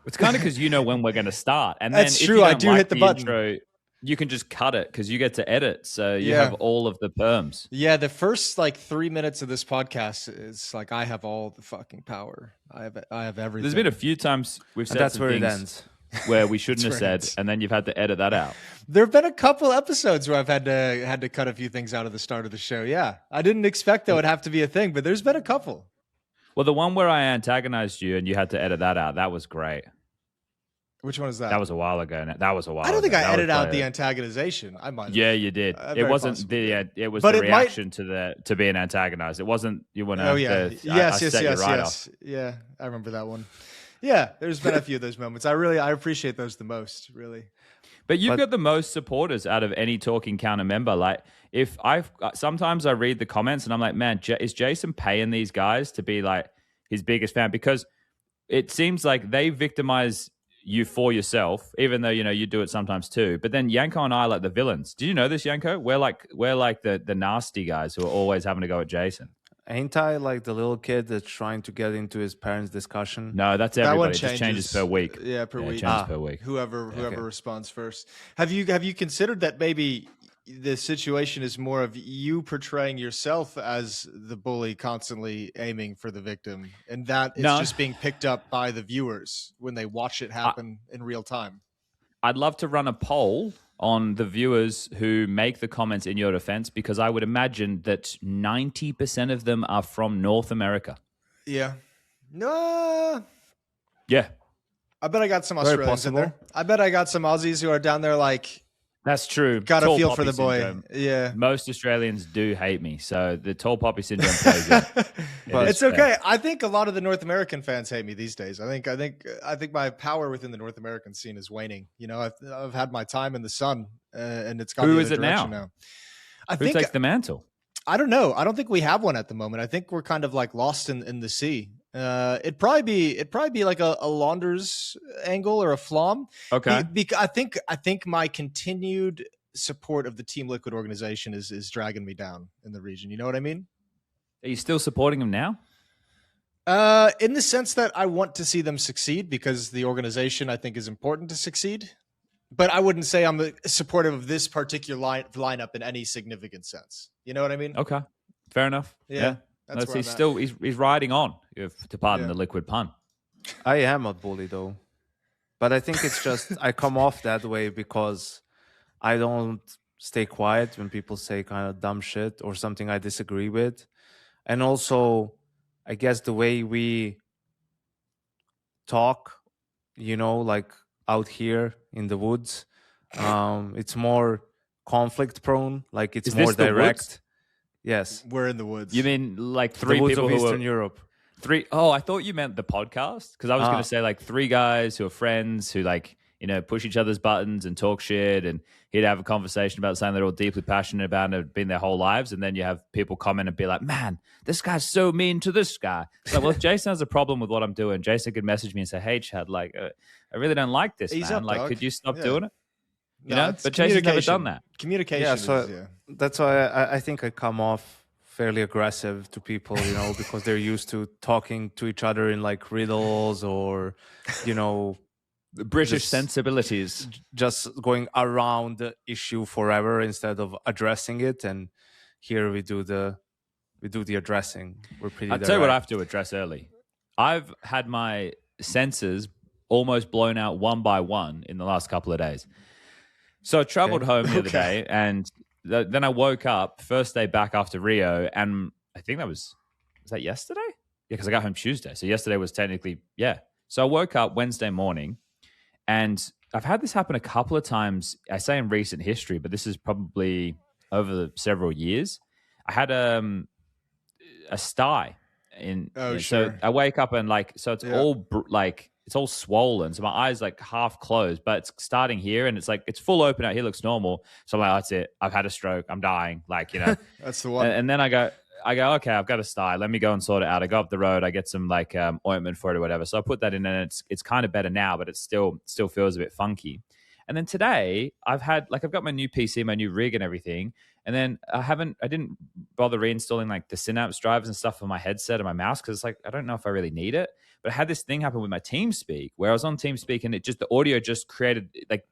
It's kind of because you know when we're going to start. And then That's if true. you don't I do like hit the button. intro, you can just cut it because you get to edit. So you have all of the perms. Yeah, the first like 3 minutes of this podcast is like I have all the fucking power. I have everything. There's been a few times we've said that's some where it things ends. where we shouldn't have said, and then you've had to edit that out. There have been a couple episodes where I've had to cut a few things out of the start of the show. Yeah, I didn't expect that would have to be a thing, but there's been a couple. Well, the one where I antagonized you and you had to edit that out, that was great. Which one is that? That was a while ago. That was a while ago. I don't think I edited out the great. antagonization. I might. Yeah, you did. It wasn't possibly. it was But the it might- reaction to being antagonized. It wasn't you went. Oh yeah. Yes. Off. Yeah, I remember that one. Yeah, there's been a few of those moments. I appreciate those the most, really. But you've got the most supporters out of any Talking Counter member. Like, if sometimes I read the comments and I'm like, man, is Jason paying these guys to be like his biggest fan? Because it seems like they victimize you for yourself, even though you do it sometimes too. But then Yanko and I are like the villains. Did you know this, Yanko? We're like the nasty guys who are always having to go at Jason. Ain't I like the little kid that's trying to get into his parents' discussion? No, that's That everybody. one It just changes per week. Yeah, per week. It changes per week. Whoever responds first. Have you considered that maybe the situation is more of you portraying yourself as the bully constantly aiming for the victim, and that it's just being picked up by the viewers when they watch it happen in real time? I'd love to run a poll on the viewers who make the comments in your defense, because I would imagine that 90% of them are from North America. Yeah. No. Yeah. I bet I got some Australians in there. I bet I got some Aussies who are down there like, that's true. Got a Tall feel for poppy the boy. syndrome. Yeah. Most Australians do hate me. So the tall poppy syndrome plays in. But it's okay. I think a lot of the North American fans hate me these days. I think my power within the North American scene is waning. I've had my time in the sun, and it's gone Who the is other it now? direction now. Who takes the mantle? I don't know. I don't think we have one at the moment. I think we're kind of like lost in the sea. It'd probably be like a Launders angle or a Flom. Okay. I think my continued support of the Team Liquid organization is dragging me down in the region. You know what I mean? Are you still supporting him now? In the sense that I want to see them succeed, because the organization I think is important to succeed. But I wouldn't say I'm supportive of this particular lineup in any significant sense. You know what I mean? Okay, fair enough. Yeah. That's where he's I'm at. still he's riding on, to pardon the liquid pun. I am a bully though, but I think it's just I come off that way because I don't stay quiet when people say kind of dumb shit or something I disagree with. And also, I guess the way we talk, like out here in the woods, it's more conflict prone. Like it's more direct. Yes. We're in the woods. You mean like three the woods people of who Eastern are Europe? Oh, I thought you meant the podcast, because I was going to say like three guys who are friends who push each other's buttons and talk shit, and he'd have a conversation about something they're all deeply passionate about and have been their whole lives, and then you have people comment and be like, man, this guy's so mean to this guy. So, well, if Jason has a problem with what I'm doing, Jason could message me and say, hey, Chad, I really don't like this, Ease man. up, dog. Could you stop doing it? It's But Jason's never done that. Communication. That's why I think I come off fairly aggressive to people, because they're used to talking to each other in like riddles or, The British sensibilities. Just going around the issue forever instead of addressing it. And here we do the addressing. We're pretty I'll tell you what I have to address early. I've had my senses almost blown out one by one in the last couple of days. So I traveled home the other day, and then I woke up, first day back after Rio, and I think was that yesterday? Yeah, because I got home Tuesday. So yesterday was technically, So I woke up Wednesday morning, and I've had this happen a couple of times. I say in recent history, but this is probably over several years. I had a sty in. Oh, So I wake up and it's all it's all swollen. So my eyes half closed, but it's starting here, and it's full open out here. Looks normal. So I'm like, that's it. I've had a stroke. I'm dying. That's the one. And then I go, okay, I've got a sty. Let me go and sort it out. I go up the road. I get some ointment for it or whatever. So I put that in, and it's kind of better now, but it still feels a bit funky. And then today I've got my new PC, my new rig and everything. And then I didn't bother reinstalling like the Synapse drivers and stuff for my headset and my mouse because it's like I don't know if I really need it. But I had this thing happen with my TeamSpeak where I was on TeamSpeak and the audio just created like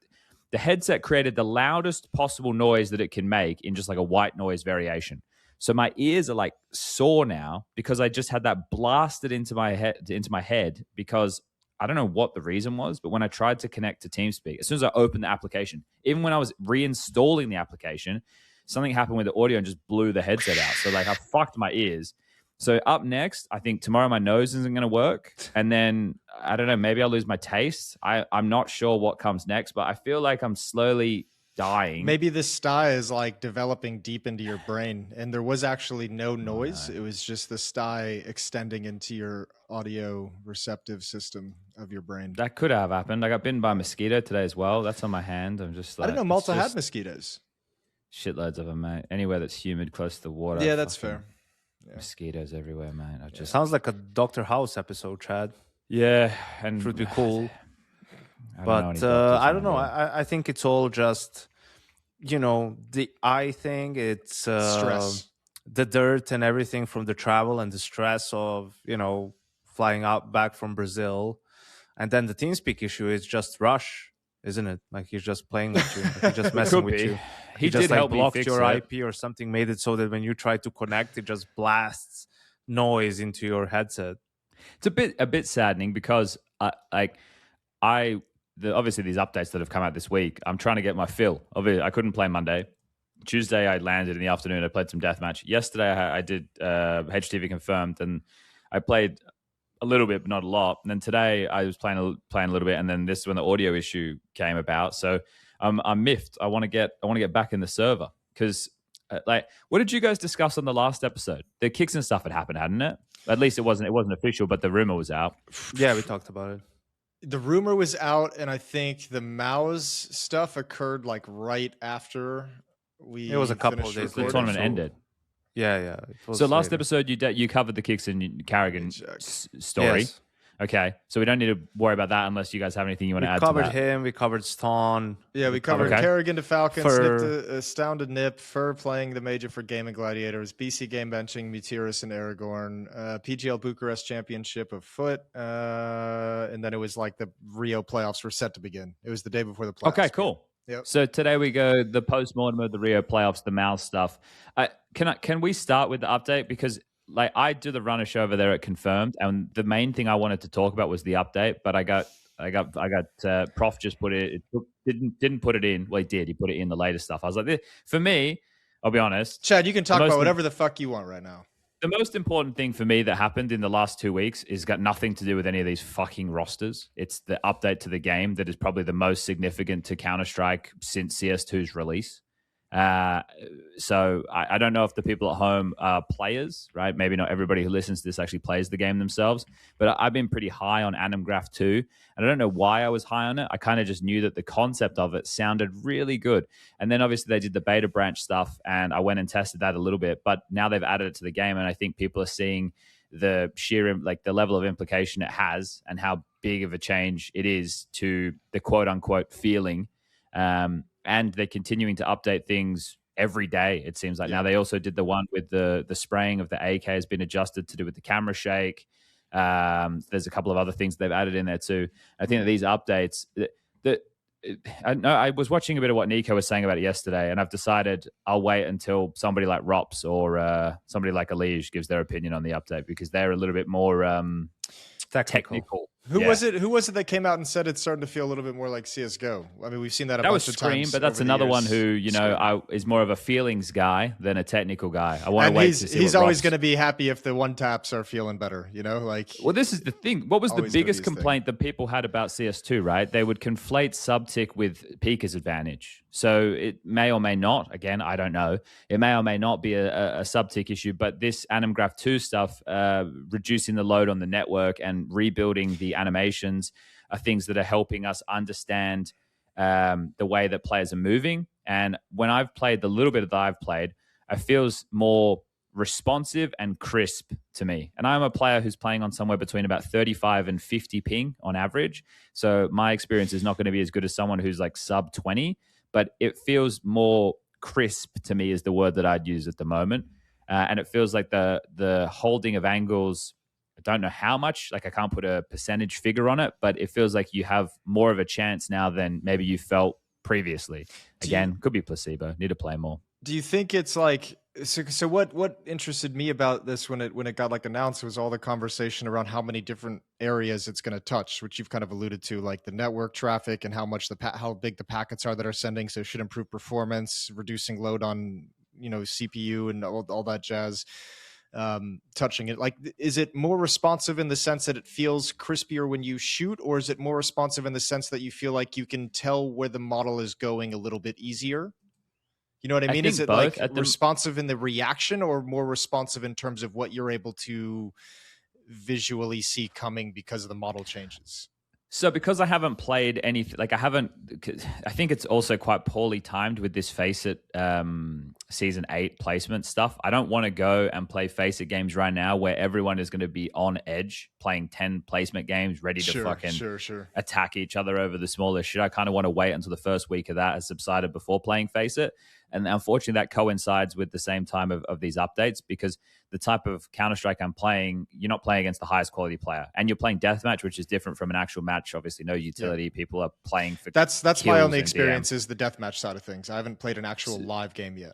the headset created the loudest possible noise that it can make in just like a white noise variation. So my ears are like sore now because I just had that blasted into my head because I don't know what the reason was, but when I tried to connect to TeamSpeak, as soon as I opened the application, even when I was reinstalling the application, something happened with the audio and just blew the headset out. So like I fucked my ears. So up next, I think tomorrow my nose isn't going to work. And then, I don't know, maybe I'll lose my taste. I'm not sure what comes next, but I feel like I'm slowly dying. Maybe this sty is like developing deep into your brain and there was actually no noise. It was just the sty extending into your audio receptive system of your brain. That could have happened. I got bitten by a mosquito today as well. That's on my hand. I'm just like, I didn't know Malta had mosquitoes. Shitloads of them, mate. Anywhere that's humid, close to the water. Yeah, that's fair. Yeah. Mosquitoes everywhere, mate. Just sounds like a Dr. House episode, Chad. Yeah, and it would be cool. But I don't know. I think it's all just, the eye thing. It's stress, the dirt and everything from the travel and the stress of flying out back from Brazil, and then the TeamSpeak issue is just Rush, isn't it? Like he's just playing with you, like he's just messing with you. He just did help blocked fix your it. IP or something, made it so that when you try to connect, it just blasts noise into your headset. It's a bit saddening because obviously these updates that have come out this week, I'm trying to get my fill of it. I couldn't play Monday. Tuesday I landed in the afternoon. I played some deathmatch. Yesterday I did HTV confirmed and I played a little bit, but not a lot. And then today I was playing a little bit, and then this is when the audio issue came about. So I'm miffed. I want to get back in the server because what did you guys discuss on the last episode? The kicks and stuff had happened, hadn't it? At least it wasn't official, but the rumor was out. Yeah, we talked about it. The rumor was out, and I think the MOUZ stuff occurred like right after we. It was a couple of days. The tournament ended. Yeah. So last episode you covered the kicks and Karrigan story. Yes. Okay, so we don't need to worry about that unless you guys have anything you want to add to that. We covered him. We covered Stone. Yeah, we covered Karrigan to Falcons, Fur. Astounded Nip, Fur playing the major for Game and Gladiators, BC game benching Mutiris and Aragorn, PGL Bucharest Championship of Foot, and then it was like the Rio playoffs were set to begin. It was the day before the playoffs. Okay, cool. Yep. So today we go the post-mortem of the Rio playoffs, the MOUZ stuff. Can we start with the update? Because like I do the runner show over there at Confirmed, and the main thing I wanted to talk about was the update. But I got Prof just put it didn't put it in. Well, he did. He put it in the latest stuff. I was like, for me, I'll be honest. Chad, you can talk about whatever the fuck you want right now. The most important thing for me that happened in the last 2 weeks is got nothing to do with any of these fucking rosters. It's the update to the game that is probably the most significant to Counter-Strike since CS2's release. So I don't know if the people at home are players, right? Maybe not everybody who listens to this actually plays the game themselves, but I've been pretty high on Graph 2, and I don't know why I was high on it. I kind of just knew that the concept of it sounded really good. And then obviously they did the beta branch stuff, and I went and tested that a little bit, but now they've added it to the game, and I think people are seeing the sheer, like the level of implication it has and how big of a change it is to the quote unquote feeling. And they're continuing to update things every day, it seems like. Yeah. Now, they also did the one with the spraying of the AK has been adjusted to do with the camera shake. There's a couple of other things they've added in there too. I think that these updates, I was watching a bit of what Nico was saying about it yesterday, and I've decided I'll wait until somebody like Rops or somebody like Alige gives their opinion on the update, because they're a little bit more technical. Who was it that came out and said it's starting to feel a little bit more like CSGO? I mean, we've seen that a bunch of times. But that's another one who, is more of a feelings guy than a technical guy. I want to wait to see. He's always going to be happy if the one taps are feeling better, Well, this is the thing. What was the biggest complaint that people had about CS2, right? They would conflate sub-tick with peeker's advantage. So it may or may not, again, I don't know. It may or may not be a sub-tick issue, but this Graph 2 stuff, reducing the load on the network and rebuilding the animations are things that are helping us understand the way that players are moving. And when I've played the little bit that I've played, it feels more responsive and crisp to me. And I'm a player who's playing on somewhere between about 35 and 50 ping on average. So my experience is not going to be as good as someone who's like sub 20, but it feels more crisp to me is the word that I'd use at the moment. And it feels like the holding of angles, I don't know how much, like I can't put a percentage figure on it, but it feels like you have more of a chance now than maybe you felt previously. Again, could be placebo. Need to play more. Do you think it's like so what interested me about this when it got like announced was all the conversation around how many different areas it's going to touch, which you've kind of alluded to, like the network traffic and how much how big the packets are that are sending, so it should improve performance, reducing load on CPU and all that jazz. Touching it, like, is it more responsive in the sense that it feels crispier when you shoot, or is it more responsive in the sense that you feel like you can tell where the model is going a little bit easier? You know what I mean? Is it like responsive in the reaction, or more responsive in terms of what you're able to visually see coming because of the model changes? So because I haven't played anything, like I think it's also quite poorly timed with this Face It Season 8 placement stuff. I don't want to go and play Face It games right now where everyone is going to be on edge playing 10 placement games ready to fucking attack each other over the smallest shit. I kind of want to wait until the first week of that has subsided before playing Face It. And unfortunately, that coincides with the same time of these updates, because the type of Counter-Strike I'm playing, you're not playing against the highest quality player. And you're playing deathmatch, which is different from an actual match. Obviously, no utility. Yeah. People are playing for That's my only experience is the deathmatch side of things. I haven't played an actual live game yet.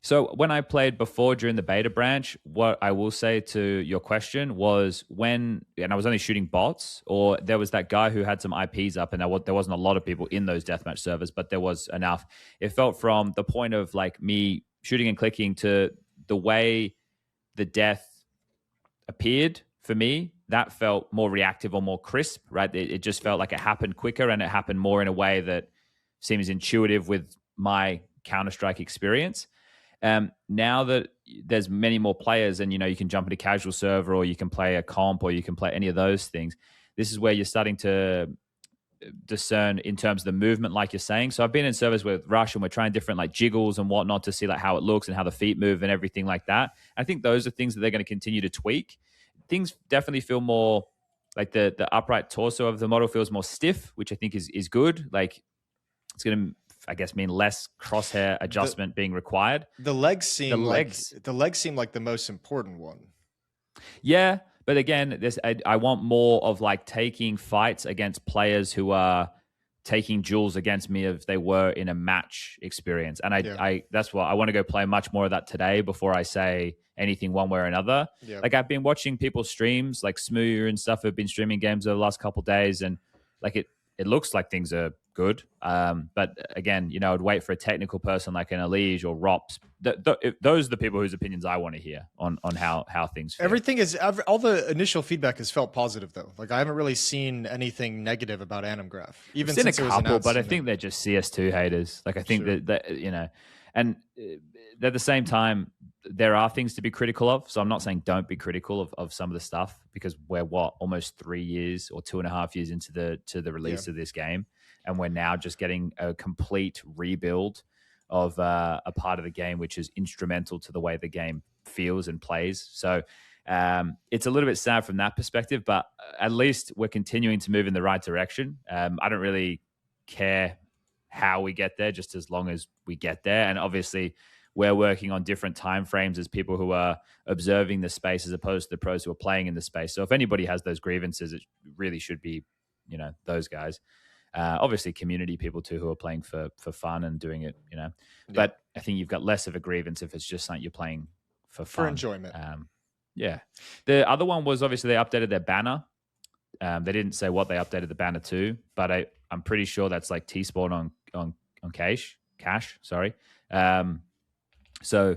So when I played before during the beta branch, what I will say to your question was and I was only shooting bots, or there was that guy who had some IPs up, and there wasn't a lot of people in those deathmatch servers, but there was enough. It felt from the point of like me shooting and clicking to the way the death appeared for me, that felt more reactive or more crisp, right? It just felt like it happened quicker, and it happened more in a way that seems intuitive with my Counter-Strike experience. Now that there's many more players, and you can jump into casual server, or you can play a comp, or you can play any of those things, this is where you're starting to discern in terms of the movement, like you're saying. So I've been in servers with Rush, and we're trying different like jiggles and whatnot to see like how it looks and how the feet move and everything like that. I think those are things that they're going to continue to tweak. Things definitely feel more like the upright torso of the model feels more stiff, which I think is good. Like it's going to, I guess, mean less crosshair adjustment being required. The legs seem like the most important one. Yeah, but again, I want more of like taking fights against players who are taking duels against me if they were in a match experience. And that's what I want to go play much more of that today before I say anything one way or another. Yeah. Like I've been watching people's streams, like SPUNJ and stuff have been streaming games over the last couple of days, and like it looks like things are good. But again, I'd wait for a technical person like an Elige or Rops. Those are the people whose opinions I want to hear on how things feel. All the initial feedback has felt positive though. Like I haven't really seen anything negative about Animgraph. Even since a couple, but I think they're just CS2 haters. Like I think that and at the same time, there are things to be critical of. So I'm not saying don't be critical of some of the stuff, because we're almost 3 years or 2.5 years into the release of this game, and we're now just getting a complete rebuild of a part of the game which is instrumental to the way the game feels and plays. So it's a little bit sad from that perspective, but at least we're continuing to move in the right direction. I don't really care how we get there, just as long as we get there. And obviously we're working on different time frames as people who are observing the space as opposed to the pros who are playing in the space. So if anybody has those grievances, it really should be, those guys. Obviously community people too who are playing for fun and doing it, But I think you've got less of a grievance if it's just something you're playing for fun. For enjoyment. Yeah. The other one was obviously they updated their banner. They didn't say what they updated the banner to, but I'm pretty sure that's like T-Spawn on cash. Sorry. So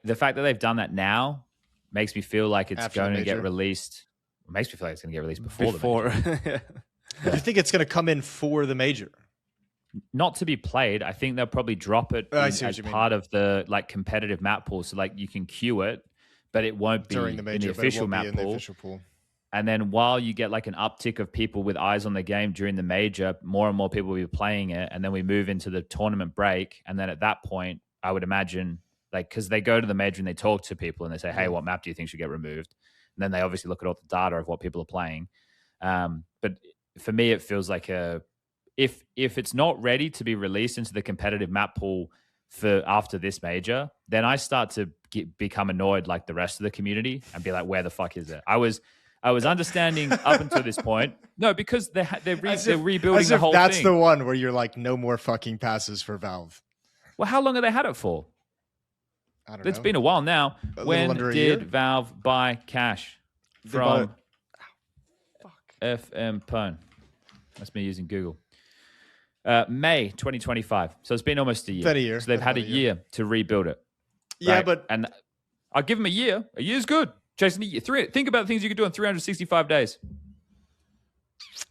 the fact that they've done that now makes me feel like it's going to get released. It makes me feel like it's going to get released before. The major. Yeah. You think it's going to come in for the major? Not to be played. I think they'll probably drop it as part of the like competitive map pool. So like you can queue it, but it won't be during the major, in the official map pool. And then while you get like an uptick of people with eyes on the game during the major, more and more people will be playing it. And then we move into the tournament break. And then at that point, I would imagine, like, because they go to the major and they talk to people and they say, hey, what map do you think should get removed? And then they obviously look at all the data of what people are playing. But for me, it feels like if it's not ready to be released into the competitive map pool for after this major, then I start to become annoyed like the rest of the community and be like, where the fuck is it? I was understanding up until this point. No, because they're rebuilding the whole thing. That's the one where you're like, no more fucking passes for Valve. Well, how long have they had it for? I don't know. It's been a while now. When did Valve buy cash from FM Pwn? That's me using Google. May 2025. So it's been almost a year. Been a year. So they've had a year to rebuild it. Yeah, right? And I'll give them a year. A year's good. Jason, think about the things you could do in 365 days.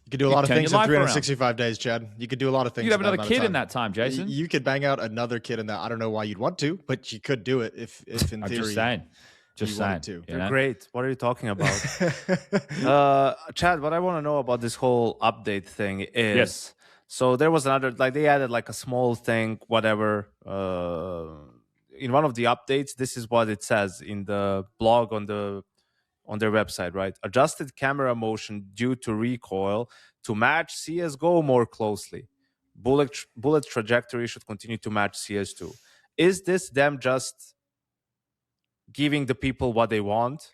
You could do a lot of things in 365 days, Chad. You could do a lot of things. You could have another kid in that time, Jason. You could bang out another kid in that. I don't know why you'd want to, but you could do it if in I'm theory. Just saying. To. They're great. What are you talking about? Chad, what I want to know about this whole update thing is, yes. So there was another, like they added like a small thing, whatever. In one of the updates, this is what it says in the blog on their website, right? Adjusted camera motion due to recoil to match CSGO more closely. Bullet trajectory should continue to match CS2. Is this them just giving the people what they want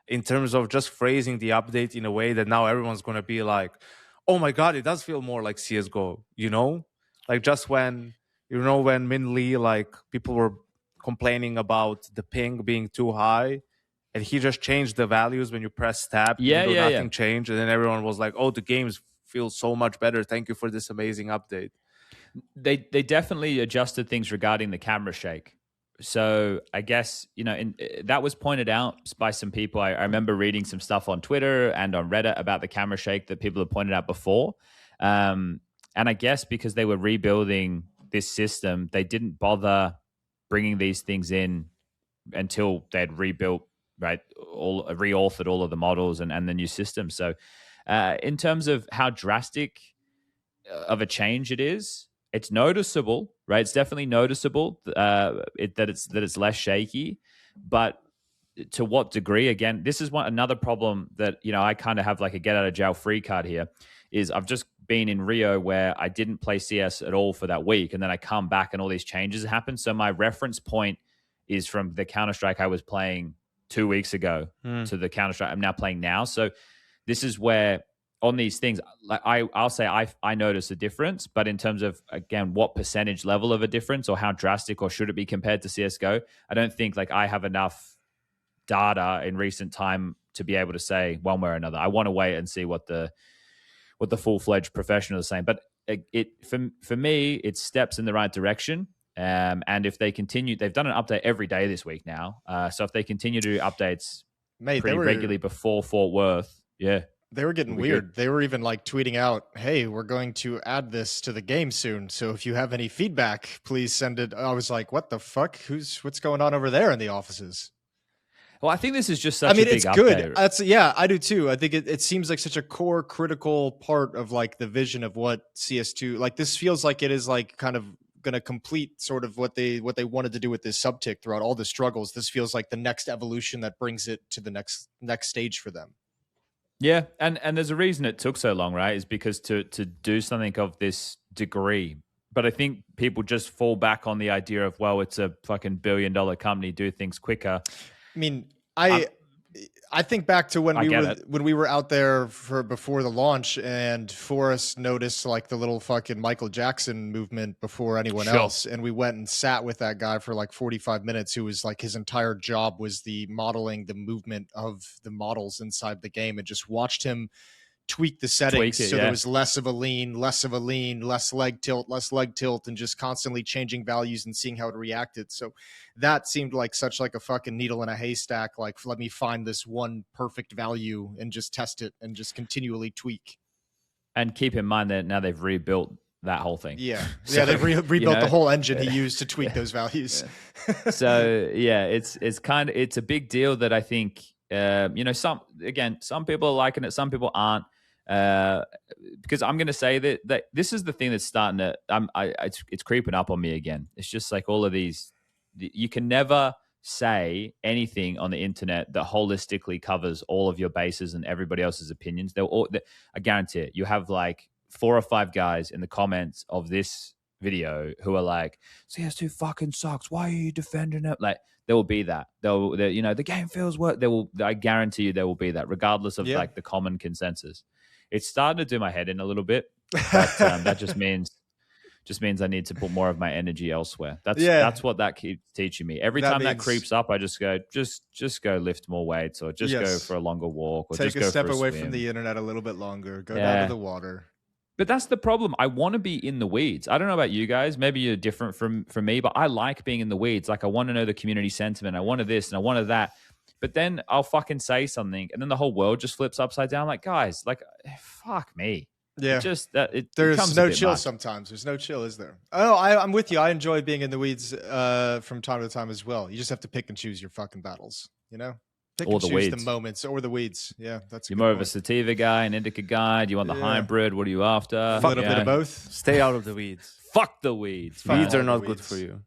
in terms of just phrasing the update in a way that now everyone's going to be like, oh my God, it does feel more like CSGO, you know? Like just when Min Lee, like people were complaining about the ping being too high and he just changed the values when you press tab, nothing changed. And then everyone was like, oh, the games feel so much better. Thank you for this amazing update. They definitely adjusted things regarding the camera shake. So I guess, that was pointed out by some people. I remember reading some stuff on Twitter and on Reddit about the camera shake that people had pointed out before. And I guess because they were rebuilding this system, they didn't bother bringing these things in until they'd rebuilt, right, reauthored all of the models and the new system. So in terms of how drastic of a change it is, it's noticeable, right? It's definitely noticeable that it's less shaky, but to what degree? Again, this is another problem that I kind of have like a get out of jail free card here. Is I've just been in Rio where I didn't play CS at all for that week, and then I come back and all these changes happen. So my reference point is from the Counter-Strike I was playing 2 weeks ago to the Counter-Strike I'm now playing now. So this is where on these things, like I'll say I notice a difference, but in terms of, again, what percentage level of a difference or how drastic or should it be compared to CSGO, I don't think like I have enough data in recent time to be able to say one way or another. I want to wait and see what the full-fledged professional is saying. But for me, it steps in the right direction. And if they continue, they've done an update every day this week now. So if they continue to do updates pretty regularly before Fort Worth, they were getting weird. They were even like tweeting out, hey, we're going to add this to the game soon. So if you have any feedback, please send it. I was like, what the fuck? What's going on over there in the offices? Well, I think this is just such a big it's update. Good. I do too. I think it seems like such a core critical part of like the vision of what CS2, like this feels like it is like kind of going to complete sort of what they wanted to do with this subtick throughout all the struggles. This feels like the next evolution that brings it to the next stage for them. Yeah, and there's a reason it took so long, right? Is because to do something of this degree. But I think people just fall back on the idea of, well, it's a fucking $1 billion company, do things quicker. I mean, I think back to when we were out there before the launch, and Forrest noticed like the little fucking Michael Jackson movement before anyone else, and we went and sat with that guy for like 45 minutes, who was like his entire job was modeling the movement of the models inside the game, and just watched him tweak the settings there was less of a lean, less leg tilt, and just constantly changing values and seeing how it reacted. So that seemed like such like a fucking needle in a haystack. Like, let me find this one perfect value and just test it and just continually tweak. And keep in mind that now they've rebuilt that whole thing. They've rebuilt the whole engine he used to tweak those values. So it's a big deal that I think some people are liking it, some people aren't. Because I'm going to say that this is the thing that's starting to, it's creeping up on me again. It's just like all of these, you can never say anything on the internet that holistically covers all of your bases and everybody else's opinions. I guarantee it. You have like 4 or 5 guys in the comments of this video who are like, CS2 fucking sucks. Why are you defending it? Like, there will be that. You know, the game feels work. I guarantee you there will be that, regardless of like the common consensus. It's starting to do my head in a little bit, but that just means I need to put more of my energy elsewhere. That's what that keeps teaching me. Every time that creeps up, I just go, just go lift more weights, or just go for a longer walk, or take just go a step for a away swim. from the internet a little bit longer. Go down to the water. But that's the problem. I want to be in the weeds. I don't know about you guys. Maybe you're different from me, but I like being in the weeds. Like, I want to know the community sentiment. I wanted this and I wanted that. But then I'll fucking say something, and then the whole world just flips upside down. Like, guys, like, fuck me. Yeah, there's no chill sometimes. There's no chill, is there? Oh, I'm with you. I enjoy being in the weeds from time to time as well. You just have to pick and choose your fucking battles, you know? Pick and choose the moments, or the weeds. Yeah, that's You're more of a sativa guy, an indica guy. Do you want the hybrid? What are you after? A little bit of both. Stay out of the weeds. Fuck the weeds. Weeds are not good for you.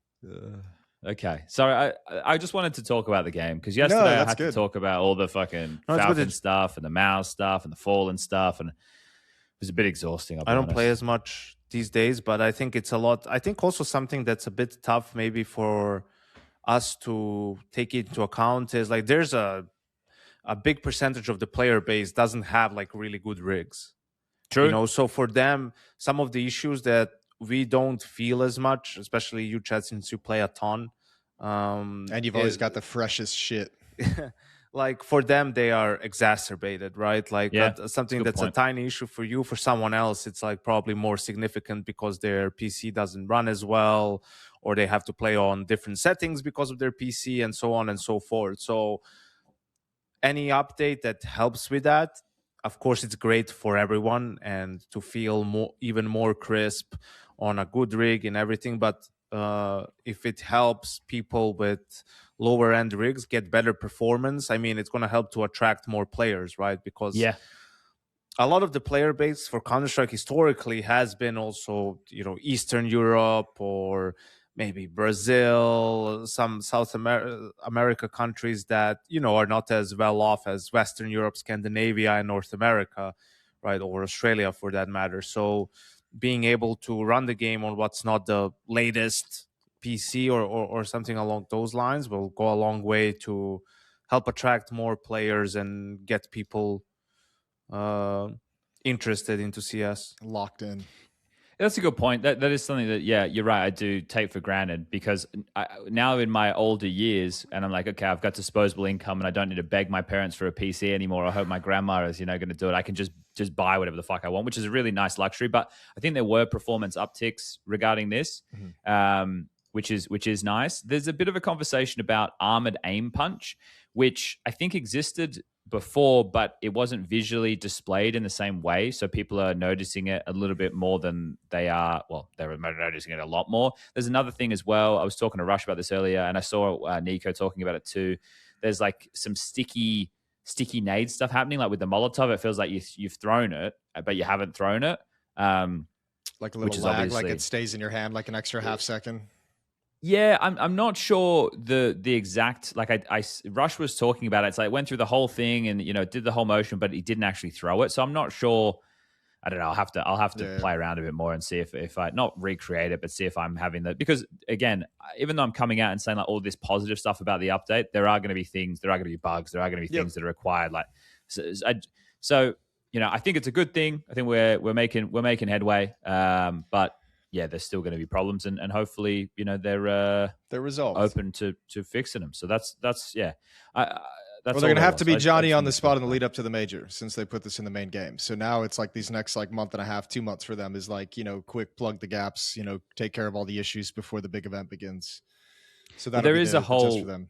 Okay, sorry. I just wanted to talk about the game, because yesterday I had to talk about all the fucking Falcon stuff and the MOUZ stuff and the Fallen stuff, and it was a bit exhausting. I don't play as much these days, but I think it's a lot. I think also something that's a bit tough maybe for us to take into account is like there's a big percentage of the player base doesn't have like really good rigs. True. You know, so for them, some of the issues that we don't feel as much, especially you, Chad, since you play a ton. And you've always got the freshest shit. Like for them, they are exacerbated, right? Like something that's a tiny issue for you, for someone else, it's like probably more significant because their PC doesn't run as well, or they have to play on different settings because of their PC, and so on and so forth. So any update that helps with that, of course, it's great for everyone and to feel even more crisp on a good rig and everything. But if it helps people with lower end rigs get better performance, I mean, it's going to help to attract more players, right? Because a lot of the player base for Counter-Strike historically has been also, you know, Eastern Europe or maybe Brazil, some South America countries that, you know, are not as well off as Western Europe, Scandinavia, and North America, right? Or Australia for that matter. So being able to run the game on what's not the latest PC or something along those lines will go a long way to help attract more players and get people interested into CS. Locked in. That's a good point. That is something that, you're right, I do take for granted, because now in my older years, and I'm like, okay, I've got disposable income and I don't need to beg my parents for a PC anymore. I hope my grandma is, going to do it. I can just buy whatever the fuck I want, which is a really nice luxury. But I think there were performance upticks regarding this, which is nice. There's a bit of a conversation about armored aim punch, which I think existed before, but it wasn't visually displayed in the same way. So people are noticing it a little bit more than they are. Well, they're noticing it a lot more. There's another thing as well. I was talking to Rush about this earlier, and I saw Nico talking about it too. There's like some sticky nade stuff happening, like with the Molotov. It feels like you've thrown it, but you haven't thrown it. Like a little lag, like it stays in your hand like an extra half second. Yeah, I'm not sure the exact, like I Rush was talking about it. It's like it went through the whole thing and did the whole motion, but he didn't actually throw it. So I'm not sure. I don't know. I'll have to play around a bit more and see if I not recreate it, but see if I'm having that. Because again, even though I'm coming out and saying like all this positive stuff about the update, there are going to be things, there are going to be bugs, there are going to be things that are required. Like so I think it's a good thing. I think we're making headway. But yeah, there's still going to be problems, and hopefully, they're resolved, open to fixing them. So that's yeah. They're going to have to be Johnny on the spot in the lead up to the major, since they put this in the main game. So now it's like these next like month and a half, 2 months for them is like quick plug the gaps, take care of all the issues before the big event begins. So that there is a whole for them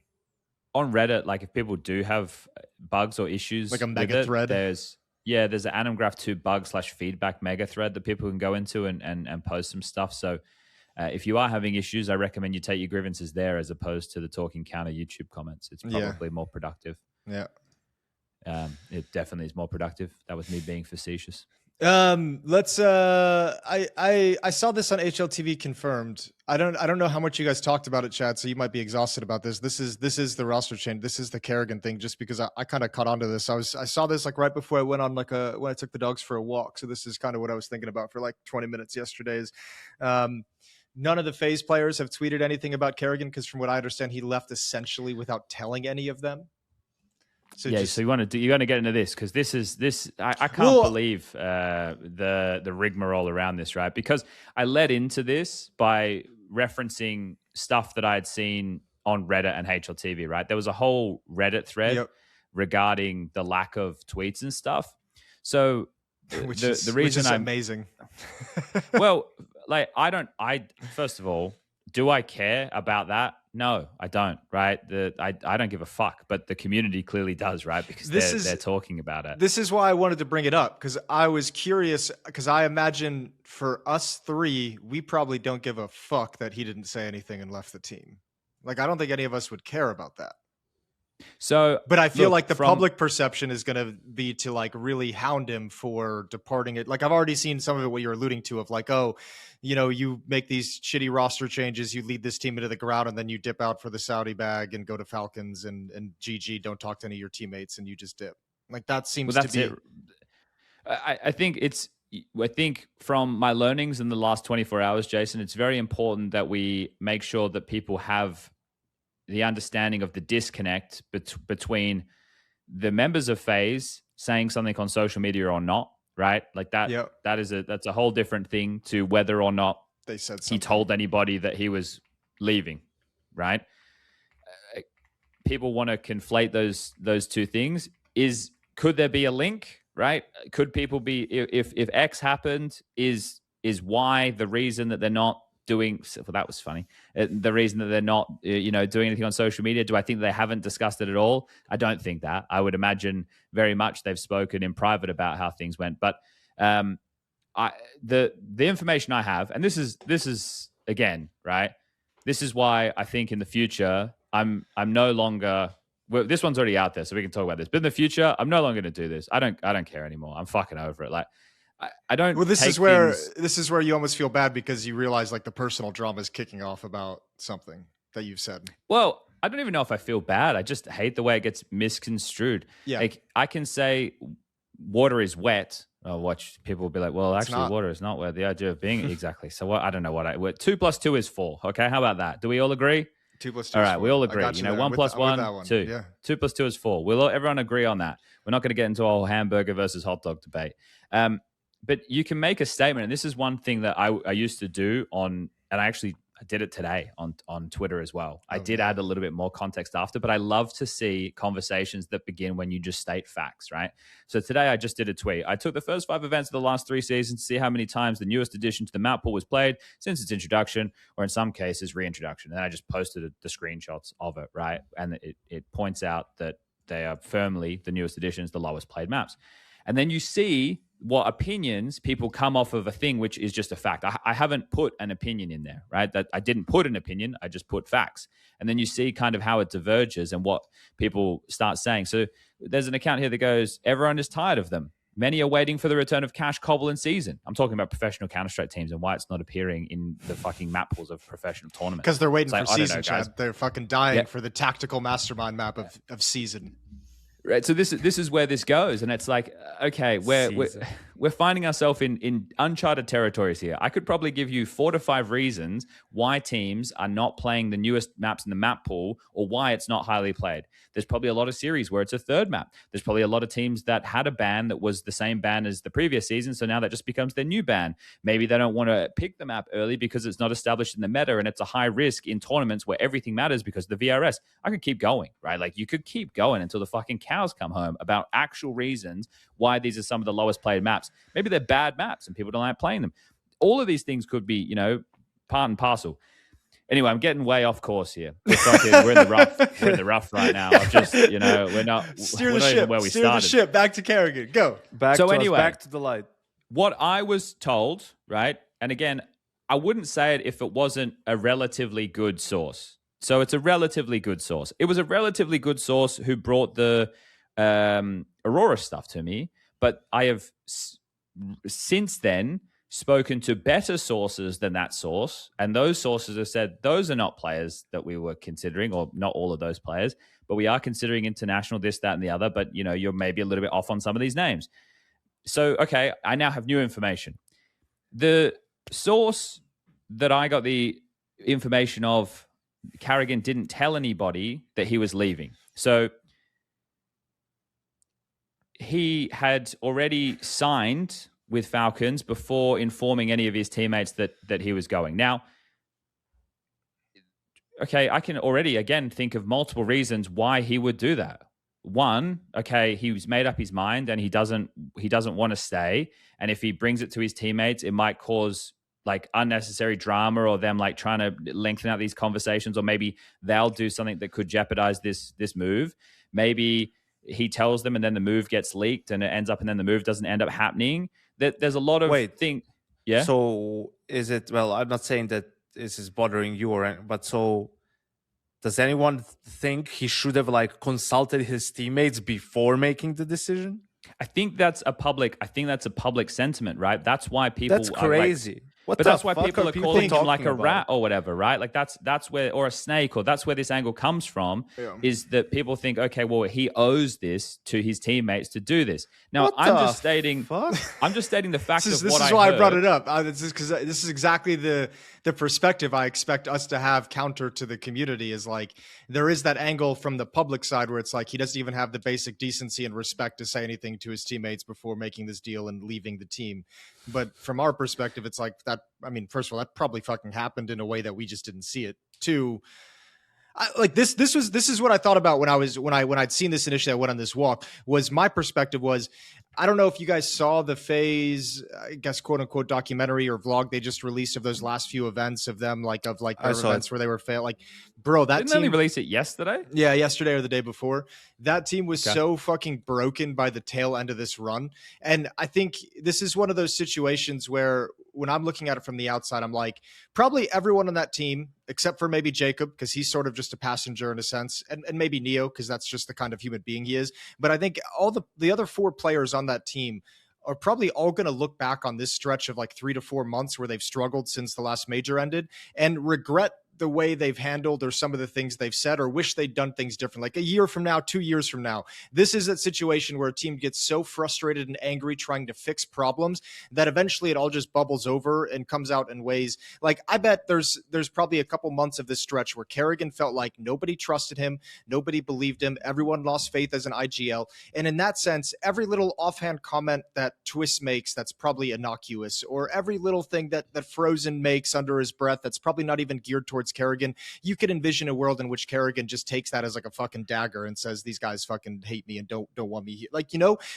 on Reddit. Like if people do have bugs or issues, like a mega thread, there's an Animgraph 2 bug/feedback mega thread that people can go into and post some stuff. So if you are having issues, I recommend you take your grievances there as opposed to the Talking Counter YouTube comments. It's probably more productive. Yeah. It definitely is more productive. That was me being facetious. Let's I saw this on HLTV confirmed. I don't know how much you guys talked about it, Chad, so you might be exhausted about this. This is the roster change. This is the Karrigan thing, just because I kind of caught onto this. I saw this like right before I went on when I took the dogs for a walk. So this is kind of what I was thinking about for like 20 minutes yesterday. None of the FaZe players have tweeted anything about Karrigan, because from what I understand, he left essentially without telling any of them. So so you're going to get into this, because I can't believe the rigmarole around this, right? Because I led into this by referencing stuff that I had seen on Reddit and HLTV, right? There was a whole Reddit thread regarding the lack of tweets and stuff. So the reason I'm amazing. Well, like first of all, do I care about that? No, I don't, right? I don't give a fuck, but the community clearly does, right? Because they're talking about it. This is why I wanted to bring it up, because I was curious, because I imagine for us three, we probably don't give a fuck that he didn't say anything and left the team. Like, I don't think any of us would care about that. So, but I feel like the public perception is going to be to like really hound him for departing it. Like, I've already seen some of it, what you're alluding to, of like, oh, you know, you make these shitty roster changes, you lead this team into the ground, and then you dip out for the Saudi bag and go to Falcons and GG, don't talk to any of your teammates, and you just dip. Like, that seems to be. I think from my learnings in the last 24 hours, Jason, it's very important that we make sure that people have the understanding of the disconnect between the members of FaZe saying something on social media or not, right? Like that. Yep. That's a whole different thing to whether or not they said something. He told anybody that he was leaving, right? People want to conflate those two things. Could there be a link, right? Could people be, if X happened, is Y the reason that they're not doing? Well, that was funny. The reason that they're not, doing anything on social media. Do I think they haven't discussed it at all? I don't think that. I would imagine very much they've spoken in private about how things went. But the information I have, and this is again, right? This is why I think in the future I'm no longer. Well, this one's already out there, so we can talk about this. But in the future, I'm no longer going to do this. I don't care anymore. I'm fucking over it. Like, I don't. Well, this is where you almost feel bad, because you realize like the personal drama is kicking off about something that you've said. Well, I don't even know if I feel bad. I just hate the way it gets misconstrued. Yeah. Like, I can say water is wet. I'll watch people will be like, well, actually, water is not wet. The idea of being exactly. So what? I don't know what 2 + 2 is 4. Okay, how about that? Do we all agree? 2 + 2. All right, we all agree. 1 + 1, 2. Yeah. 2 + 2 is 4. Everyone agree on that. We're not going to get into a whole hamburger versus hot dog debate. But you can make a statement, and this is one thing that I used to do and I did it today on Twitter as well. I did add a little bit more context after, but I love to see conversations that begin when you just state facts, right? So today I just did a tweet. I took the first 5 events of the last 3 seasons to see how many times the newest addition to the map pool was played since its introduction, or in some cases reintroduction. And I just posted the screenshots of it, right? And it points out that they are firmly the newest additions, the lowest played maps. And then you see what opinions people come off of a thing, which is just a fact. I haven't put an opinion in there, right? That I didn't put an opinion. I just put facts. And then you see kind of how it diverges and what people start saying. So there's an account here that goes, everyone is tired of them. Many are waiting for the return of Cash, Cobble, and Season. I'm talking about professional Counter-Strike teams and why it's not appearing in the fucking map pools of professional tournaments. Because they're waiting for Season, Chad. They're fucking dying for the tactical mastermind map of Season. Right, so this is where this goes, and it's like, okay, we're finding ourselves in uncharted territories here. I could probably give you 4 to 5 reasons why teams are not playing the newest maps in the map pool, or why it's not highly played. There's probably a lot of series where it's a third map. There's probably a lot of teams that had a ban that was the same ban as the previous season, so now that just becomes their new ban. Maybe they don't want to pick the map early because it's not established in the meta, and it's a high risk in tournaments where everything matters because of the VRS. I could keep going, right? Like, you could keep going until the fucking cows come home about actual reasons why these are some of the lowest played maps. Maybe they're bad maps and people don't like playing them. All of these things could be, part and parcel. Anyway, I'm getting way off course here. We're in the rough. We're in the rough right now. I've just, we're not even where we started. Steer the ship back to Karrigan. Go. Back to the light. What I was told, right? And again, I wouldn't say it if it wasn't a relatively good source. So it's a relatively good source. It was a relatively good source who brought the Aurora stuff to me, but I have since then spoken to better sources than that source, and those sources have said those are not players that we were considering, or not all of those players, but we are considering international, this, that, and the other. But you're maybe a little bit off on some of these names. So okay, I now have new information. The source that I got the information of, Karrigan didn't tell anybody that he was leaving. So he had already signed with Falcons before informing any of his teammates that he was going. Now, okay, I can already, again, think of multiple reasons why he would do that. One, okay, he's made up his mind and he doesn't want to stay. And if he brings it to his teammates, it might cause like unnecessary drama, or them like trying to lengthen out these conversations, or maybe they'll do something that could jeopardize this move. Maybe he tells them and then the move gets leaked and it ends up, and then the move doesn't end up happening. There's a lot of things. Yeah. So is it, well, I'm not saying that this is bothering you but so does anyone think he should have like consulted his teammates before making the decision? I think that's a public sentiment, right? That's why people That's crazy. Like, but that's why people are calling him like a rat or whatever, right? Like that's where, or a snake, or that's where this angle comes from, is that people think, okay, well, he owes this to his teammates to do this. Now, I'm just stating the fact of what I heard. This is why I brought it up. Because this is exactly the perspective I expect us to have counter to the community, is like, there is that angle from the public side where it's like, he doesn't even have the basic decency and respect to say anything to his teammates before making this deal and leaving the team. But from our perspective, it's like that. I mean, first of all, that probably fucking happened in a way that we just didn't see it. Two, this is what I thought about when I'd seen this initially. I went on this walk. Was my perspective was, I don't know if you guys saw the FaZe, I guess, quote unquote, documentary or vlog they just released of those last few events of them, like their events where they were failed. Like, bro, that didn't team they release it yesterday? Yeah, yesterday or the day before. That team was so fucking broken by the tail end of this run. And I think this is one of those situations where, when I'm looking at it from the outside, I'm like, probably everyone on that team, except for maybe Jacob, because he's sort of just a passenger in a sense, and maybe Neo, because that's just the kind of human being he is. But I think all the other 4 players on that team are probably all going to look back on this stretch of like 3 to 4 months where they've struggled since the last major ended and regret the way they've handled, or some of the things they've said, or wish they'd done things different. Like a year from now, 2 years from now, this is a situation where a team gets so frustrated and angry trying to fix problems that eventually it all just bubbles over and comes out in ways like, I bet there's probably a couple months of this stretch where Karrigan felt like nobody trusted him, nobody believed him, everyone lost faith as an IGL. And in that sense, every little offhand comment that Twist makes that's probably innocuous, or every little thing that Frozen makes under his breath that's probably not even geared towards Karrigan, you could envision a world in which Karrigan just takes that as like a fucking dagger and says, these guys fucking hate me and don't want me here. Like,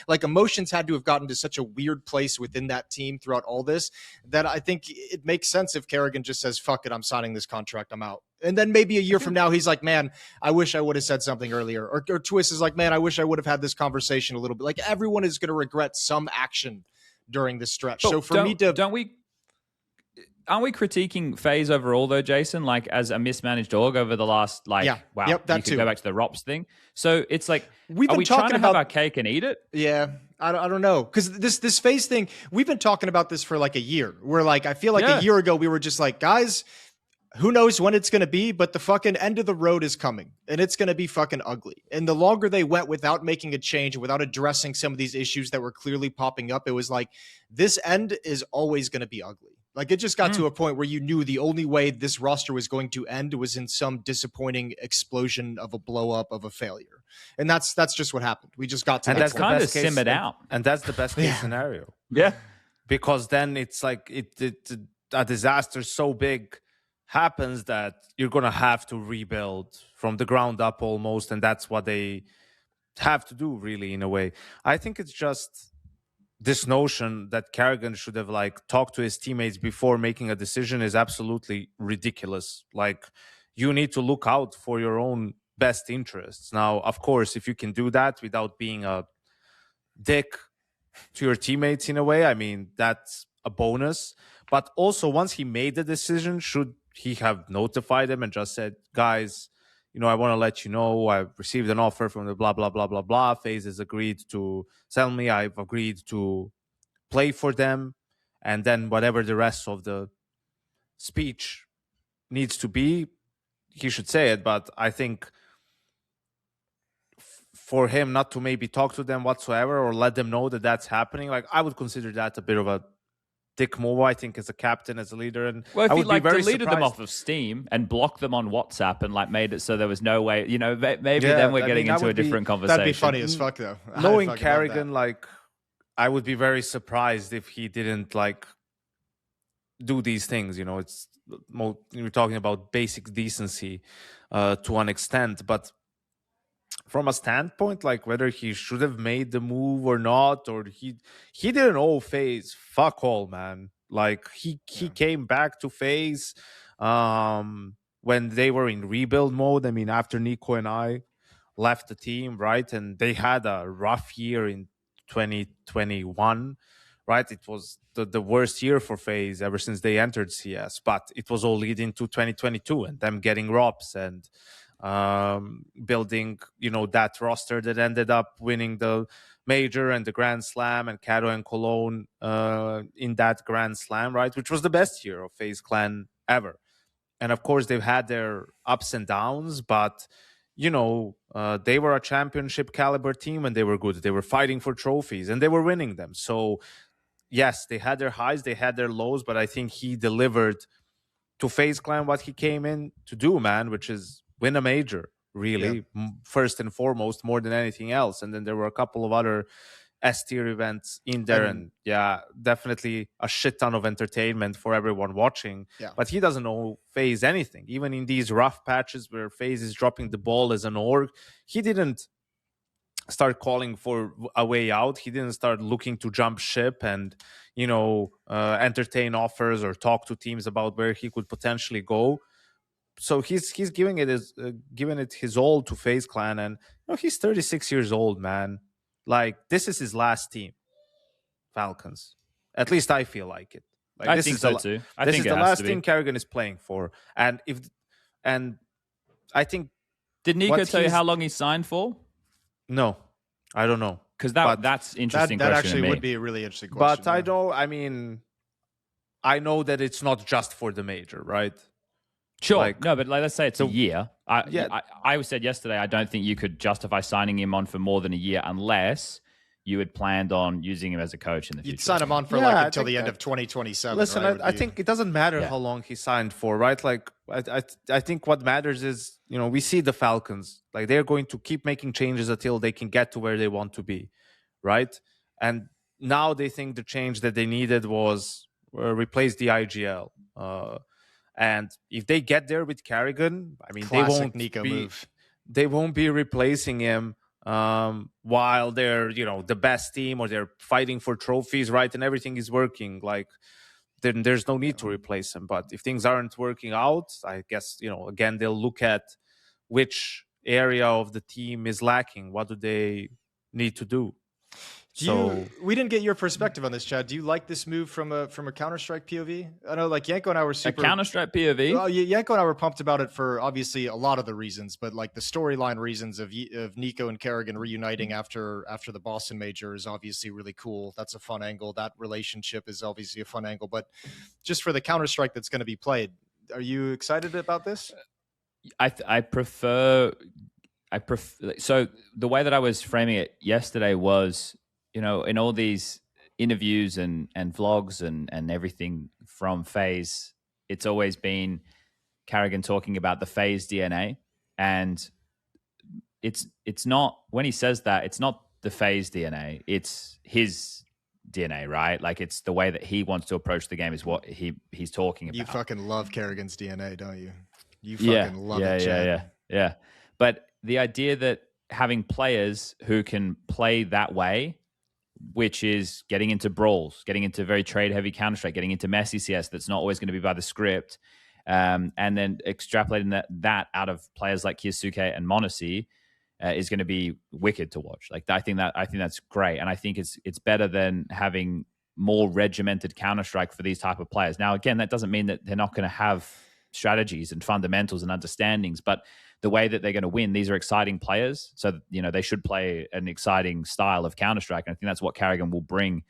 like emotions had to have gotten to such a weird place within that team throughout all this, that I think it makes sense if Karrigan just says, fuck it, I'm signing this contract, I'm out. And then maybe a year from now, he's like, man, I wish I would have said something earlier. Or Twist is like, man, I wish I would have had this conversation a little bit. Like, everyone is going to regret some action during this stretch. So for me to... Aren't we critiquing FaZe overall, though, Jason? Like, as a mismanaged org over the last, like, wow, you could go back to the ROPS thing. So it's like, are we trying to have our cake and eat it? Yeah, I don't know. Because this FaZe thing, we've been talking about this for like a year. We're like, I feel like a year ago, we were just like, guys, who knows when it's going to be, but the fucking end of the road is coming, and it's going to be fucking ugly. And the longer they went without making a change, without addressing some of these issues that were clearly popping up, it was like, this end is always going to be ugly. Like, it just got to a point where you knew the only way this roster was going to end was in some disappointing explosion of a blow up, of a failure. And that's just what happened. We just got to that. And that's kind of simmered out. And that's the best case scenario. Yeah. Because then it's like a disaster so big happens that you're going to have to rebuild from the ground up almost. And that's what they have to do, really, in a way. I think it's just this notion that Karrigan should have like talked to his teammates before making a decision is absolutely ridiculous. Like, you need to look out for your own best interests. Now, of course, if you can do that without being a dick to your teammates in a way, I mean, that's a bonus. But also, once he made the decision, should he have notified them and just said, guys, I want to let you know I've received an offer from the blah, blah, blah, blah, blah. FaZe has agreed to sell me. I've agreed to play for them, and then whatever the rest of the speech needs to be, he should say it. But I think for him not to maybe talk to them whatsoever or let them know that that's happening, like, I would consider that a bit of a dick move, I think, as a captain, as a leader. And well, if I you would like be very deleted surprised. them off of Steam and blocked them on WhatsApp and like made it so there was no way, you know, maybe Yeah, then we're I getting mean, that into a would be- different conversation. That'd be funny as fuck, though. Knowing I'd fucking love that. Karrigan, like, I would be very surprised if he didn't like do these things. You know, it's you're talking about basic decency to an extent, but from a standpoint, like whether he should have made the move or not, or he didn't owe FaZe fuck all, man. Like he came back to FaZe when they were in rebuild mode. I mean, after Nico and I left the team, right, and they had a rough year in 2021, right? It was the worst year for FaZe ever since they entered CS, but it was all leading to 2022 and them getting Robs and building, you know, that roster that ended up winning the major and the Grand Slam, and Cato and Cologne in that Grand Slam, right? Which was the best year of FaZe Clan ever. And of course, they've had their ups and downs, but you know, they were a championship caliber team and they were good. They were fighting for trophies and they were winning them. So yes, they had their highs, they had their lows, but I think he delivered to FaZe Clan what he came in to do, man, which is win a major, really, first and foremost, more than anything else. And then there were a couple of other S-tier events in there, and yeah, definitely a shit ton of entertainment for everyone watching. Yeah. But he doesn't know FaZe anything. Even in these rough patches where FaZe is dropping the ball as an org, he didn't start calling for a way out. He didn't start looking to jump ship and, you know, entertain offers or talk to teams about where he could potentially go. So he's giving it his all to FaZe Clan, and you know, he's 36 years old, man. Like, this is his last team, Falcons. At least I feel like it. Like, I this think is so too. I this think is it the has last to be. team Karrigan is playing for, and I think. Did Nico tell you how long he signed for? No, I don't know. Because But that's interesting. That question actually to me. would be a really interesting question. But I don't. I mean, I know that it's not just for the major, right? Sure. Like, no, but let's say it's a year. Yeah. I said yesterday, I don't think you could justify signing him on for more than a year unless you had planned on using him as a coach in the future. You'd sign him on for Yeah, like I until think the end that- of 2027. Listen, right? I think it doesn't matter Yeah. how long he signed for, right? Like, I think what matters is, you know, we see the Falcons, like they're going to keep making changes until they can get to where they want to be, right? And now they think the change that they needed was replace the IGL. And if they get there with Karrigan, I mean, Classic Nico move. They won't be replacing him while they're, you know, the best team or they're fighting for trophies, right? And everything is working. Like, then there's no need to replace him. But if things aren't working out, I guess, you know, again, they'll look at which area of the team is lacking. What do they need to do? We didn't get your perspective on this, Chad. Do you like this move from a Counter-Strike POV? I know, like, Yanko and I were super... A Counter-Strike POV? Well, Yanko and I were pumped about it for obviously a lot of the reasons, but like the storyline reasons of Nico and Karrigan reuniting after the Boston major is obviously really cool. That's a fun angle. That relationship is obviously a fun angle. But just for the Counter-Strike that's going to be played, are you excited about this? I prefer. So the way that I was framing it yesterday was, you know, in all these interviews and vlogs and everything from FaZe, it's always been Karrigan talking about the FaZe DNA, and it's not, when he says that, it's not the FaZe DNA, it's his DNA, right? Like, it's the way that he wants to approach the game is what he's talking about. You fucking love Karrigan's DNA, don't you? You fucking love it, Chad. Yeah. But the idea that having players who can play that way, which is getting into brawls, getting into very trade-heavy Counter-Strike, getting into messy CS that's not always going to be by the script, and then extrapolating that out of players like Kyosuke and Monacy is going to be wicked to watch. Like, I think that's great, and I think it's better than having more regimented Counter-Strike for these type of players. Now, again, that doesn't mean that they're not going to have strategies and fundamentals and understandings, but the way that they're going to win, these are exciting players. So, you know, they should play an exciting style of Counter-Strike. And I think that's what Karrigan will bring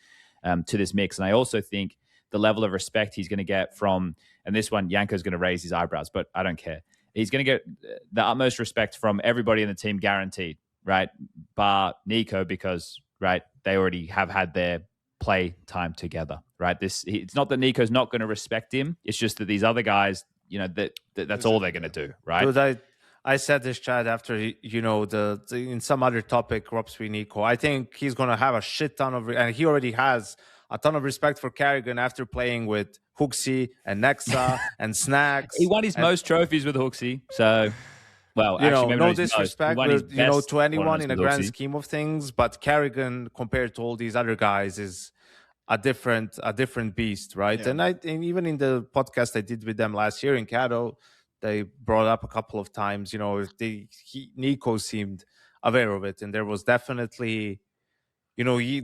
to this mix. And I also think the level of respect he's going to get from, and this one, Yanko's going to raise his eyebrows, but I don't care. He's going to get the utmost respect from everybody in the team, guaranteed, right? Bar Nico, because, right, they already have had their play time together, right? It's not that Nico's not going to respect him. It's just that these other guys, that's all they're going to do, right? Dude, I said this, Chad, after, in some other topic, Robsby Nico. I think he's going to have a shit ton of, and he already has a ton of respect for Karrigan after playing with Hooksy and Nexa and Snacks. He won his most trophies with Hooksy, so... Well, no disrespect, to anyone in a grand scheme of things, but Karrigan, compared to all these other guys, is a different beast, right? Yeah. And even in the podcast I did with them last year in Cato, they brought up a couple of times, Nico seemed aware of it, and there was definitely,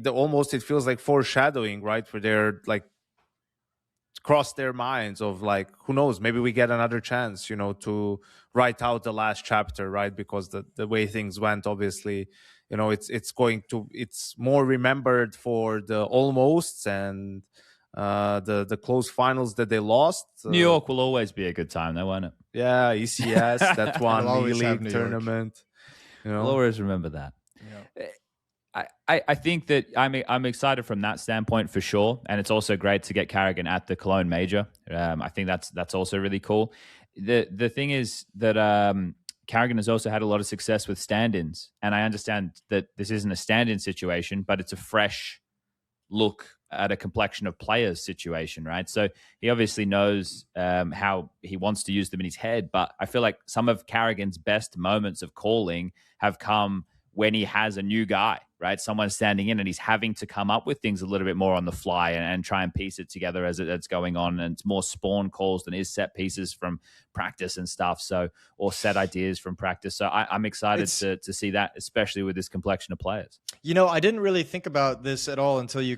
almost it feels like foreshadowing, right, where they're like cross their minds of like, who knows, maybe we get another chance, to write out the last chapter, right? Because the way things went, obviously, it's more remembered for the almosts and the close finals that they lost. New York will always be a good time, though, won't it? Yeah, ECS, that one league tournament. I'll always remember that. Yeah. I think that I'm excited from that standpoint for sure, and it's also great to get Karrigan at the Cologne Major. I think that's also really cool. The thing is that Karrigan has also had a lot of success with stand-ins, and I understand that this isn't a stand-in situation, but it's a fresh look at a complexion of players situation, right? So he obviously knows how he wants to use them in his head, but I feel like some of Karrigan's best moments of calling have come when he has a new guy, right? Someone standing in and he's having to come up with things a little bit more on the fly and try and piece it together as it's going on. And it's more spawn calls than is set pieces from practice and stuff. So, or set ideas from practice. So I'm excited to see that, especially with this complexion of players. I didn't really think about this at all until you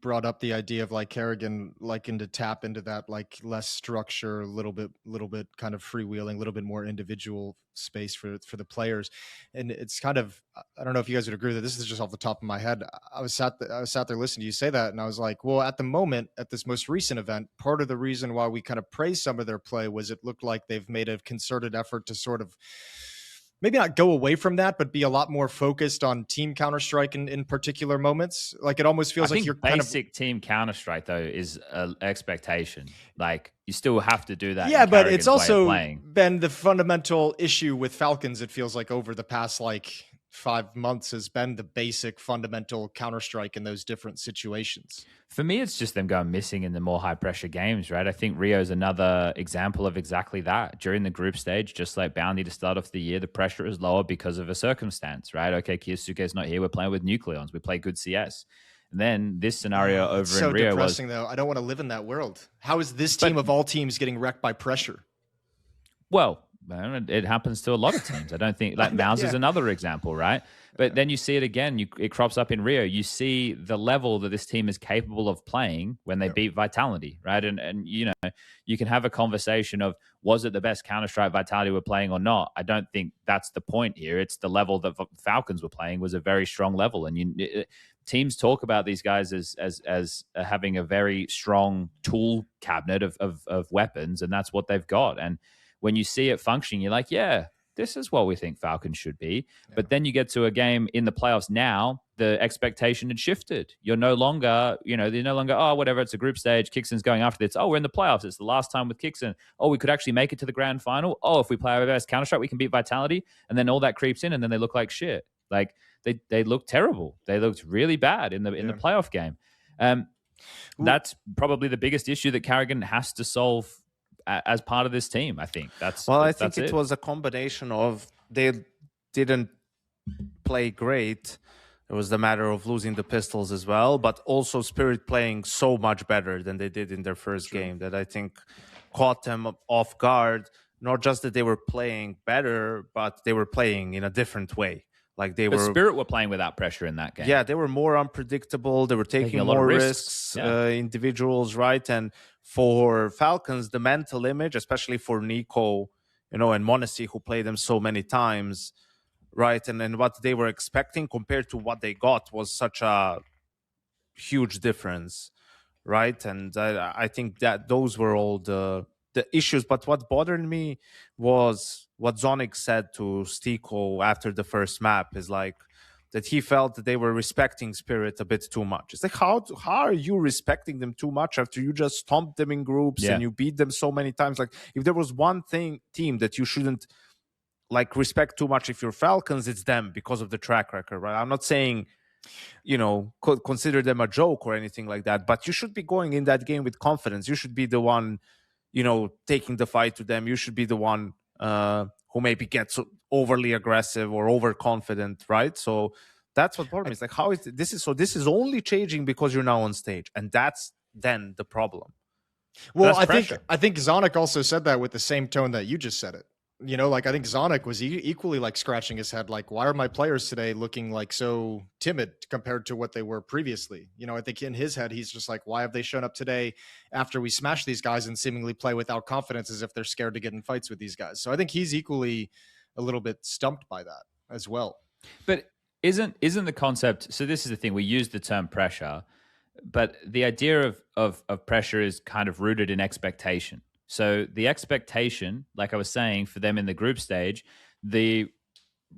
brought up the idea of like Karrigan liking to tap into that like less structure, a little bit kind of freewheeling, a little bit more individual space for the players. And it's kind of, I don't know if you guys would agree that this is just off the top of my head. I was sat there listening to you say that, and I was like, well, at the moment, at this most recent event, part of the reason why we kind of praised some of their play was it looked like they've made a concerted effort to sort of maybe not go away from that, but be a lot more focused on team Counter-Strike in particular moments. Like it almost feels like you're basic team Counter-Strike though is an expectation. Like you still have to do that. Yeah, but it's also been the fundamental issue with Falcons. It feels like over the past 5 months has been the basic fundamental Counter-Strike in those different situations. For me, it's just them going missing in the more high-pressure games, right? I think Rio is another example of exactly that. During the group stage, just like Bounty to start off the year, the pressure is lower because of a circumstance, right? Okay, Kyosuke's not here. We're playing with Nucleons. We play good CS. And then this scenario over in Rio was... so depressing, though. I don't want to live in that world. How is this team of all teams getting wrecked by pressure? Well... it happens to a lot of teams. I don't think MOUZ is another example, right? But then you see it again. It crops up in Rio. You see the level that this team is capable of playing when they beat Vitality, right? And you can have a conversation of, was it the best Counter-Strike Vitality were playing or not? I don't think that's the point here. It's the level that Falcons were playing was a very strong level. And teams talk about these guys as having a very strong tool cabinet of weapons, and that's what they've got. And when you see it functioning, you're like, yeah, this is what we think Falcons should be. Yeah. But then you get to a game in the playoffs now, the expectation had shifted. You're no longer, oh, whatever, it's a group stage. Kixon's going after this. Oh, we're in the playoffs. It's the last time with Kixon. Oh, we could actually make it to the grand final. Oh, if we play our best Counter-Strike, we can beat Vitality. And then all that creeps in, and then they look like shit. Like, they look terrible. They looked really bad in the playoff game. That's probably the biggest issue that Karrigan has to solve as part of this team. I think I think it was a combination of they didn't play great. It was the matter of losing the pistols as well, but also Spirit playing so much better than they did in their first game that I think caught them off guard. Not just that they were playing better, but they were playing in a different way. Spirit were playing without pressure in that game. Yeah, they were more unpredictable. They were taking more risks, individuals, right? And for Falcons, the mental image, especially for Nico, and Monacy, who played them so many times, right? And then what they were expecting compared to what they got was such a huge difference, right? And I think that those were all the issues. But what bothered me was what Zonic said to Stiko after the first map, is like that he felt that they were respecting Spirit a bit too much. It's like, how are you respecting them too much after you just stomped them in groups and you beat them so many times? Like, if there was one team that you shouldn't like respect too much, if you're Falcons, it's them, because of the track record, right? I'm not saying, you know, consider them a joke or anything like that, but you should be going in that game with confidence. You should be the one, you know, taking the fight to them. You should be the one who maybe gets overly aggressive or overconfident, right? So that's what bothers me. It's like, how is this? This is only changing because you're now on stage, and that's then the problem. Well, I think Zonic also said that with the same tone that you just said it. You know, like, I think Zonic was equally like scratching his head, like, why are my players today looking like so timid compared to what they were previously? You know, I think in his head, he's just like, why have they shown up today after we smash these guys and seemingly play without confidence, as if they're scared to get in fights with these guys? So I think he's equally a little bit stumped by that as well. But isn't the concept, so this is the thing, we use the term pressure, but the idea of pressure is kind of rooted in expectation. So the expectation, like I was saying, for them in the group stage, the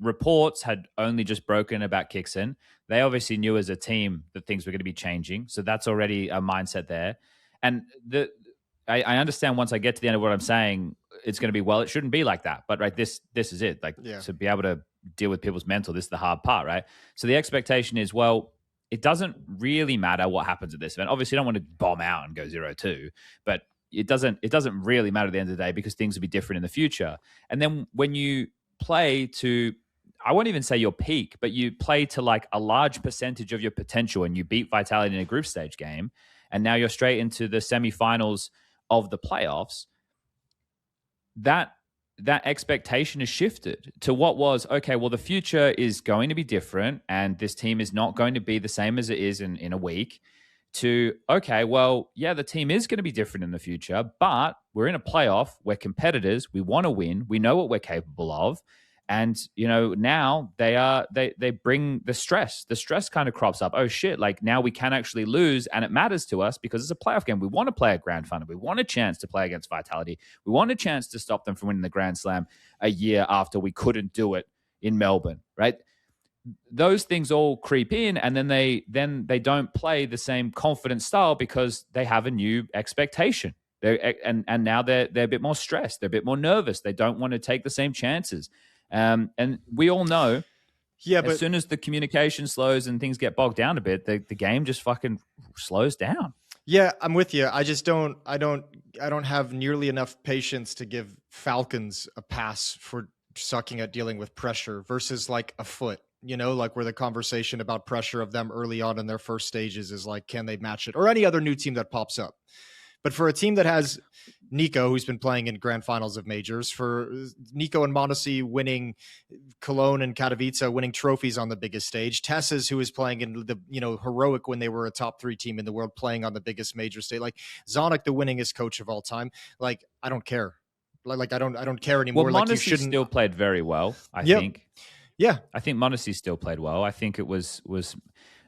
reports had only just broken about Kixin. They obviously knew as a team that things were going to be changing. So that's already a mindset there. And I understand once I get to the end of what I'm saying, it's going to be, well, it shouldn't be like that. But right, this is it. Like, to be able to deal with people's mental, this is the hard part, right? So the expectation is, well, it doesn't really matter what happens at this event. Obviously, you don't want to bomb out and go 0-2, but it doesn't really matter at the end of the day, because things will be different in the future. And then when you play to, I won't even say your peak, but you play to like a large percentage of your potential, and you beat Vitality in a group stage game, and now you're straight into the semifinals of the playoffs, that expectation is shifted to what was, okay, well, the future is going to be different, and this team is not going to be the same as it is in a week, to, okay, well, yeah, the team is going to be different in the future, but we're in a playoff. We're competitors. We want to win. We know what we're capable of. And, you know, now they bring the stress. The stress kind of crops up. Oh, shit, like, now we can actually lose, and it matters to us because it's a playoff game. We want to play a grand final. We want a chance to play against Vitality. We want a chance to stop them from winning the Grand Slam a year after we couldn't do it in Melbourne, right? Those things all creep in, and then they don't play the same confident style because they have a new expectation. And now they're a bit more stressed. They're a bit more nervous. They don't want to take the same chances. And we all know, but as soon as the communication slows and things get bogged down a bit, the game just fucking slows down. Yeah, I'm with you. I just don't have nearly enough patience to give Falcons a pass for sucking at dealing with pressure versus like a Foot. You know, like, where the conversation about pressure of them early on in their first stages is like, can they match it? Or any other new team that pops up. But for a team that has Nico, who's been playing in grand finals of majors, for Nico and m0NESY winning Cologne and Katowice, winning trophies on the biggest stage, Tess's, who is playing in the, you know, heroic when they were a top 3 team in the world, playing on the biggest major stage, like Zonic, the winningest coach of all time. Like, I don't care. Like I don't care anymore. Well, like, you m0NESY shouldn't. still played very well, I think. Yeah, I think m0NESY still played well. I think it was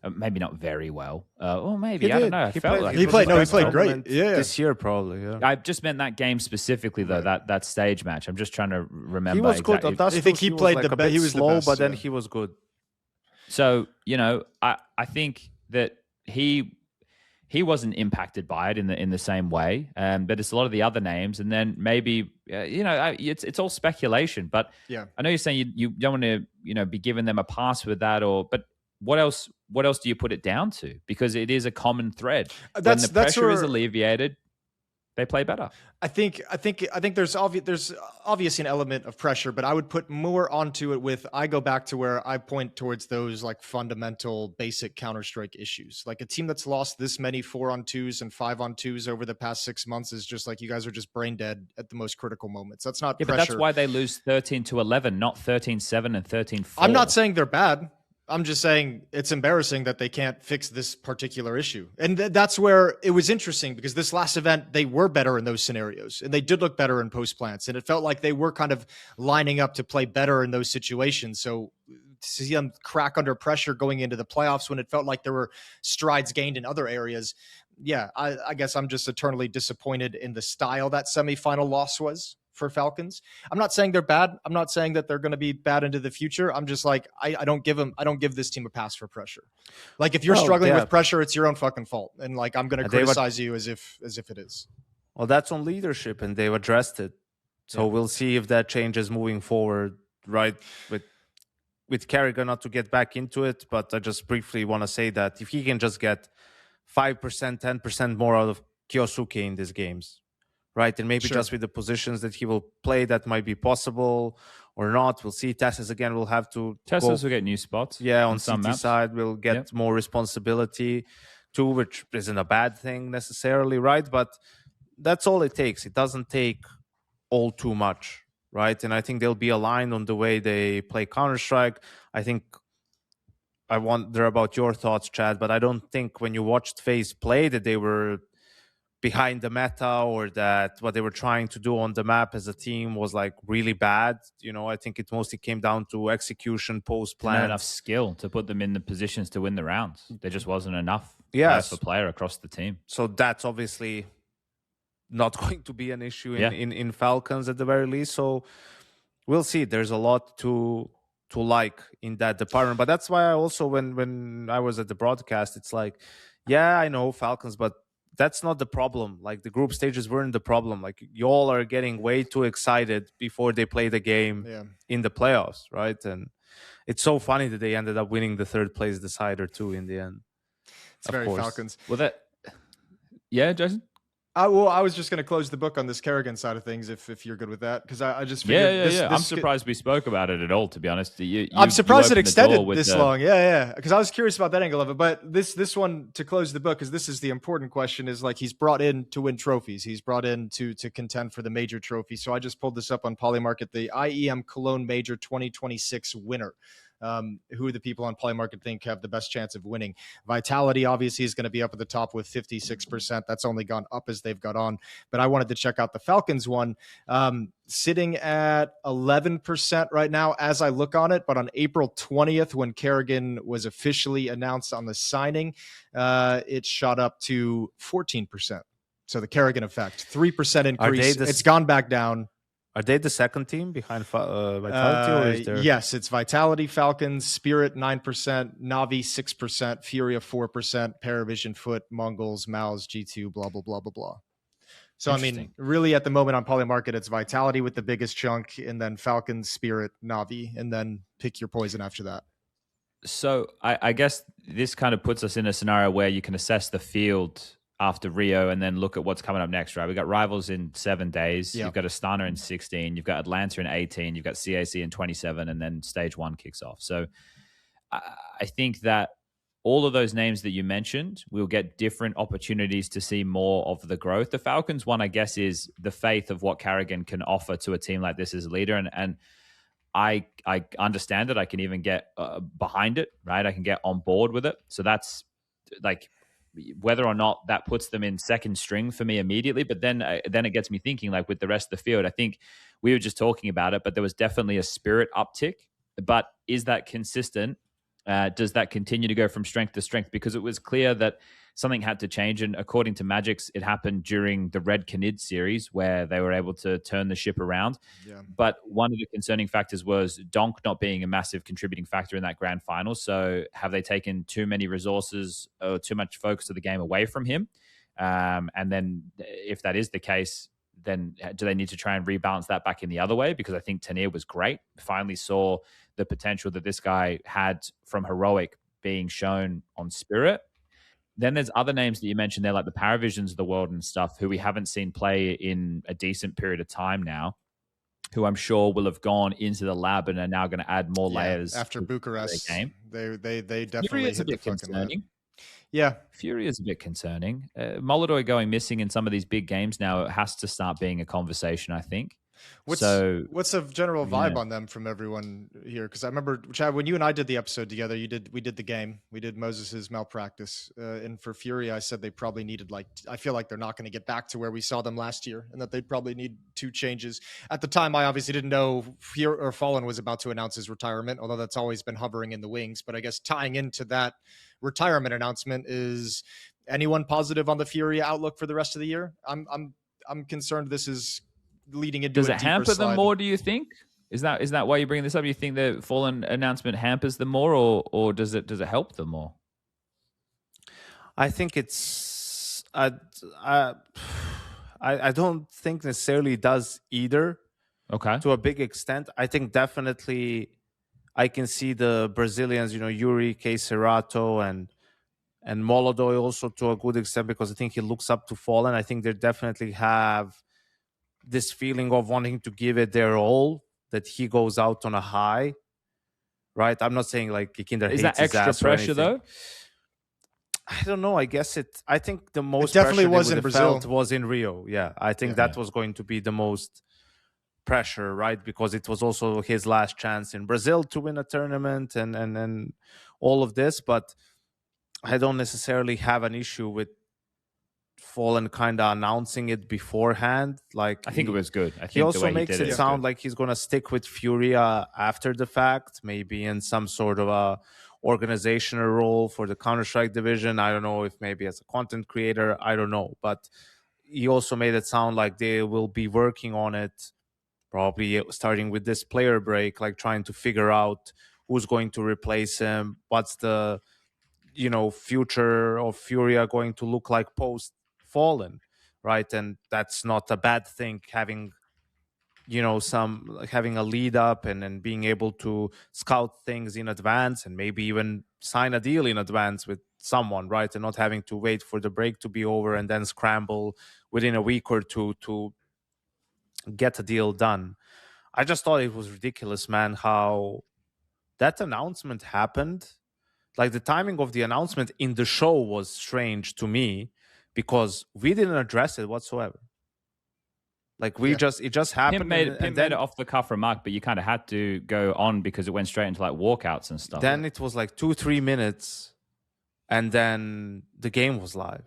maybe not very well. Or maybe, I don't know. He played great. Yeah, this year probably. Yeah, I just meant that game specifically, though. Right. That stage match. I'm just trying to remember. He was good. I think he played the best. He was slow, the best, but then he was good. So, you know, I think that he wasn't impacted by it in the same way, but it's a lot of the other names, and then maybe you know, it's all speculation. But yeah, I know you're saying you don't want to, you know, be giving them a pass with that, but what else do you put it down to? Because it is a common thread. When the pressure is alleviated, they play better. I think there's obviously an element of pressure, but I would put more onto it with, I go back to where I point towards those like fundamental basic Counter-Strike issues. Like, a team that's lost this many 4-on-2s and 5-on-2s over the past 6 months is just like, you guys are just brain dead at the most critical moments. That's not pressure. But that's why they lose 13-11, not 13-7 and 13-4. I'm not saying they're bad. I'm just saying it's embarrassing that they can't fix this particular issue. And that's where it was interesting, because this last event, they were better in those scenarios, and they did look better in post plants. And it felt like they were kind of lining up to play better in those situations. So see them crack under pressure going into the playoffs when it felt like there were strides gained in other areas. Yeah, I guess I'm just eternally disappointed in the style that semifinal loss was for Falcons. I'm not saying they're bad. I'm not saying that they're going to be bad into the future. I'm just like, I don't give this team a pass for pressure. Like, if you're struggling with pressure, it's your own fucking fault. And like, I'm going to criticize you as if it is. Well, that's on leadership, and they've addressed it. So we'll see if that changes moving forward, right? With Karrigan, not to get back into it, but I just briefly want to say that if he can just get 5%, 10% more out of Kyosuke in these games, right? And maybe just with the positions that he will play, that might be possible or not. We'll see. Teslas again will have to Teslas will get new spots. Yeah, on some CT maps. side will get more responsibility too, which isn't a bad thing necessarily, right? But that's all it takes. It doesn't take all too much, right? And I think they'll be aligned on the way they play Counter-Strike. I think I wonder about your thoughts, Chad, but I don't think when you watched FaZe play that they were behind the meta or that what they were trying to do on the map as a team was like really bad. You know, I think it mostly came down to execution, post-plan. Not enough skill to put them in the positions to win the rounds. There just wasn't enough player for player across the team. So that's obviously not going to be an issue in Falcons at the very least. So we'll see. There's a lot to like in that department. But that's why I also, when I was at the broadcast, it's like, yeah, I know Falcons, but that's not the problem. Like, the group stages weren't the problem. Like, y'all are getting way too excited before they play the game in the playoffs, right? And it's so funny that they ended up winning the third place decider too in the end. It's very Falcons. Well, yeah, Jason? I was just going to close the book on this Karrigan side of things, if you're good with that, because I just figured this I'm surprised we spoke about it at all, to be honest. I'm surprised it extended this long. Yeah, because I was curious about that angle of it. But this one, to close the book, because this is the important question, is like, he's brought in to win trophies. He's brought in to contend for the major trophy. So I just pulled this up on Polymarket, the IEM Cologne Major 2026 winner. Who the people on Polymarket think have the best chance of winning. Vitality obviously is going to be up at the top with 56%. That's only gone up as they've got on. But I wanted to check out the Falcons one, sitting at 11% right now as I look on it. But on April 20th, when Karrigan was officially announced on the signing, it shot up to 14%. So the Karrigan effect, 3% increase. It's gone back down. Are they the second team behind Vitality? Or is there... Yes, it's Vitality, Falcons, Spirit 9%, Navi 6%, Furia 4%, Paravision, Foot, Mongols, MOUZ, G2, blah, blah, blah, blah, blah. So, I mean, really at the moment on Polymarket, it's Vitality with the biggest chunk, and then Falcons, Spirit, Navi, and then pick your poison after that. So I guess this kind of puts us in a scenario where you can assess the field after Rio and then look at what's coming up next, right? We've got Rivals in 7 days. Yep. You've got Astana in 16. You've got Atlanta in 18. You've got CAC in 27. And then Stage 1 kicks off. So I think that all of those names that you mentioned, we'll get different opportunities to see more of the growth. The Falcons one, I guess, is the faith of what Karrigan can offer to a team like this as a leader. And I understand it. I can even get behind it, right? I can get on board with it. So that's like... whether or not that puts them in second string for me immediately. But then it gets me thinking, like, with the rest of the field, I think we were just talking about it, but there was definitely a Spirit uptick. But is that consistent? Does that continue to go from strength to strength? Because it was clear that something had to change. And according to Magix, it happened during the Red Canid series where they were able to turn the ship around. Yeah. But one of the concerning factors was Donk not being a massive contributing factor in that grand final. So have they taken too many resources or too much focus of the game away from him? And then if that is the case, then do they need to try and rebalance that back in the other way? Because I think Tanir was great. Finally saw the potential that this guy had from Heroic being shown on Spirit. Then there's other names that you mentioned there, like the Paravisions of the world and stuff, who we haven't seen play in a decent period of time now, who I'm sure will have gone into the lab and are now going to add more layers after Bucharest. Game. They definitely hit the fucking lab. Yeah. Furia is a bit concerning. Molodoi going missing in some of these big games now, it has to start being a conversation, I think. What's So what's the general vibe yeah. on them from everyone here? Because I remember, Chad, when you and I did the episode together, we did the game, we did Moses's malpractice, and for Fury, I said they probably needed I feel like they're not going to get back to where we saw them last year, and that they'd probably need 2 changes. At the time, I obviously didn't know Fallen was about to announce his retirement, although that's always been hovering in the wings. But I guess tying into that retirement announcement, is anyone positive on the Fury outlook for the rest of the year? I'm concerned this is leading into Does a it deeper hamper them slide. more, do you think? Is that why you're bringing this up? You think the Fallen announcement hampers them more, or does it help them more? I think it's I don't think necessarily does either. Okay. To a big extent. I think definitely I can see the Brazilians, Yuri, Cerato, and Molodoy also to a good extent, because I think he looks up to Fallen. I think they definitely have this feeling of wanting to give it their all, that he goes out on a high, right? I'm not saying like Kinder Is hates that his extra ass or pressure anything. though? I don't know. I think the most definitely pressure was they in would have Brazil. felt was in Rio. Yeah, I think Yeah. that was going to be the most pressure, right? Because it was also his last chance in Brazil to win a tournament and all of this. But I don't necessarily have an issue with Fallen kind of announcing it beforehand. Like, I think it was good. I think he the also way makes he did it is sound good. like he's going to stick with Furia after the fact, maybe in some sort of a organizational role for the Counter-Strike division. I don't know, if maybe as a content creator, I don't know. But he also made it sound like they will be working on it, probably starting with this player break, like trying to figure out who's going to replace him, what's the future of Furia going to look like post Fallen, right? And that's not a bad thing, having having a lead up and being able to scout things in advance, and maybe even sign a deal in advance with someone, right? And not having to wait for the break to be over and then scramble within a week or two to get a deal done. I just thought it was ridiculous, man, how that announcement happened. Like, the timing of the announcement in the show was strange to me, because we didn't address it whatsoever. Like, it just happened. Pimp made and it off the cuff remark, but you kind of had to go on because it went straight into like walkouts and stuff. Then it was like 2-3 minutes, and then the game was live.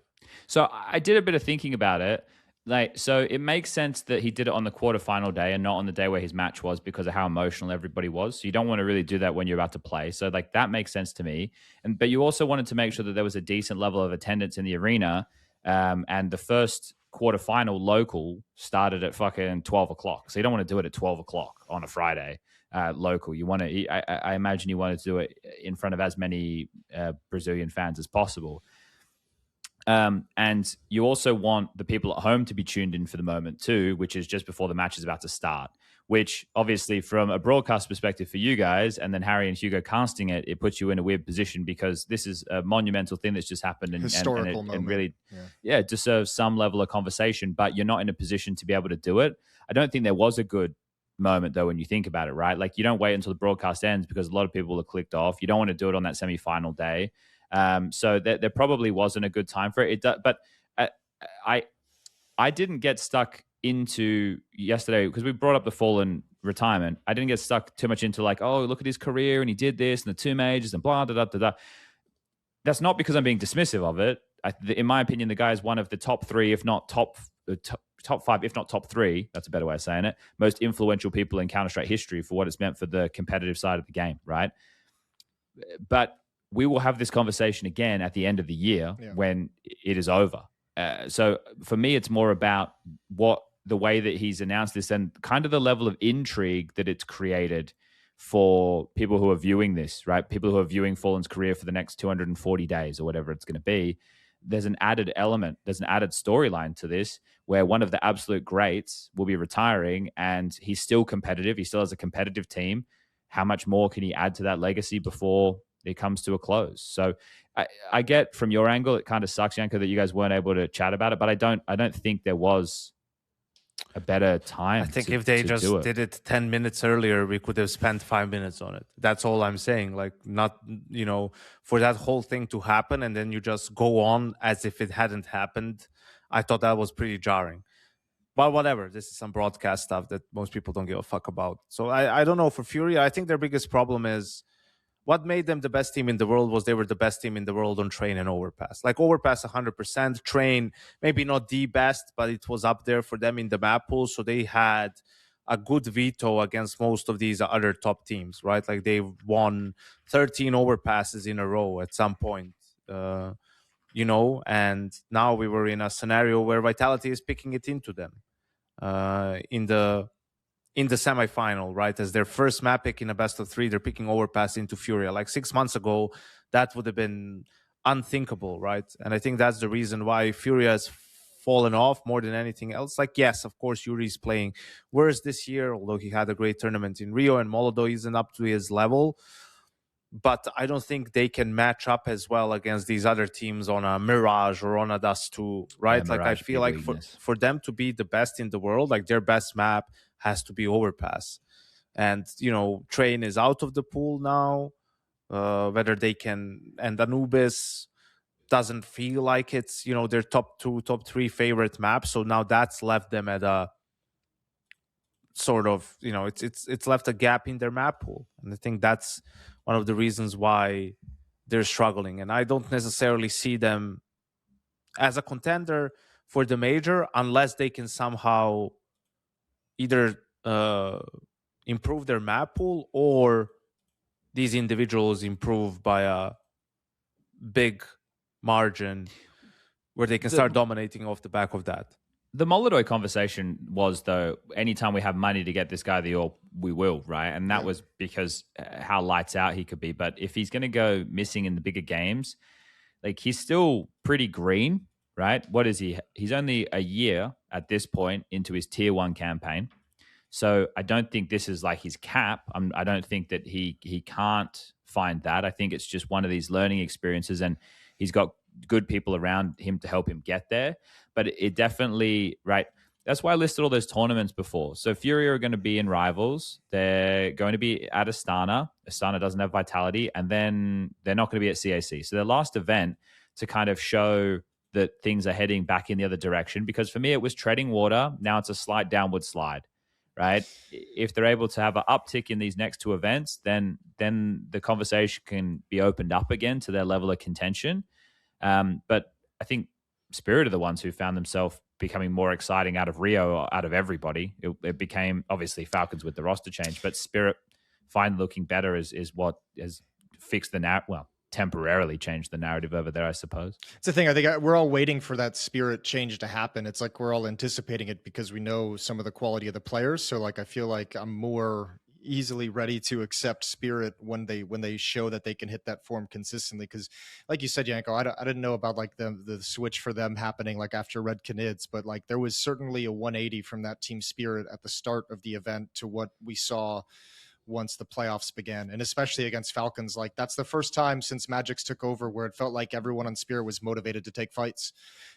So I did a bit of thinking about it. Like, so it makes sense that he did it on the quarterfinal day and not on the day where his match was, because of how emotional everybody was. So you don't want to really do that when you're about to play. So like, that makes sense to me. But you also wanted to make sure that there was a decent level of attendance in the arena. And the first quarterfinal local started at fucking 12 o'clock. So you don't want to do it at 12 o'clock on a Friday local. You want to, I imagine you wanted to do it in front of as many Brazilian fans as possible. And you also want the people at home to be tuned in for the moment too, which is just before the match is about to start, which obviously from a broadcast perspective for you guys, and then Harry and Hugo casting it, it puts you in a weird position, because this is a monumental thing that's just happened, and really, it deserves some level of conversation, but you're not in a position to be able to do it. I don't think there was a good moment though when you think about it, right? Like, you don't wait until the broadcast ends, because a lot of people are clicked off. You don't want to do it on that semi-final day. So there probably wasn't a good time for it. But I didn't get stuck into yesterday, because we brought up the Fallen retirement. I didn't get stuck too much into like, oh, look at his career and he did this and the 2 majors and blah, da, da, da, da. That's not because I'm being dismissive of it. In my opinion, the guy is one of the top 3, if not top 5, if not top 3, that's a better way of saying it, most influential people in Counter-Strike history for what it's meant for the competitive side of the game, right? But we will have this conversation again at the end of the year when it is over. So for me, it's more about the way that he's announced this and kind of the level of intrigue that it's created for people who are viewing this, right? People who are viewing Fallen's career for the next 240 days or whatever it's going to be. There's an added element, there's an added storyline to this, where one of the absolute greats will be retiring and he's still competitive. He still has a competitive team. How much more can he add to that legacy before it comes to a close? So I get from your angle, it kind of sucks, Yanko, that you guys weren't able to chat about it, but I don't think there was a better time. I think if they just did it 10 minutes earlier, we could have spent 5 minutes on it. That's all I'm saying. Like, not, for that whole thing to happen and then you just go on as if it hadn't happened. I thought that was pretty jarring. But whatever, this is some broadcast stuff that most people don't give a fuck about. So I don't know. For FURIA, I think their biggest problem is what made them the best team in the world was they were the best team in the world on train and overpass. Like overpass 100%, train maybe not the best, but it was up there for them in the map pool. So they had a good veto against most of these other top teams, right? Like they won 13 overpasses in a row at some point, you know, and now we were in a scenario where Vitality is picking it into them in the semifinal, right? As their first map pick in a best of 3, they're picking overpass into FURIA. Like 6 months ago, that would have been unthinkable, right? And I think that's the reason why FURIA has fallen off more than anything else. Like, yes, of course, Yuri's playing worse this year, although he had a great tournament in Rio, and Molodov isn't up to his level. But I don't think they can match up as well against these other teams on a Mirage or on a Dust 2, right? Yeah, like, I feel like for them to be the best in the world, like their best map has to be overpass. And, you know, Train is out of the pool now. Whether they can, and Anubis doesn't feel like it's, you know, their top 2, top 3 favorite maps. So now that's left them at a sort of, you know, it's left a gap in their map pool. And I think that's one of the reasons why they're struggling. And I don't necessarily see them as a contender for the major unless they can somehow either improve their map pool or these individuals improve by a big margin where they can start dominating off the back of that. The Molodov conversation was, though, anytime we have money to get this guy the AWP, we will, right? And that was because how lights out he could be. But if he's going to go missing in the bigger games, like he's still pretty green, right? What is he? He's only a year at this point into his tier 1 campaign. So I don't think this is like his cap. I don't think that he can't find that. I think it's just one of these learning experiences, and he's got good people around him to help him get there. But it definitely, right, that's why I listed all those tournaments before. So FURIA are going to be in Rivals. They're going to be at Astana. Astana doesn't have Vitality. And then they're not going to be at CAC. So their last event to kind of show that things are heading back in the other direction. Because for me, it was treading water. Now it's a slight downward slide, right? If they're able to have an uptick in these next 2 events, then the conversation can be opened up again to their level of contention. But I think Spirit are the ones who found themselves becoming more exciting out of Rio, out of everybody. It became obviously Falcons with the roster change, but Spirit finally looking better is what has fixed the narrative. Well, temporarily changed the narrative over there, I suppose. It's the thing. I think we're all waiting for that Spirit change to happen. It's like we're all anticipating it because we know some of the quality of the players. So like I feel like I'm more easily ready to accept Spirit when they show that they can hit that form consistently. Because like you said, Yanko, I didn't know about like the switch for them happening like after Red Canids, but like there was certainly a 180 from that team Spirit at the start of the event to what we saw once the playoffs began, and especially against Falcons. Like that's the first time since Magic's took over where it felt like everyone on Spirit was motivated to take fights.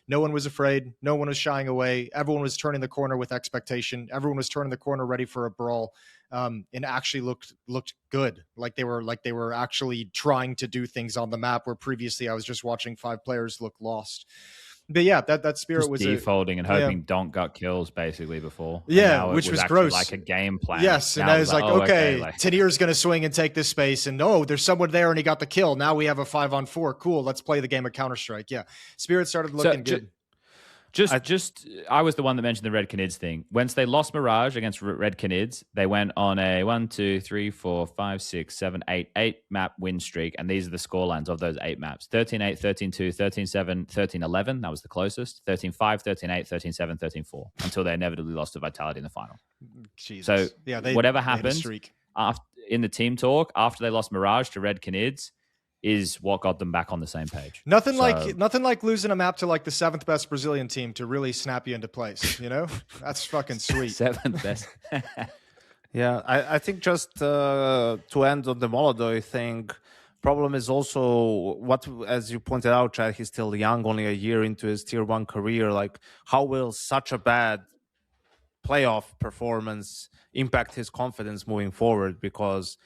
No one was afraid. No one was shying away. Everyone was turning the corner with expectation. Everyone was turning the corner ready for a brawl, and actually looked good. Like they were actually trying to do things on the map where previously I was just watching 5 players look lost. But yeah, that Spirit just was defaulting and hoping Donk got kills basically before. Yeah, which was gross. Like a game plan. Yes, and now I was like, okay, like... Tanir's going to swing and take this space, and there's someone there, and he got the kill. Now we have a 5-on-4. Cool, let's play the game of Counter-Strike. Yeah, Spirit started looking good. I was the one that mentioned the Red Canids thing. Once they lost Mirage against Red Canids, they went on a 1, 2, 3, 4, 5, 6, 7, 8 map win streak. And these are the scorelines of those 8 maps. 13-8, 13-2, 13-7, 13-11. That was the closest. 13-5, 13-8, 13-7, 13-4. Until they inevitably lost to Vitality in the final. Jesus. So yeah, whatever happened in the team talk after they lost Mirage to Red Canids is what got them back on the same page. Nothing like losing a map to like the 7th best Brazilian team to really snap you into place. You know, that's fucking sweet. 7th best. Yeah, I think just to end on the Molodov thing, problem is also what, as you pointed out, Chad, he's still young, only a year into his tier 1 career. Like, how will such a bad playoff performance impact his confidence moving forward? Because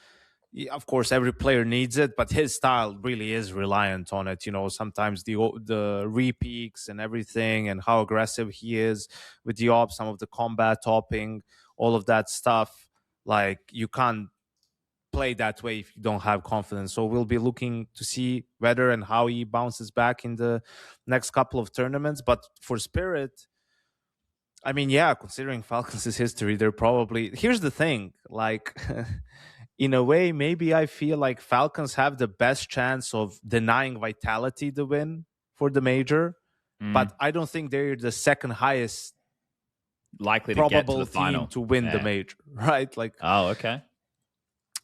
Of course, every player needs it, but his style really is reliant on it. Sometimes the re-peaks and everything, and how aggressive he is with the ops, some of the combat topping, all of that stuff. Like, you can't play that way if you don't have confidence. So we'll be looking to see whether and how he bounces back in the next couple of tournaments. But for Spirit, I mean, yeah, considering Falcons' history, they're probably... Here's the thing, like... In a way, maybe I feel like Falcons have the best chance of denying Vitality the win for the major, but I don't think they're the second highest likely to get to probable the final team to win the major, right? Like, oh, okay.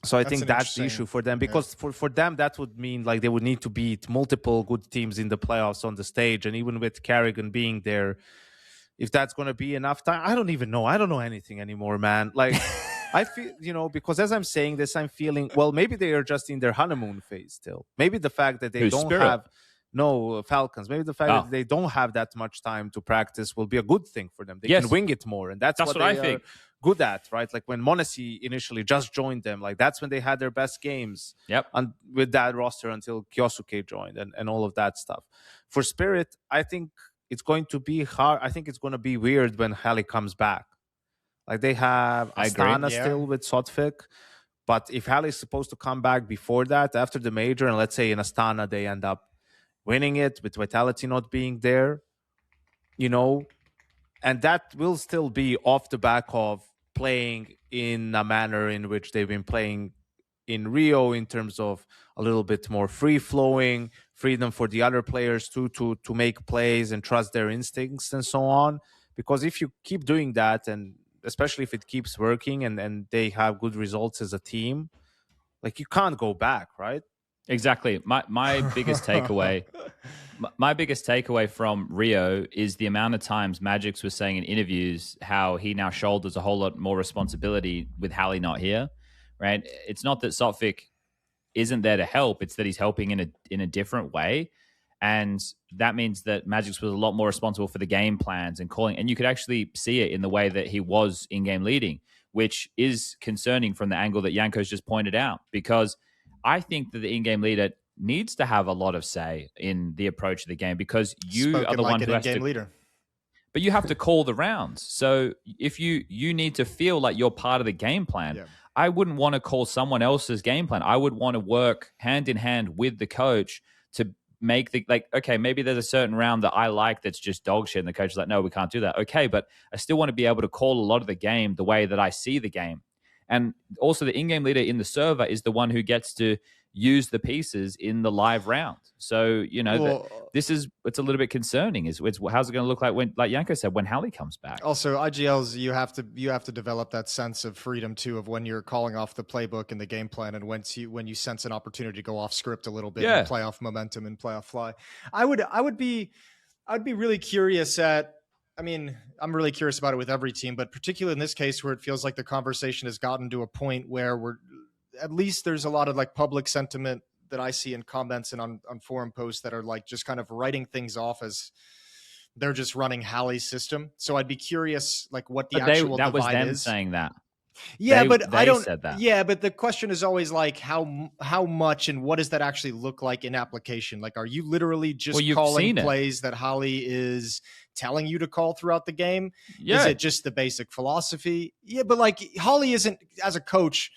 So I think that's the issue for them, because for them that would mean like they would need to beat multiple good teams in the playoffs on the stage, and even with Karrigan being there, if that's going to be enough time, I don't even know. I don't know anything anymore, man. Like. I feel, because as I'm saying this, I'm feeling, well, maybe they are just in their honeymoon phase still. Maybe the fact that they don't have Falcons, maybe the fact that they don't have that much time to practice will be a good thing for them. They can wing it more. And that's what I they think. Are good at, right? Like when m0NESY initially just joined them, like that's when they had their best games with that roster until Kyosuke joined and all of that stuff. For Spirit, I think it's going to be hard. I think it's going to be weird when Halley comes back. Like they have Astana still with Sotvik, but if Halley is supposed to come back before that, after the major, and let's say in Astana they end up winning it with Vitality not being there, and that will still be off the back of playing in a manner in which they've been playing in Rio, in terms of a little bit more free-flowing, freedom for the other players to make plays and trust their instincts and so on. Because if you keep doing that, and especially if it keeps working and they have good results as a team, like you can't go back, right? Exactly. My biggest takeaway, my biggest takeaway from Rio is the amount of times Magix was saying in interviews how he now shoulders a whole lot more responsibility with Halley not here, right? It's not that Sotvik isn't there to help; it's that he's helping in a different way. And that means that Magix was a lot more responsible for the game plans and calling. And you could actually see it in the way that he was in-game leading, which is concerning from the angle that Yanko's just pointed out. Because I think that the in-game leader needs to have a lot of say in the approach of the game, because you are the one who has to... leader. But you have to call the rounds. So if you need to feel like you're part of the game plan, I wouldn't want to call someone else's game plan. I would want to work hand in hand with the coach to make the, like, okay, maybe there's a certain round that I like that's just dog shit, and the coach is like, no, we can't do that. Okay, but I still want to be able to call a lot of the game the way that I see the game. And also the in-game leader in the server is the one who gets to use the pieces in the live round. So, it's a little bit concerning. It's how's it going to look like when, like Yanko said, when Halley comes back? Also, IGLs, you have to develop that sense of freedom too, of when you're calling off the playbook and the game plan, and when you sense an opportunity to go off script a little bit and play off momentum and play off fly. I would be really curious at. I mean, I'm really curious about it with every team, but particularly in this case where it feels like the conversation has gotten to a point where at least there's a lot of like public sentiment that I see in comments and on forum posts that are like just kind of writing things off as they're just running Halley's system. So I'd be curious like what the actual divide is. That was them saying that. Yeah, but I don't. Said that. Yeah, but the question is always like how much and what does that actually look like in application? Like, are you literally just calling plays that Halley is telling you to call throughout the game? Yeah. Is it just the basic philosophy? Yeah, but like Halley isn't, as a coach,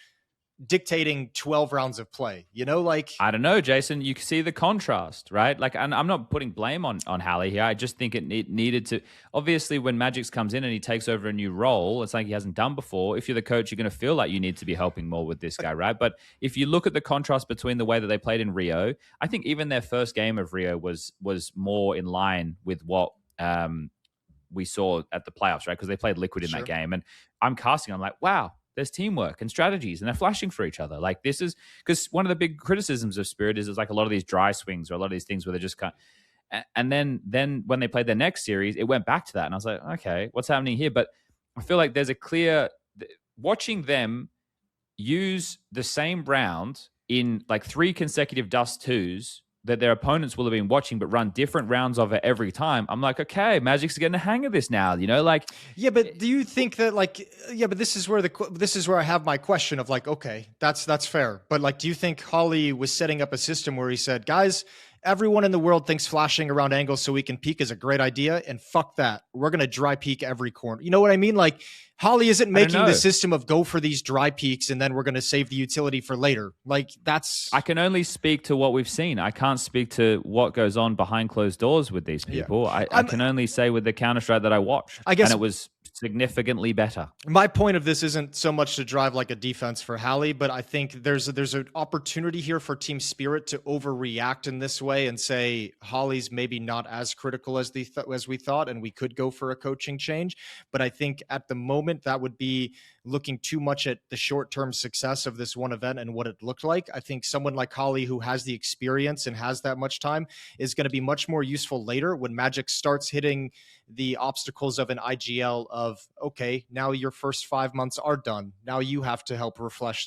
dictating 12 rounds of play, like, I don't know, Jason, you can see the contrast, right? Like, and I'm not putting blame on Halley here. I just think it needed to, obviously when Magix comes in and he takes over a new role, it's like he hasn't done before. If you're the coach, you're going to feel like you need to be helping more with this guy, right? But if you look at the contrast between the way that they played in Rio, I think even their first game of Rio was more in line with what we saw at the playoffs, right? Because they played Liquid in that game. And I'm like, wow, there's teamwork and strategies, and they're flashing for each other. Like, this is because one of the big criticisms of Spirit is like a lot of these dry swings or a lot of these things where they just can't. And then when they played their next series, it went back to that. And I was like, okay, what's happening here? But I feel like there's a clear, watching them use the same round in like 3 consecutive Dust 2s that their opponents will have been watching, but run different rounds of it every time, I'm like, okay, Magic's getting the hang of this now. You know, like, yeah, but do you think that like, yeah, but this is where I have my question of like, okay, that's fair, but like, do you think Holly was setting up a system where he said, guys, everyone in the world thinks flashing around angles so we can peek is a great idea, and fuck that, we're gonna dry peek every corner? You know what I mean? Like, Holly isn't making the system of go for these dry peaks and then we're going to save the utility for later. Like, that's... I can only speak to what we've seen. I can't speak to what goes on behind closed doors with these people. Yeah. I can only say with the Counter-Strike that I watched. I guess, and it was significantly better. My point of this isn't so much to drive like a defense for Hallie, but I think there's an opportunity here for Team Spirit to overreact in this way and say Holly's maybe not as critical as we thought, and we could go for a coaching change. But I think at the moment that would be looking too much at the short-term success of this one event and what it looked like. I think someone like Holly, who has the experience and has that much time, is going to be much more useful later when Magic starts hitting the obstacles of an IGL of, okay, now your first 5 months are done. Now you have to help refresh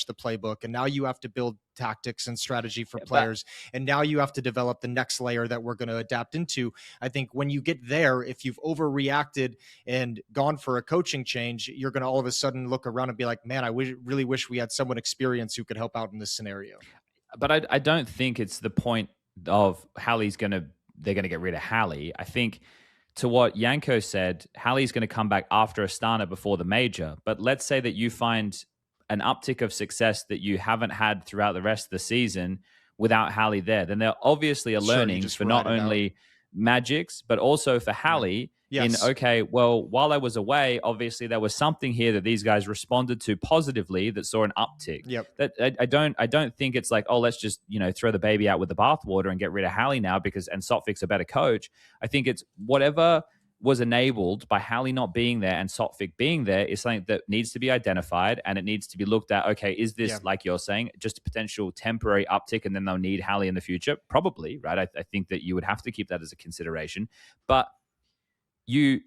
the playbook, and now you have to build tactics and strategy for players, and now you have to develop the next layer that we're going to adapt into. I think when you get there, if you've overreacted and gone for a coaching change, you're going to all of a sudden look around and be like, man, I really wish we had someone experienced who could help out in this scenario. But I don't think it's the point of they're going to get rid of Hallie. I think, to what Yanko said, Hallie's going to come back after Astana before the major. But let's say that you find an uptick of success that you haven't had throughout the rest of the season without Hallie there. Then there obviously are learnings for not only Magic's, but also for Hallie. Yes. In, okay, well, while I was away, obviously there was something here that these guys responded to positively that saw an uptick. Yep. That I don't think it's like, oh, let's just, throw the baby out with the bathwater and get rid of Hallie now and Sotvik's a better coach. I think it's whatever was enabled by Hallie not being there and Sotvik being there is something that needs to be identified, and it needs to be looked at. Okay, is this, like you're saying, just a potential temporary uptick and then they'll need Hallie in the future? Probably, right? I think that you would have to keep that as a consideration. But it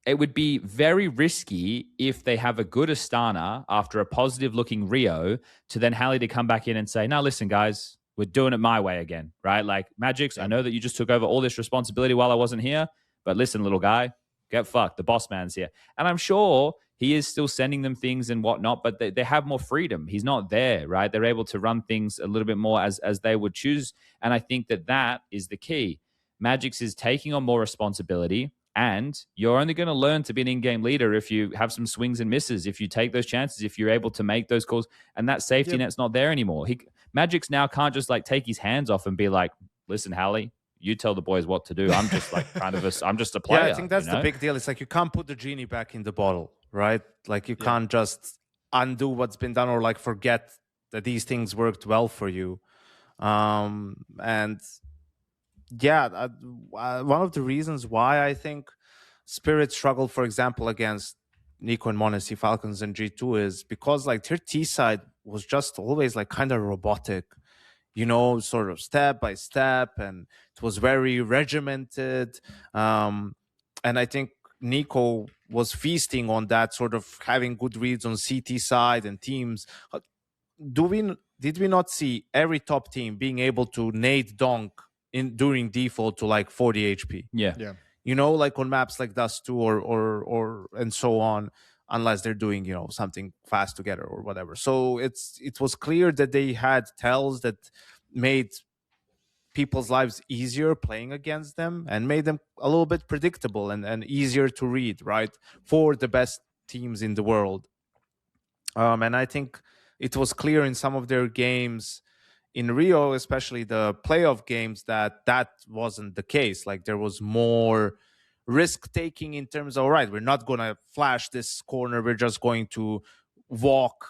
would be very risky if they have a good Astana after a positive looking Rio to then Hallie to come back in and say, no, listen, guys, we're doing it my way again, right? Like, Magic's, I know that you just took over all this responsibility while I wasn't here, but listen, little guy, get fucked. The boss man's here. And I'm sure he is still sending them things and whatnot, but they have more freedom. He's not there, right? They're able to run things a little bit more as they would choose. And I think that is the key. Magic's is taking on more responsibility, and you're only going to learn to be an in-game leader if you have some swings and misses, if you take those chances, if you're able to make those calls, and that safety net's not there anymore. Magic's now can't just like take his hands off and be like, listen, Hallie, you tell the boys what to do. I'm just like I'm just a player. Yeah, I think that's the big deal. It's like you can't put the genie back in the bottle, right? Like you can't just undo what's been done or like forget that these things worked well for you. And yeah, one of the reasons why I think Spirit struggled, for example, against Nico and Monacy, Falcons and G2 is because like their T side was just always like kind of robotic, sort of step by step, and it was very regimented. And I think Nico was feasting on that, sort of having good reads on CT side and teams. Did we not see every top team being able to nade donk during default to like 40 HP? Yeah. Like on maps like Dust 2 or and so on, unless they're doing, something fast together or whatever. So it was clear that they had tells that made people's lives easier playing against them and made them a little bit predictable and easier to read, right? For the best teams in the world. And I think it was clear in some of their games in Rio, especially the playoff games, that wasn't the case. Like there was more risk taking in terms of, all right, we're not going to flash this corner. We're just going to walk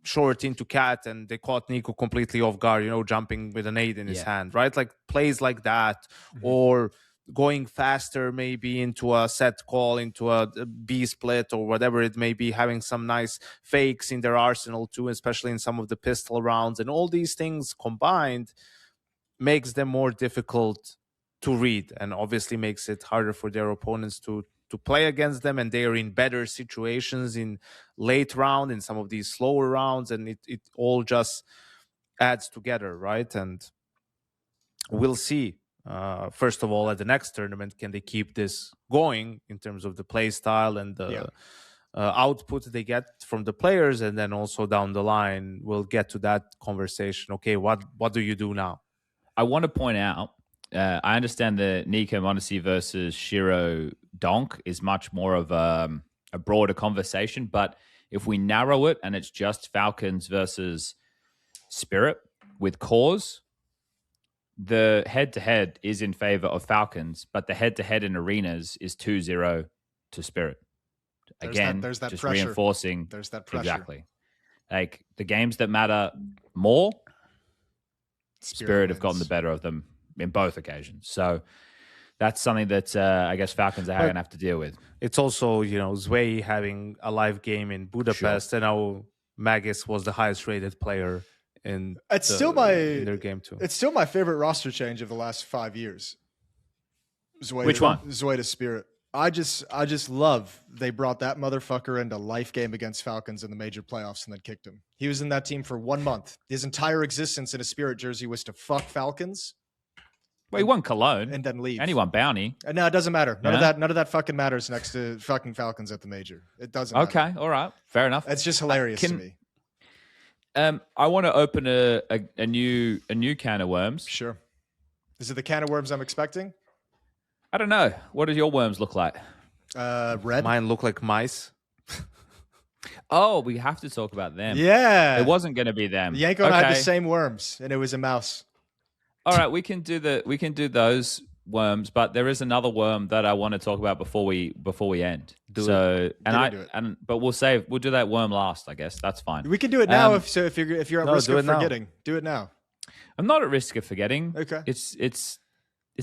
short into Cat, and they caught Nico completely off guard, jumping with an aid in his hand, right? Like plays like that, or going faster maybe into a set call, into a B split or whatever it may be, having some nice fakes in their arsenal too, especially in some of the pistol rounds. And all these things combined makes them more difficult to read, and obviously makes it harder for their opponents to play against them. And they are in better situations in late round, in some of these slower rounds, and it all just adds together, right? And we'll see. First of all, at the next tournament, can they keep this going in terms of the play style and the output they get from the players? And then also down the line, we'll get to that conversation. Okay, what do you do now? I want to point out, I understand the Nico Mondesi versus Shiro Donk is much more of a broader conversation, but if we narrow it and it's just Falcons versus Spirit with cause, the head-to-head is in favor of Falcons, but the head-to-head in arenas is 2-0 to Spirit. Again, there's that just pressure. reinforcing. There's that pressure. Exactly. Like the games that matter more, Spirit have gotten the better of them in both occasions. So that's something that I guess Falcons are going to have to deal with. It's also, Zwei having a live game in Budapest, and now Magus was the highest rated player in their game too. It's still my favorite roster change of the last 5 years. Which one? Zwei to Spirit. I just love they brought that motherfucker into life game against Falcons in the major playoffs and then kicked him. He was in that team for 1 month. His entire existence in a Spirit jersey was to fuck Falcons. Well, he won Cologne and then leave. And he won Bounty. No, it doesn't matter. None of that fucking matters next to fucking Falcons at the major. It doesn't matter. Okay, all right. Fair enough. It's just hilarious to me. I want to open a new can of worms. Sure. Is it the can of worms I'm expecting? I don't know. What does your worms look like? Red. Mine look like mice. Oh, we have to talk about them. Yeah. It wasn't going to be them. Yanko and I had the same worms, and it was a mouse. All right, we can do those worms, but there is another worm that I want to talk about before we end. But we'll do that worm last, I guess. That's fine. We can do it now if you're at risk of forgetting. Do it now. I'm not at risk of forgetting. Okay. It's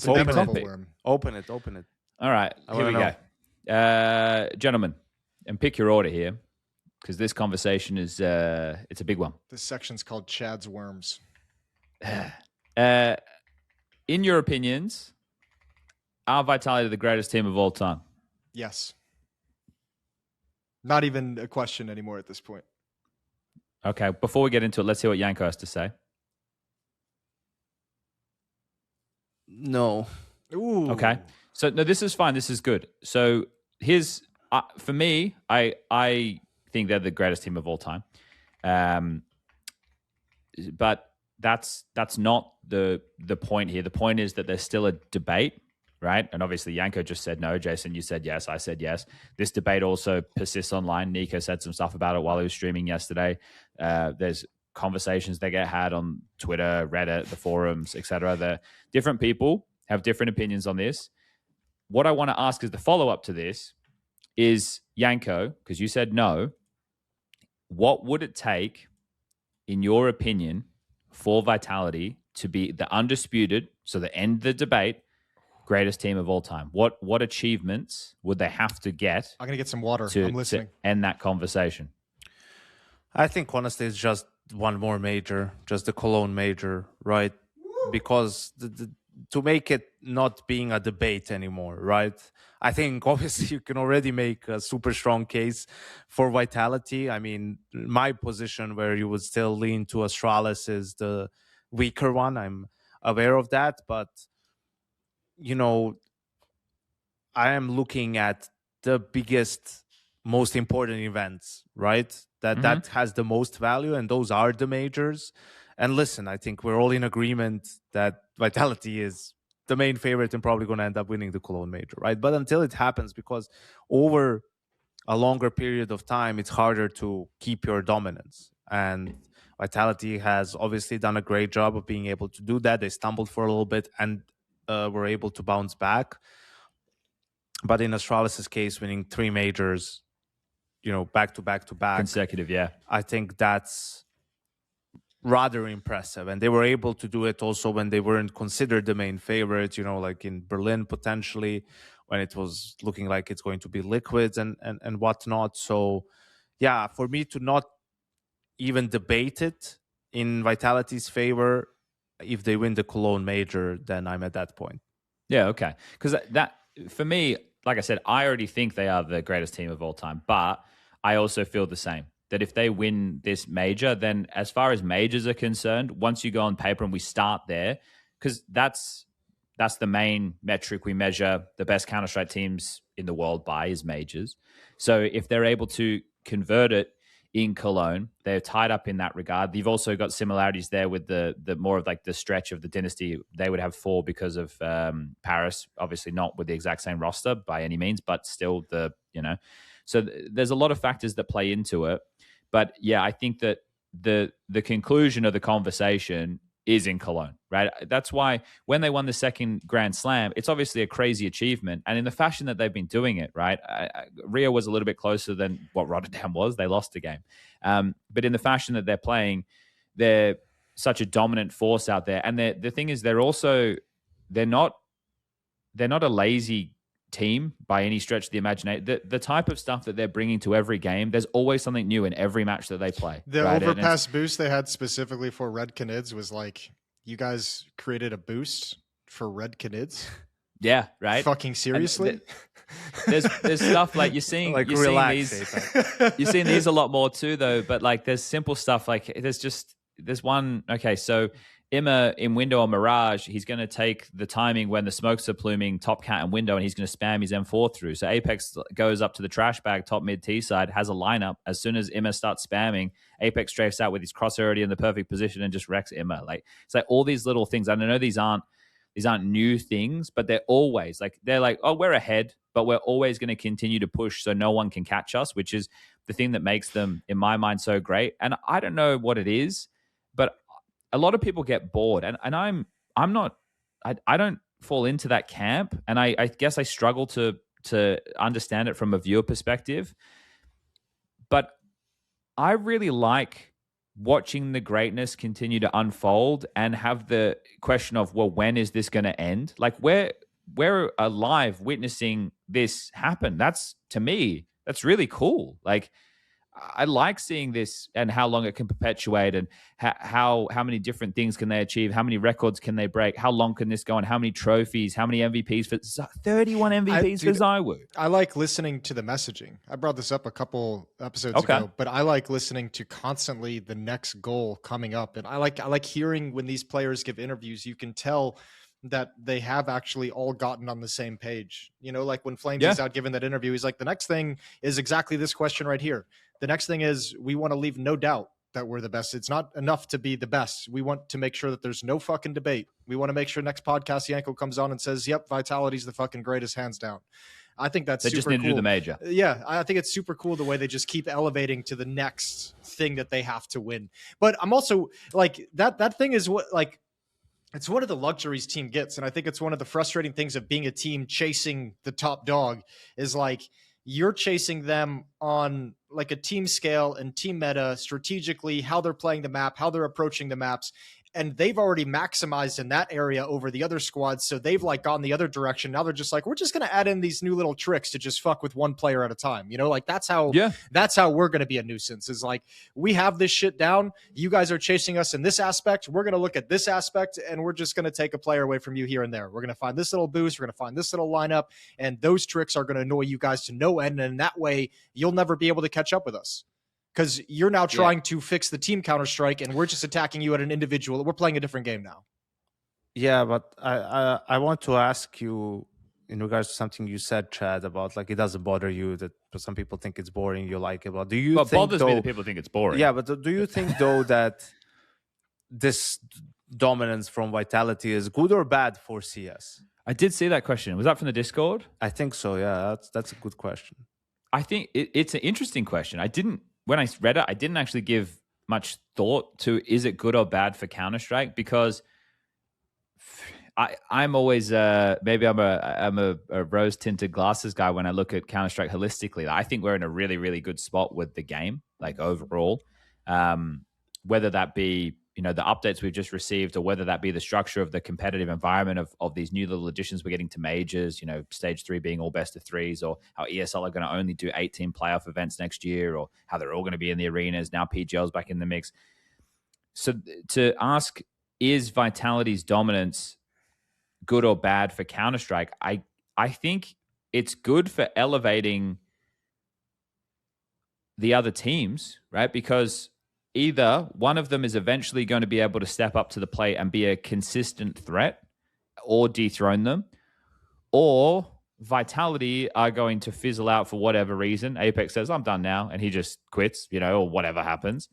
a big topic. Worm. Open it. All right, here we go. Gentlemen, and pick your order here, because this conversation is it's a big one. This section's called Chad's Worms. In your opinions, are Vitality the greatest team of all time? Yes. Not even a question anymore at this point. Okay, before we get into it, let's hear what Yanko has to say. No. Ooh. Okay. So no, this is fine. This is good. So here's for me, I think they're the greatest team of all time. But that's not the point here. The point is that there's still a debate, right? And obviously Yanko just said no. Jason, you said yes. I said yes. This debate also persists online. Nico said some stuff about it while he was streaming yesterday. There's conversations that get had on Twitter, Reddit, the forums, etc. The different people have different opinions on this. What I want to ask is the follow-up to this is, Yanko, because you said no, what would it take, in your opinion, for Vitality to be the undisputed, so the end of the debate, greatest team of all time? What achievements would they have to get? I'm going to get some water. I'm listening. To end that conversation? I think honestly it's just one more major, just the Cologne major, right? Because to make it not being a debate anymore, right? I think obviously you can already make a super strong case for Vitality. I mean, my position where you would still lean to Astralis is the weaker one. I'm aware of that, but I am looking at the biggest, most important events, right? That has the most value, and those are the majors. And listen, I think we're all in agreement that Vitality is the main favorite and probably going to end up winning the Cologne major, right? But until it happens, because over a longer period of time, it's harder to keep your dominance. And Vitality has obviously done a great job of being able to do that. They stumbled for a little bit and were able to bounce back. But in Astralis' case, winning 3 majors, back to back consecutive, yeah, I think that's rather impressive. And they were able to do it also when they weren't considered the main favorite, like in Berlin potentially, when it was looking like it's going to be Liquids and whatnot. So yeah, for me to not even debate it in Vitality's favor, if they win the Cologne major, then I'm at that point. Yeah, okay. Because that, for me, like I said, I already think they are the greatest team of all time, but I also feel the same. that if they win this major, then as far as majors are concerned, once you go on paper and we start there, because that's the main metric we measure the best Counter-Strike teams in the world by is majors. So if they're able to convert it in Cologne, they're tied up in that regard. You've also got similarities there with the more of like the stretch of the dynasty. They would have 4 because of Paris, obviously not with the exact same roster by any means, but still so there's a lot of factors that play into it. But yeah, I think that the conclusion of the conversation is in Cologne, right? That's why when they won the second Grand Slam, it's obviously a crazy achievement. And in the fashion that they've been doing it, right? Rio was a little bit closer than what Rotterdam was. They lost the game. But in the fashion that they're playing, they're such a dominant force out there. And the thing is, they're not a lazy team by any stretch of the imagination. The type of stuff that they're bringing to every game, there's always something new in every match that they play. The right? overpass boost they had specifically for Red Canids was like, you guys created a boost for Red Canids? Yeah, right. Fucking seriously? There's stuff like you're seeing you're seeing these a lot more too though, but like there's simple stuff like there's one. Okay, so Imma in window on Mirage, he's going to take the timing when the smokes are pluming top cat and window, and he's going to spam his M4 through. So Apex goes up to the trash bag, top mid T side, has a lineup. As soon as Imma starts spamming, Apex strafes out with his crosshair already in the perfect position and just wrecks Imma. Like it's like all these little things. And I know these aren't new things, but they're like, oh, we're ahead, but we're always going to continue to push so no one can catch us, which is the thing that makes them, in my mind, so great. And I don't know what it is, but a lot of people get bored, and I'm not. I don't fall into that camp, and I guess I struggle to understand it from a viewer perspective. But I really like watching the greatness continue to unfold and have the question of, well, when is this going to end? Like we're alive witnessing this happen. To me, that's really cool. Like I like seeing this and how long it can perpetuate, and how many different things can they achieve, how many records can they break, how long can this go, and how many trophies, how many MVPs for 31 MVPs for ZywOo. I like listening to the messaging. I brought this up a couple episodes ago, but I like listening to constantly the next goal coming up, and I like hearing when these players give interviews. You can tell that they have actually all gotten on the same page. Like when Flames is out giving that interview, he's like, the next thing is exactly this question right here. The next thing is we want to leave no doubt that we're the best. It's not enough to be the best. We want to make sure that there's no fucking debate. We want to make sure next podcast Yanko comes on and says, yep, Vitality's the fucking greatest, hands down. I think that's super cool. They just need to do the major. Yeah, I think it's super cool the way they just keep elevating to the next thing that they have to win. But I'm also like, that thing is what, like, it's one of the luxuries team gets. And I think it's one of the frustrating things of being a team chasing the top dog is like, you're chasing them on like a team scale and team meta strategically, how they're playing the map, how they're approaching the maps. And they've already maximized in that area over the other squads. So they've like gone the other direction. Now they're just like, we're just going to add in these new little tricks to just fuck with one player at a time. Like that's how we're going to be a nuisance, is like, we have this shit down. You guys are chasing us in this aspect. We're going to look at this aspect, and we're just going to take a player away from you here and there. We're going to find this little boost. We're going to find this little lineup, and those tricks are going to annoy you guys to no end. And that way you'll never be able to catch up with us. Because you're now trying to fix the team Counter-Strike, and we're just attacking you at an individual. We're playing a different game now. Yeah, but I want to ask you in regards to something you said, Chad, about like it doesn't bother you that some people think it's boring, you like it. But do you think bothers me that people think it's boring? Yeah, but do you think though that this dominance from Vitality is good or bad for CS? I did see that question. Was that from the Discord? I think so. Yeah, that's a good question. I think it's an interesting question. When I read it, I didn't actually give much thought to, is it good or bad for Counter-Strike? Because I'm always maybe I'm a rose-tinted glasses guy when I look at Counter-Strike holistically. I think we're in a really, really good spot with the game, like overall. Whether that be the updates we've just received, or whether that be the structure of the competitive environment of these new little additions we're getting to majors, stage 3 being all best of 3s, or how ESL are going to only do 18 playoff events next year, or how they're all going to be in the arenas. Now PGL's back in the mix. So to ask, is Vitality's dominance good or bad for Counter-Strike? I think it's good for elevating the other teams, right? Because either one of them is eventually going to be able to step up to the plate and be a consistent threat or dethrone them, or Vitality are going to fizzle out for whatever reason. Apex says, I'm done now, and he just quits, or whatever happens.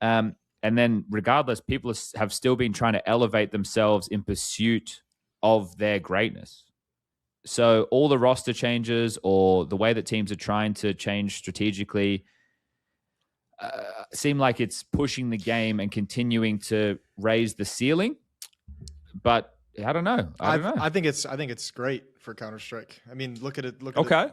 And then regardless, people have still been trying to elevate themselves in pursuit of their greatness. So all the roster changes or the way that teams are trying to change strategically seem like it's pushing the game and continuing to raise the ceiling. But I don't know. I think it's great for Counter-Strike. I mean, look at it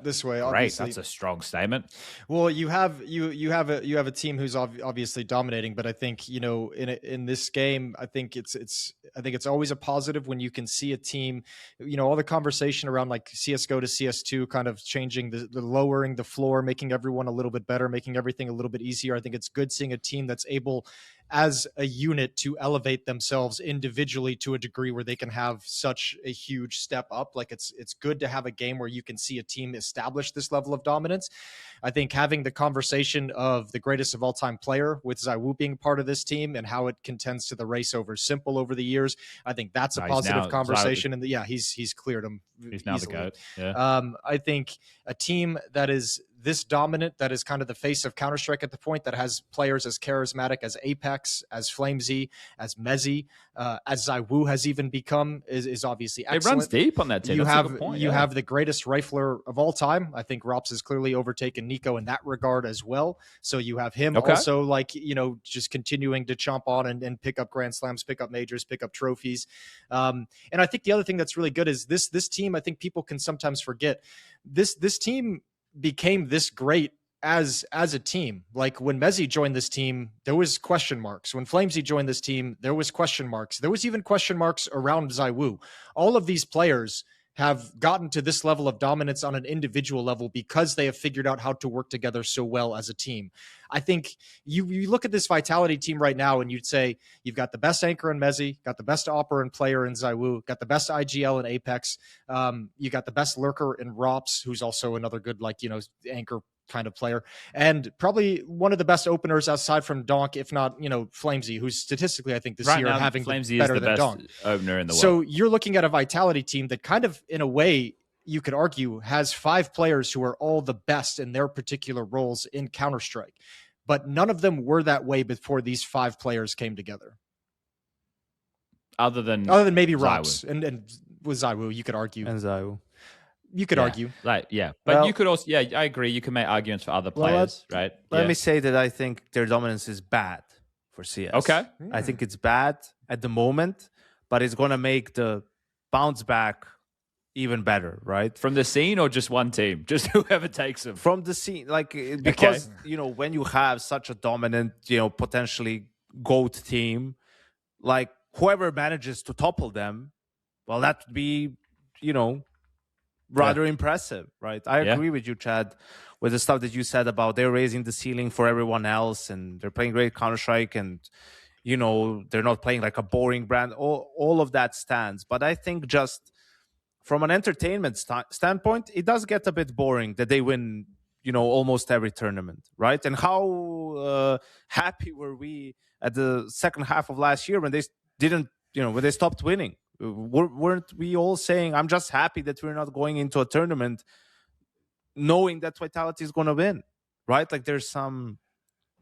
this way. Obviously. Great, that's a strong statement. Well, you have a team who's obviously dominating, but I think in this game, I think it's always a positive when you can see a team. All the conversation around like CS:GO to CS2, kind of changing the lowering the floor, making everyone a little bit better, making everything a little bit easier. I think it's good seeing a team that's able, as a unit, to elevate themselves individually to a degree where they can have such a huge step up. Like it's good to have a game where you can see a team establish this level of dominance. I think having the conversation of the greatest of all time player with ZywOo being part of this team and how it contends to the race over Simple over the years, I think that's a positive conversation. And he's cleared him. He's now easily. the GOAT. Yeah. I think a team that is this dominant, that is kind of the face of Counter-Strike at the point, that has players as charismatic as Apex, as FlameZ, as Mezzy, as ZywOo has even become, is obviously excellent. It runs deep on that team. You have the greatest rifler of all time. I think Rops has clearly overtaken Nico in that regard as well. So you have him also just continuing to chomp on and pick up Grand Slams, pick up majors, pick up trophies. And I think the other thing that's really good is this team, I think people can sometimes forget, this team became this great as a team. Like when Mezzy joined this team, there was question marks. When FlameZ joined this team, there was question marks. There was even question marks around ZywOo. All of these players have gotten to this level of dominance on an individual level because they have figured out how to work together so well as a team. I think you look at this Vitality team right now and you'd say you've got the best anchor in Mezzy, got the best opper and player in ZywOo, got the best IGL in Apex, you got the best lurker in Rops, who's also another good anchor kind of player, and probably one of the best openers aside from Donk, if not FlameZ, who's statistically I think this year having FlameZ better is the than best Donk opener in the world. So you're looking at a Vitality team that kind of, in a way, you could argue has 5 players who are all the best in their particular roles in Counter-Strike, but none of them were that way before these 5 players came together. Other than maybe Rops and with ZywOo, you could argue. And ZywOo. You could argue. But you could also, I agree. You can make arguments for other players, right? Let me say that I think their dominance is bad for CS. Okay. I think it's bad at the moment, but it's going to make the bounce back even better, right? From the scene or just one team? Just whoever takes them? From the scene. Because, when you have such a dominant, potentially GOAT team, like whoever manages to topple them, well, that would be, rather impressive, right? I agree with you, Chad, with the stuff that you said about they're raising the ceiling for everyone else and they're playing great Counter-Strike and, they're not playing like a boring brand. All of that stands. But I think just from an entertainment standpoint, it does get a bit boring that they win, almost every tournament, right? And how happy were we at the second half of last year when they didn't, when they stopped winning? Weren't we all saying, I'm just happy that we're not going into a tournament knowing that Vitality is going to win, right? Like there's some...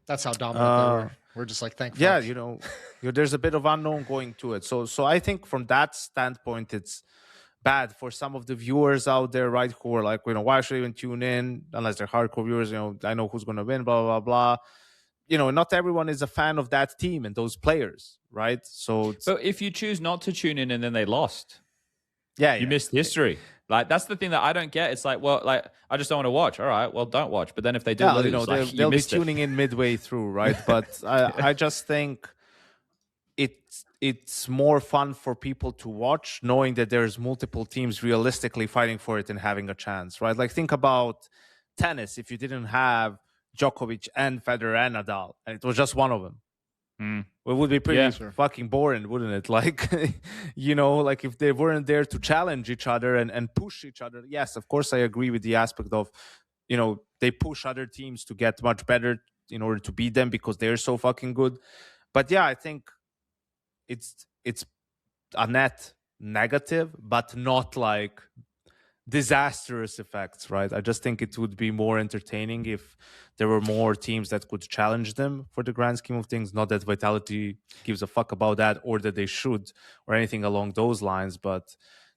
That's how dominant they were. We're just like, thankful. Yeah, there's a bit of unknown going to it. So I think from that standpoint, it's bad for some of the viewers out there, right? Who are like, why should I even tune in? Unless they're hardcore viewers, I know who's going to win, blah, blah, blah. Not everyone is a fan of that team and those players, right? So if you choose not to tune in and then they lost, you missed history. Like that's the thing that I don't get. It's like, well, I just don't want to watch. All right, well, don't watch. But then if they do lose, they'll be tuning in midway through, right? But I just think it's more fun for people to watch, knowing that there's multiple teams realistically fighting for it and having a chance, right? Like think about tennis. If you didn't have Djokovic and Federer and Nadal, and it was just one of them, it would be pretty fucking boring, wouldn't it? Like, like if they weren't there to challenge each other and push each other. Yes, of course, I agree with the aspect of, they push other teams to get much better in order to beat them because they're so fucking good. But yeah, I think it's a net negative, but not like disastrous effects, right? I just think it would be more entertaining if there were more teams that could challenge them for the grand scheme of things. Not that Vitality gives a fuck about that or that they should or anything along those lines. But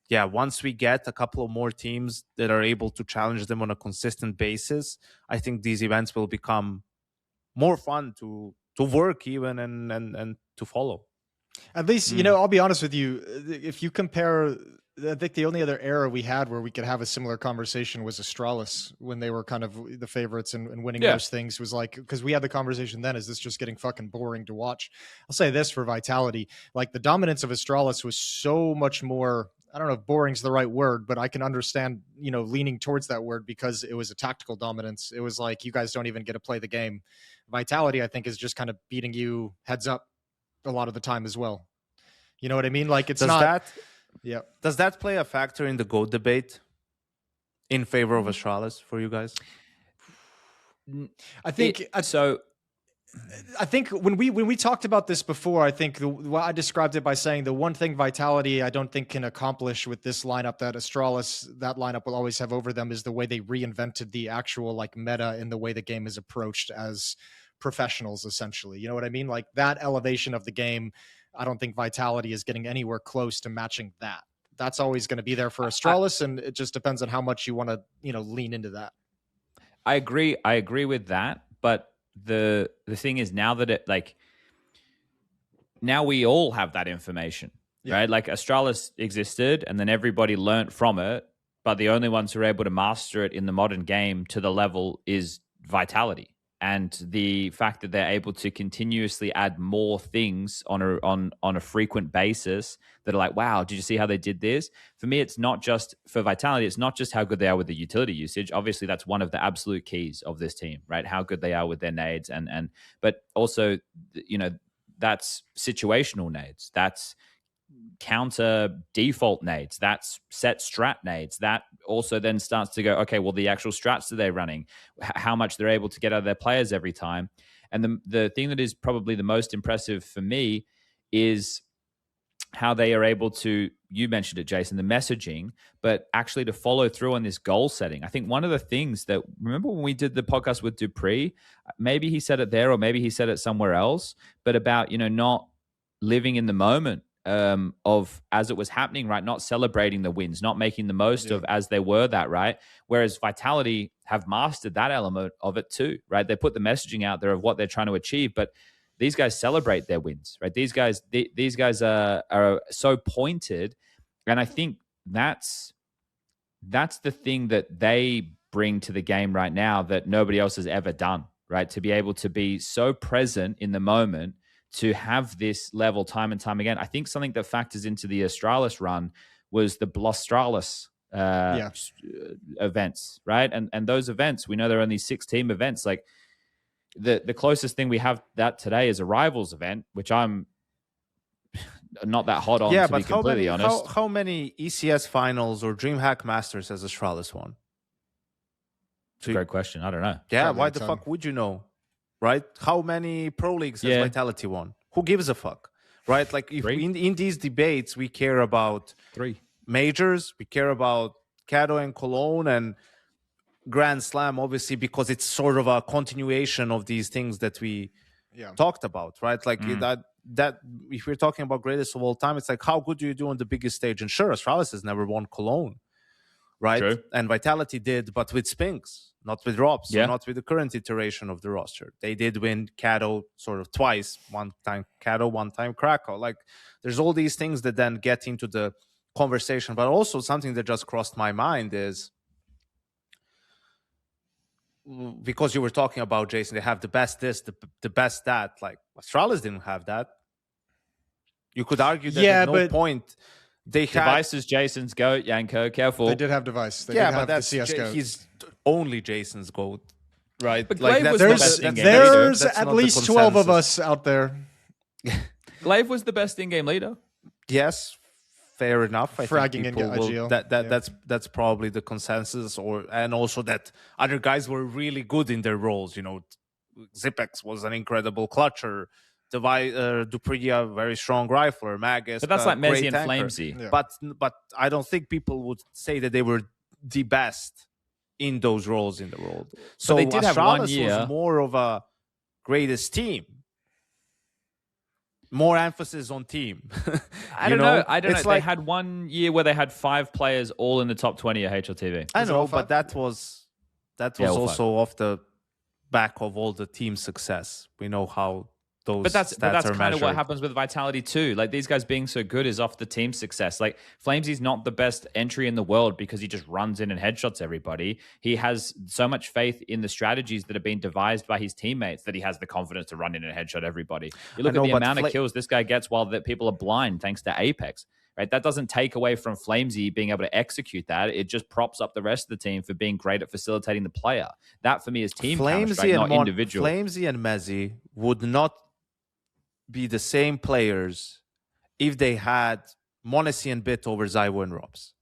yeah, once we get a couple of more teams that are able to challenge them on a consistent basis, I think these events will become more fun to work even and to follow. At least, I'll be honest with you. If you compare, I think the only other era we had where we could have a similar conversation was Astralis when they were kind of the favorites and winning those things. Was like, because we had the conversation then, is this just getting fucking boring to watch? I'll say this for Vitality, like the dominance of Astralis was so much more, I don't know if boring's the right word, but I can understand, leaning towards that word because it was a tactical dominance. It was like, you guys don't even get to play the game. Vitality, I think, is just kind of beating you heads up a lot of the time as well. You know what I mean? Like it's Does that play a factor in the GOAT debate in favor of Astralis for you guys? I think when we talked about this before, I think I described it by saying the one thing Vitality I don't think can accomplish with this lineup that Astralis, that lineup will always have over them, is the way they reinvented the actual like meta and the way the game is approached as professionals, essentially. You know what I mean? Like that elevation of the game, I don't think Vitality is getting anywhere close to matching that. That's always going to be there for Astralis, and it just depends on how much you want to, lean into that. I agree with that, but the thing is now that now we all have that information, right? Like Astralis existed and then everybody learnt from it, but the only ones who are able to master it in the modern game to the level is Vitality. And the fact that they're able to continuously add more things on a frequent basis that are like, wow, did you see how they did this? For me, it's not just for Vitality. It's not just how good they are with the utility usage. Obviously, that's one of the absolute keys of this team, right? How good they are with their nades, but also, that's situational nades. That's counter default nades, that's set strat nades. That also then starts to go, okay, well, the actual strats that they're running, how much they're able to get out of their players every time. And the thing that is probably the most impressive for me is how they are able to, you mentioned it, Jason, the messaging, but actually to follow through on this goal setting. I think one of the things that, remember when we did the podcast with Dupree, maybe he said it there or maybe he said it somewhere else, but about, not living in the moment of as it was happening, right? Not celebrating the wins, not making the most of as they were that, right? Whereas Vitality have mastered that element of it too, right? They put the messaging out there of what they're trying to achieve, but these guys celebrate their wins, right? These guys are so pointed, and I think that's the thing that they bring to the game right now that nobody else has ever done, right? To be able to be so present in the moment, to have this level time and time again. I think something that factors into the Astralis run was the Blostralis events, right? And those events, we know there are only 6-team events. Like the closest thing we have that today is a Rivals event, which I'm not that hot on, to be completely honest. How many ECS finals or DreamHack Masters has Astralis won? It's a great question. I don't know. Yeah, Probably why the fuck would you know? Right? How many Pro Leagues has Vitality won? Who gives a fuck? Right? Like if in these debates, we care about 3 majors, we care about Cato and Cologne and Grand Slam, obviously, because it's sort of a continuation of these things that we talked about, right? Like that if we're talking about greatest of all time, it's like, how good do you do on the biggest stage? And sure, Astralis has never won Cologne, right? True. And Vitality did, but with Spinks, not with Robs, so not with the current iteration of the roster. They did win Cato sort of twice, one time Cato, one time Krakow. Like there's all these things that then get into the conversation, but also something that just crossed my mind is, because you were talking about, Jason, they have the best this, the best that. Like Astralis didn't have that. You could argue that at no point they had devices. Jason's GOAT, Yanko, careful. They did have device. They did have the CS GOAT. He's only Jason's GOAT, right? But like there's at least 12 of us out there. Glaive was the best in-game leader. Yes, fair enough. I Fragging think in people will, IGL. that's probably the consensus, and also that other guys were really good in their roles. Zipex was an incredible clutcher. Dupree, a very strong rifler. Magus, But that's like great Messi and tanker. Flamesy. Yeah. But I don't think people would say that they were the best in those roles in the world. So they did have one Astralis year. was more of a greatest team. More emphasis on team. I don't know. I don't know. It's They had 1 year where they had 5 players all in the top 20 at HLTV. I Was it know, all but five? that was all also off the back of all the team success. We know how those But that's stats are kind measured. of what happens with Vitality too. Like these guys being so good is off the team success. Like Flamesy's not the best entry in the world because he just runs in and headshots everybody. He has so much faith in the strategies that have been devised by his teammates that he has the confidence to run in and headshot everybody. You look at the amount of kills this guy gets while that people are blind thanks to Apex. Right, that doesn't take away from Flamesy being able to execute that. It just props up the rest of the team for being great at facilitating the player. That for me is team Counter-Strike, not individual. Flamesy and Mezzy would not be the same players if they had Monacy and Bit over Zywo and Robs.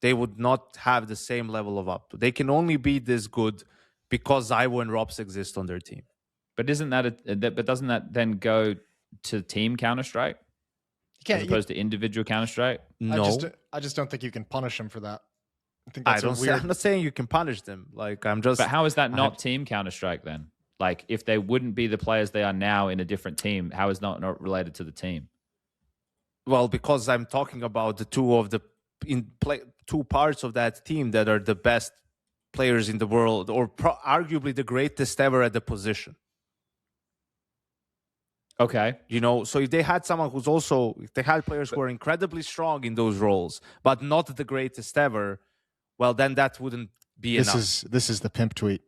They would not have the same level of up to. They can only be this good because Zywo and Robs exist on their team. But isn't but doesn't that then go to team Counter-Strike? As opposed to individual Counter-Strike? No. I just don't think you can punish him for that. I think I'm not saying you can punish them. But how is that not team Counter-Strike then? Like, if they wouldn't be the players they are now in a different team, how is not related to the team? Well, because I'm talking about the two parts of that team that are the best players in the world, or arguably the greatest ever at the position. Okay. So if they had someone if they had players who are incredibly strong in those roles, but not the greatest ever, well, then that wouldn't be enough. This is the pimp tweet.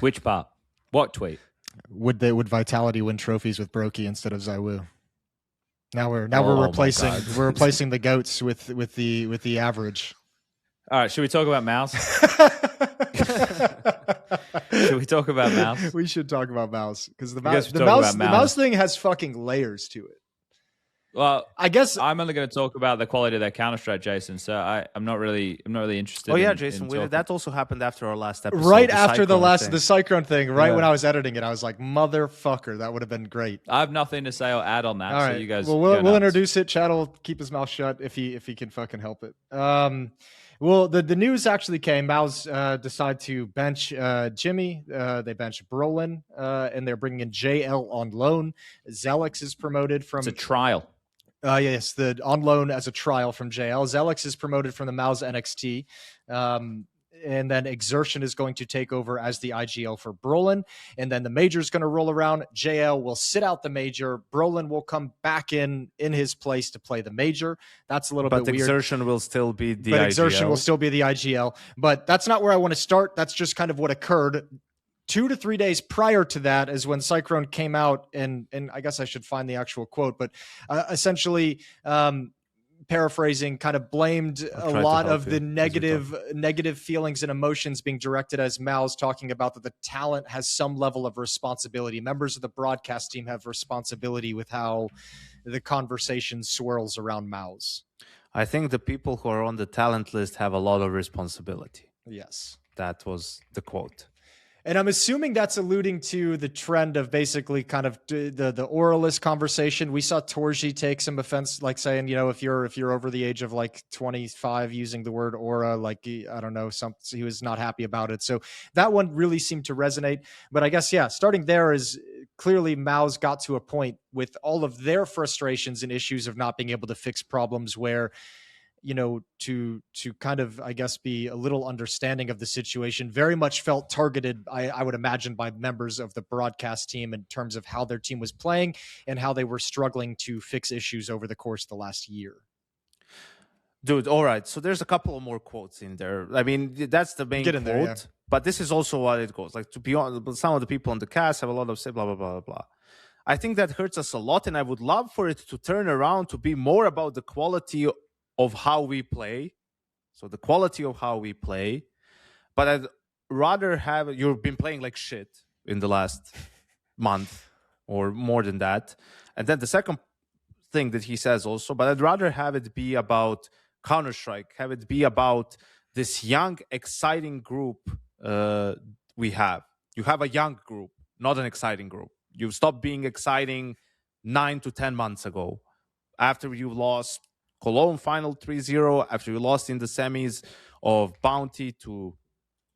Which part? What tweet? Would Vitality win trophies with Brokey instead of Zywu? Now we're replacing the goats with the average. All right, should we talk about MOUZ? Should we talk about MOUZ? We should talk about MOUZ because the MOUZ MOUZ thing has fucking layers to it. Well, I guess I'm only going to talk about the quality of their Counter-Strike, Jason. So I'm not really interested. Oh yeah, Jason, that also happened after our last episode. Right after the Sycrone thing, right Yeah. when I was editing it, I was like, "Motherfucker, that would have been great." I have nothing to say or add on that. All right, so you guys, well, we'll introduce it. Chad will keep his mouth shut if he can fucking help it. Well, the news actually came. MOUZ decide to bench Jimmy. They bench Brolin, and they're bringing in JL on loan. Zelix is promoted from... It's a trial. Yes, the on loan as a trial from JL. Zelix is promoted from the MOUZ NXT. And then Exertion is going to take over as the IGL for Brolin. And then the major is going to roll around. JL will sit out the major. Brolin will come back in his place to play the major. That's a little bit weird. But Exertion will still be the But IGL. Exertion will still be the IGL. But that's not where I want to start. That's just kind of what occurred. 2 to 3 days prior to that is when Sycrone came out, and I guess I should find the actual quote, but essentially, paraphrasing, kind of blamed a lot of the negative feelings and emotions being directed as MOUZ, talking about that the talent has some level of responsibility. Members of the broadcast team have responsibility with how the conversation swirls around MOUZ. I think the people who are on the talent list have a lot of responsibility. Yes. That was the quote. And I'm assuming that's alluding to the trend of basically kind of the oralist conversation. We saw Torji take some offense, like saying, if you're over the age of like 25 using the word aura, like, I don't know, he was not happy about it. So that one really seemed to resonate. But I guess, yeah, starting there is clearly MOUZ got to a point with all of their frustrations and issues of not being able to fix problems where, to kind of, I guess, be a little understanding of the situation, very much felt targeted, I would imagine, by members of the broadcast team in terms of how their team was playing and how they were struggling to fix issues over the course of the last year. Dude, all right. So there's a couple of more quotes in there. I mean, that's the main quote. There, yeah. But this is also what it goes. Like, to be honest, some of the people on the cast have a lot of say, blah, blah, blah, blah, blah. I think that hurts us a lot, and I would love for it to turn around to be more about the quality of how we play. So the quality of how we play. But I'd rather have... You've been playing like shit in the last month or more than that. And then the second thing that he says also, but I'd rather have it be about Counter-Strike, have it be about this young, exciting group we have. You have a young group, not an exciting group. You've stopped being exciting 9 to 10 months ago after you lost Cologne final 3-0, after you lost in the semis of Bounty to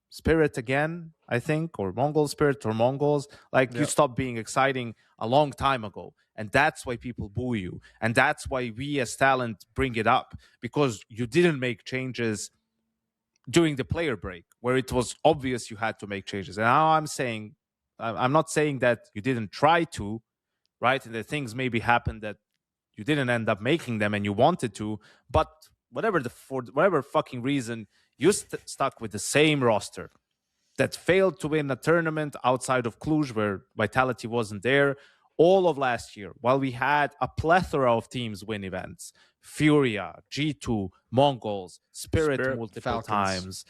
Spirit again, I think, or Mongol Spirit or Mongols. Like, you stopped being exciting a long time ago. And that's why people boo you. And that's why we as talent bring it up, because you didn't make changes during the player break where it was obvious you had to make changes. And now I'm not saying that you didn't try to, right? And that things maybe happened that you didn't end up making them and you wanted to, but for whatever fucking reason, you stuck with the same roster that failed to win a tournament outside of Cluj where Vitality wasn't there all of last year, while we had a plethora of teams win events. FURIA, G2, Mongols, Spirit multiple Falcons. Times.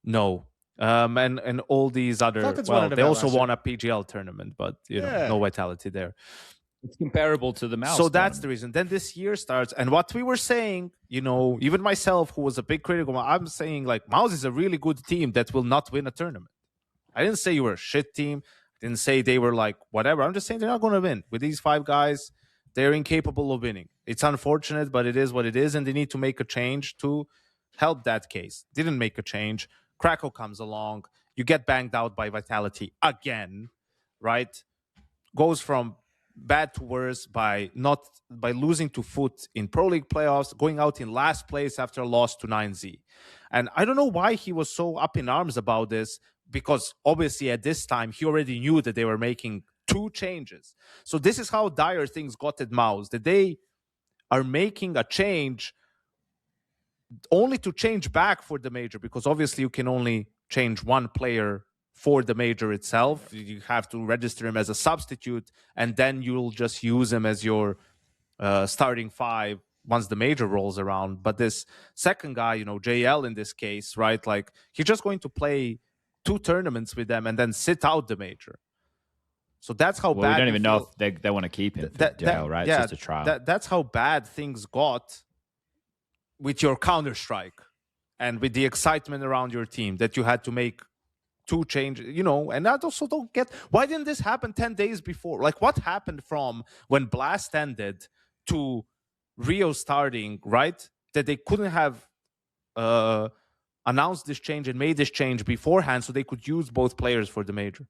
No. And all these other... Falcons they also won a PGL tournament, but no Vitality there. It's comparable to the MOUZ. So that's the reason. Then this year starts, and what we were saying, even myself, who was a big critic, I'm saying, like, MOUZ is a really good team that will not win a tournament. I didn't say you were a shit team. I didn't say they were like whatever. I'm just saying they're not going to win. With these 5 guys, they're incapable of winning. It's unfortunate, but it is what it is, and they need to make a change to help that case. Didn't make a change. Krakow comes along. You get banged out by Vitality again, right? Goes from bad to worse by losing to Foot in Pro League playoffs, going out in last place after a loss to 9Z. And I don't know why he was so up in arms about this, because obviously at this time he already knew that they were making 2 changes. So this is how dire things got at MOUZ, that they are making a change only to change back for the major, because obviously you can only change one player for the major itself. You have to register him as a substitute, and then you'll just use him as your starting 5 once the major rolls around. But this second guy, JL in this case, right? Like, he's just going to play 2 tournaments with them and then sit out the major. So that's how bad. We don't even know if they want to keep him for JL, right? Yeah, it's just a trial. That's how bad things got with your Counter-Strike and with the excitement around your team, that you had to make 2 changes, and I also don't get, why didn't this happen 10 days before? Like, what happened from when Blast ended to Rio starting, right? That they couldn't have announced this change and made this change beforehand so they could use both players for the major.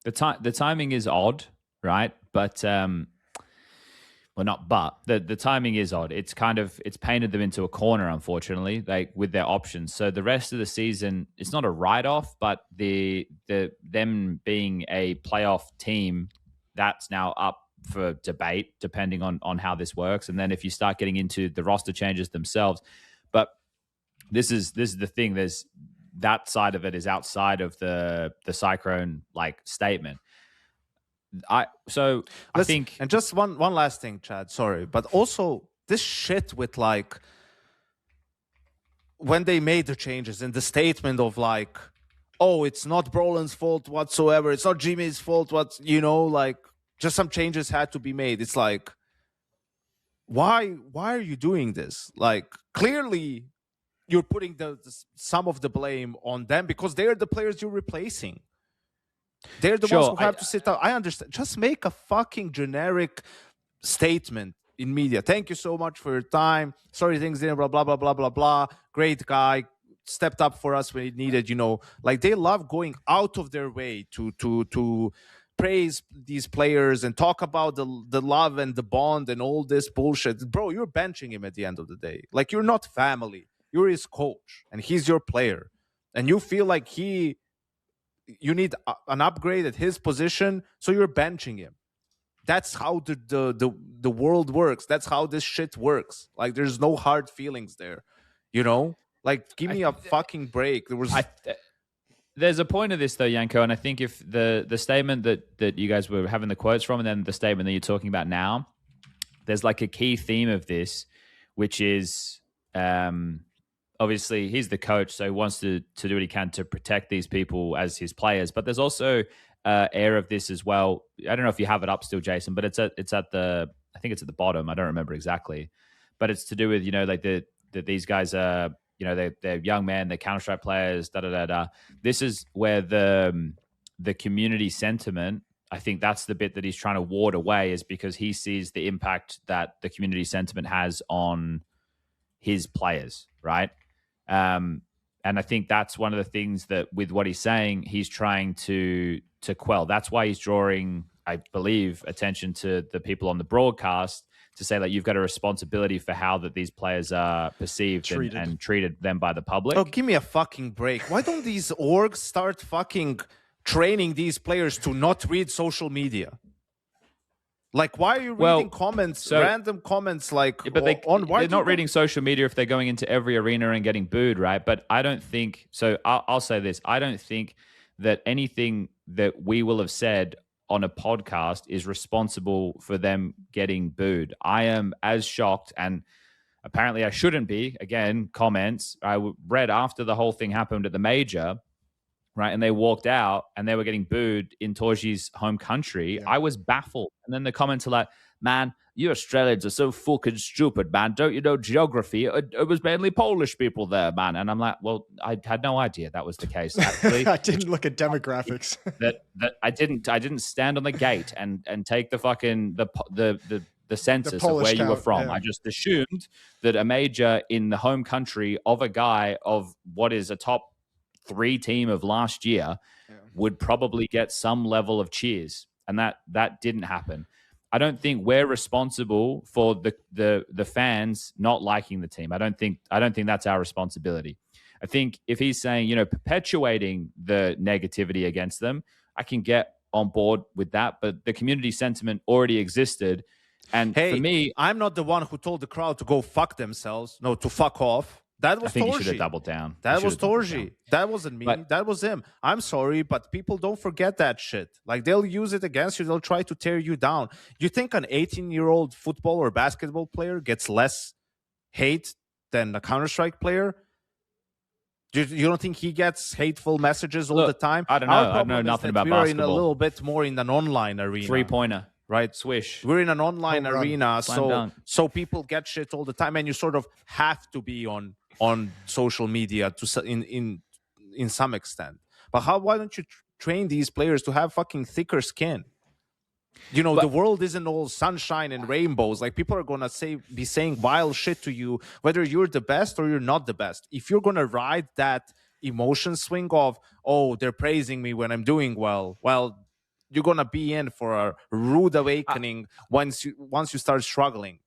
The timing is odd, right? But the timing is odd. It's painted them into a corner, unfortunately, like with their options. So the rest of the season, it's not a write-off, but them being a playoff team, that's now up for debate depending on how this works. And then if you start getting into the roster changes themselves, but this is the thing. There's that side of it is outside of the Sycrone statement. I think, and just one last thing, Chad, sorry, but also this shit with when they made the changes in the statement of it's not Brolin's fault whatsoever, it's not Jimmy's fault, just some changes had to be made. It's like, why are you doing this? Clearly you're putting some of the blame on them because they're the players you're replacing. They're the ones who have to sit out. I understand. Just make a fucking generic statement in media. Thank you so much for your time. Sorry things didn't, blah, blah, blah, blah, blah, blah. Great guy. Stepped up for us when it needed, they love going out of their way to praise these players and talk about the love and the bond and all this bullshit. Bro, you're benching him at the end of the day. You're not family. You're his coach and he's your player. And you feel like you need an upgrade at his position, so you're benching him. That's how the world works. That's how this shit works. There's no hard feelings there, give me a fucking break. There's a point of this though, Yanko, and I think if the statement that you guys were having the quotes from, and then the statement that you're talking about now, there's a key theme of this, which is obviously he's the coach, so he wants to do what he can to protect these people as his players. But there's also air of this as well. I don't know if you have it up still, Jason, but it's at the I think it's at the bottom. I don't remember exactly, but it's to do with, like these guys are, they're young men, they're Counter-Strike players, da da da da. This is where the community sentiment, I think that's the bit that he's trying to ward away, is because he sees the impact that the community sentiment has on his players, right? And I think that's one of the things that, with what he's saying, he's trying to quell. That's why he's drawing, I believe, attention to the people on the broadcast to say that you've got a responsibility for how that these players are perceived and treated them by the public. Oh, give me a fucking break. Why don't these orgs start fucking training these players to not read social media? Like, why are you reading comments, random comments, like, but they're not reading social media if they're going into every arena and getting booed, right? But I don't think, so I'll say this, I don't think that anything that we will have said on a podcast is responsible for them getting booed. I am as shocked, and apparently I shouldn't be, again, comments, I read after the whole thing happened at the major, right, and they walked out and they were getting booed in Torji's home country. Yeah. I was baffled. And then the comments are like, man, you Australians are so fucking stupid, man. Don't you know geography? It was mainly Polish people there, man. And I'm like, well, I had no idea that was the case, actually. I didn't look at demographics. that I didn't stand on the gate and take the fucking the census of where you were from. Yeah. I just assumed that a major in the home country of a guy of what is a top 3 team of last year would probably get some level of cheers, and that didn't happen. I don't think we're responsible for the fans not liking the team. I don't think that's our responsibility. I think if he's saying, perpetuating the negativity against them, I can get on board with that, but the community sentiment already existed. And hey, for me, I'm not the one who told the crowd to go fuck themselves. No, to fuck off. That was I think Torji. You should have doubled down. That was Torji. That wasn't me. That was him. I'm sorry, but people don't forget that shit. Like, they'll use it against you. They'll try to tear you down. You think an 18-year-old football or basketball player gets less hate than a Counter-Strike player? You don't think he gets hateful messages all the time? I don't know. I know nothing about basketball. We're in a little bit more in an online arena. 3-pointer. Right, swish. We're in an online arena, so people get shit all the time, and you sort of have to be on social media in some extent. But why don't you train these players to have fucking thicker skin? The world isn't all sunshine and rainbows. Like, people are gonna be saying vile shit to you, whether you're the best or you're not the best. If you're gonna ride that emotion swing of, oh, they're praising me when I'm doing well, you're gonna be in for a rude awakening once you start struggling.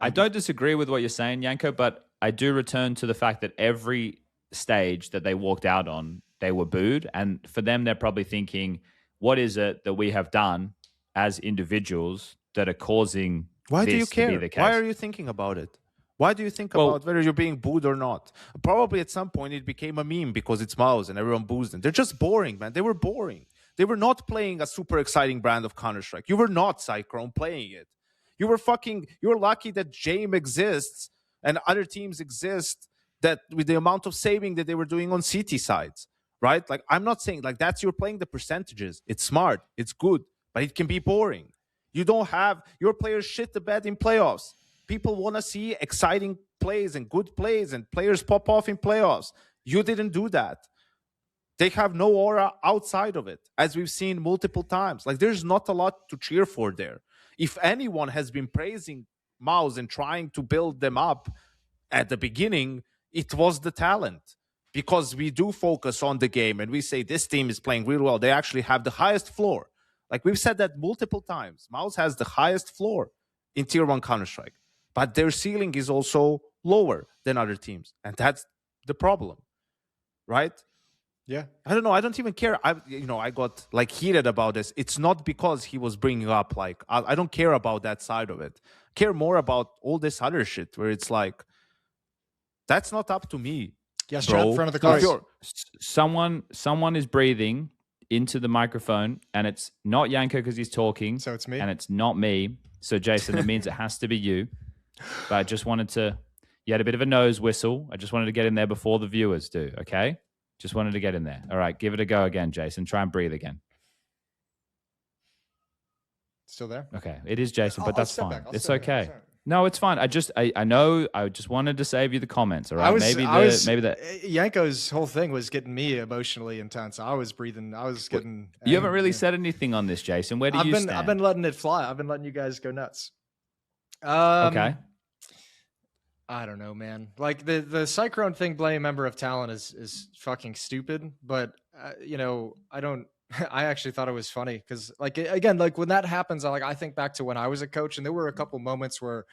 I don't disagree with what you're saying, Yanko, but I do return to the fact that every stage that they walked out on, they were booed, and for them, they're probably thinking, "What is it that we have done as individuals that are causing Why do you care? To be the case?" Why are you thinking about it? Why do you think about whether you're being booed or not? Probably at some point it became a meme because it's MOUZ and everyone boos them. They're just boring, man. They were boring. They were not playing a super exciting brand of Counter-Strike. You were not, Sycrone, playing it. You're lucky that JAME exists and other teams exist that with the amount of saving that they were doing on CT sides, right? Like, I'm not saying, like, you're playing the percentages. It's smart. It's good, but it can be boring. You don't have your players shit the bed in playoffs. People want to see exciting plays and good plays and players pop off in playoffs. You didn't do that. They have no aura outside of it, as we've seen multiple times. Like, there's not a lot to cheer for there. If anyone has been praising MOUZ and trying to build them up at the beginning, it was the talent. Because we do focus on the game and we say this team is playing really well. They actually have the highest floor. Like, we've said that multiple times. MOUZ has the highest floor in Tier 1 Counter-Strike. But their ceiling is also lower than other teams. And that's the problem, right? Yeah. I don't know. I don't even care. I got like heated about this. It's not because he was bringing up, like, I don't care about that side of it. I care more about all this other shit where it's like, that's not up to me. Yes, bro. Chat in front of the cars. Someone is breathing into the microphone, and it's not Yanko because he's talking. So it's me. And it's not me. So, Jason, it means it has to be you. But I just wanted to, you had a bit of a nose whistle. I just wanted to get in there before the viewers do, okay? Just wanted to get in there. All right, give it a go again, Jason. Try and breathe again. Still there? Okay, it is Jason, but I'll that's step fine. back. It's Step back. okay. Sorry. No, it's fine. I know. I just wanted to save you the comments. All right. Maybe Yanko's whole thing was getting me emotionally intense. I was breathing. I was getting. You haven't really said anything on this, Jason. Where do you stand? I've been letting it fly. I've been letting you guys go nuts. Okay. I don't know, man. Like the Sycrone thing, blame member of talent is fucking stupid. But you know, I don't. I actually thought it was funny because, like, again, like when that happens, I think back to when I was a coach, and there were a couple moments where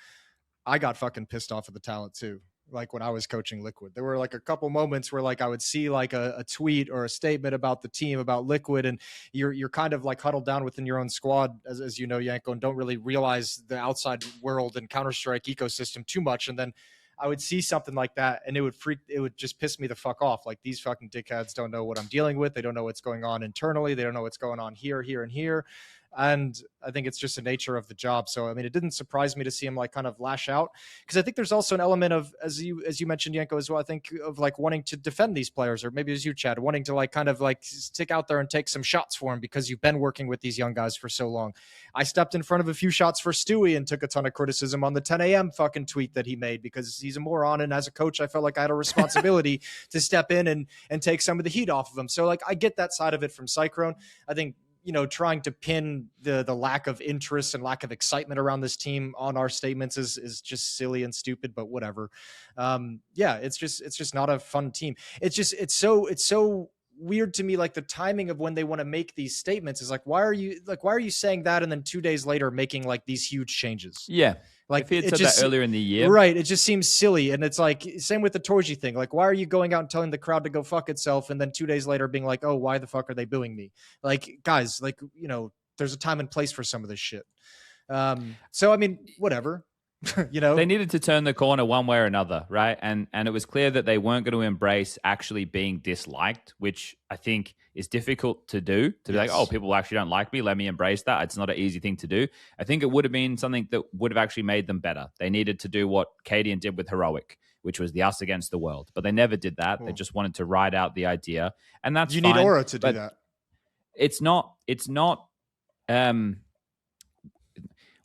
I got fucking pissed off at the talent too. Like when I was coaching Liquid, there were like a couple moments where like I would see like a tweet or a statement about the team, about Liquid, and you're kind of like huddled down within your own squad, as you know, Yanko, and don't really realize the outside world and Counter-Strike ecosystem too much, and then I would see something like that and it would just piss me the fuck off. Like, these fucking dickheads don't know what I'm dealing with. They don't know what's going on internally. They don't know what's going on here, and here. And I think it's just the nature of the job. So, I mean, it didn't surprise me to see him like kind of lash out, because I think there's also an element of, as you mentioned, Yanko, as well, I think of like wanting to defend these players, or maybe as you, Chad, wanting to like kind of like stick out there and take some shots for him because you've been working with these young guys for so long. I stepped in front of a few shots for Stewie and took a ton of criticism on the 10 a.m. fucking tweet that he made because he's a moron. And as a coach, I felt like I had a responsibility to step in and take some of the heat off of him. So like, I get that side of it from Sycrone. I think, you know, trying to pin the lack of interest and lack of excitement around this team on our statements is just silly and stupid, but whatever. Yeah, it's just not a fun team. It's so weird to me, like the timing of when they want to make these statements is like, why are you saying that and then 2 days later making like these huge changes? Yeah. Like, if he had said that earlier in the year. Right. It just seems silly. And it's like, same with the Torji thing. Like, why are you going out and telling the crowd to go fuck itself? And then 2 days later being like, oh, why the fuck are they booing me? Like, guys, like, you know, there's a time and place for some of this shit. So, I mean, whatever. You know, they needed to turn the corner one way or another, right? And it was clear that they weren't going to embrace actually being disliked, which I think is difficult to do. To be like, oh, people actually don't like me, let me embrace that. It's not an easy thing to do. I think it would have been something that would have actually made them better. They needed to do what Karrigan did with Heroic, which was the us against the world. But they never did that. Cool. They just wanted to ride out the idea, and that's you fine, need Aura to do that. It's not.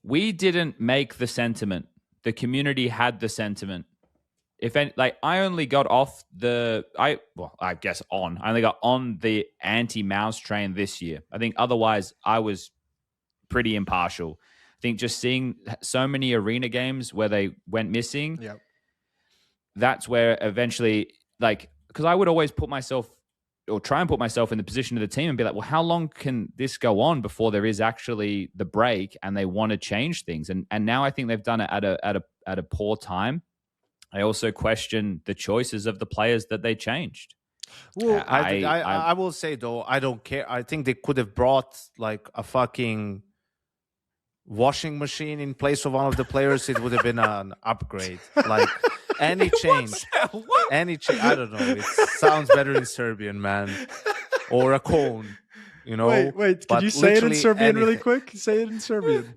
We didn't make the sentiment. The community had the sentiment. If any, like, I only got off I only got on the anti-MOUZ train this year. I think otherwise I was pretty impartial. I think just seeing so many arena games where they went missing, yep. That's where eventually, like, because I would always put myself or try and put myself in the position of the team and be like, well, how long can this go on before there is actually the break and they want to change things? And now I think they've done it at a poor time. I also question the choices of the players that they changed. Well, I will say though, I don't care. I think they could have brought like a fucking washing machine in place of one of the players. It would have been an upgrade. Like, any change, any change. I don't know. It sounds better in Serbian, man. Or a cone, you know. Wait. Can you say it in Serbian really quick? Say it in Serbian.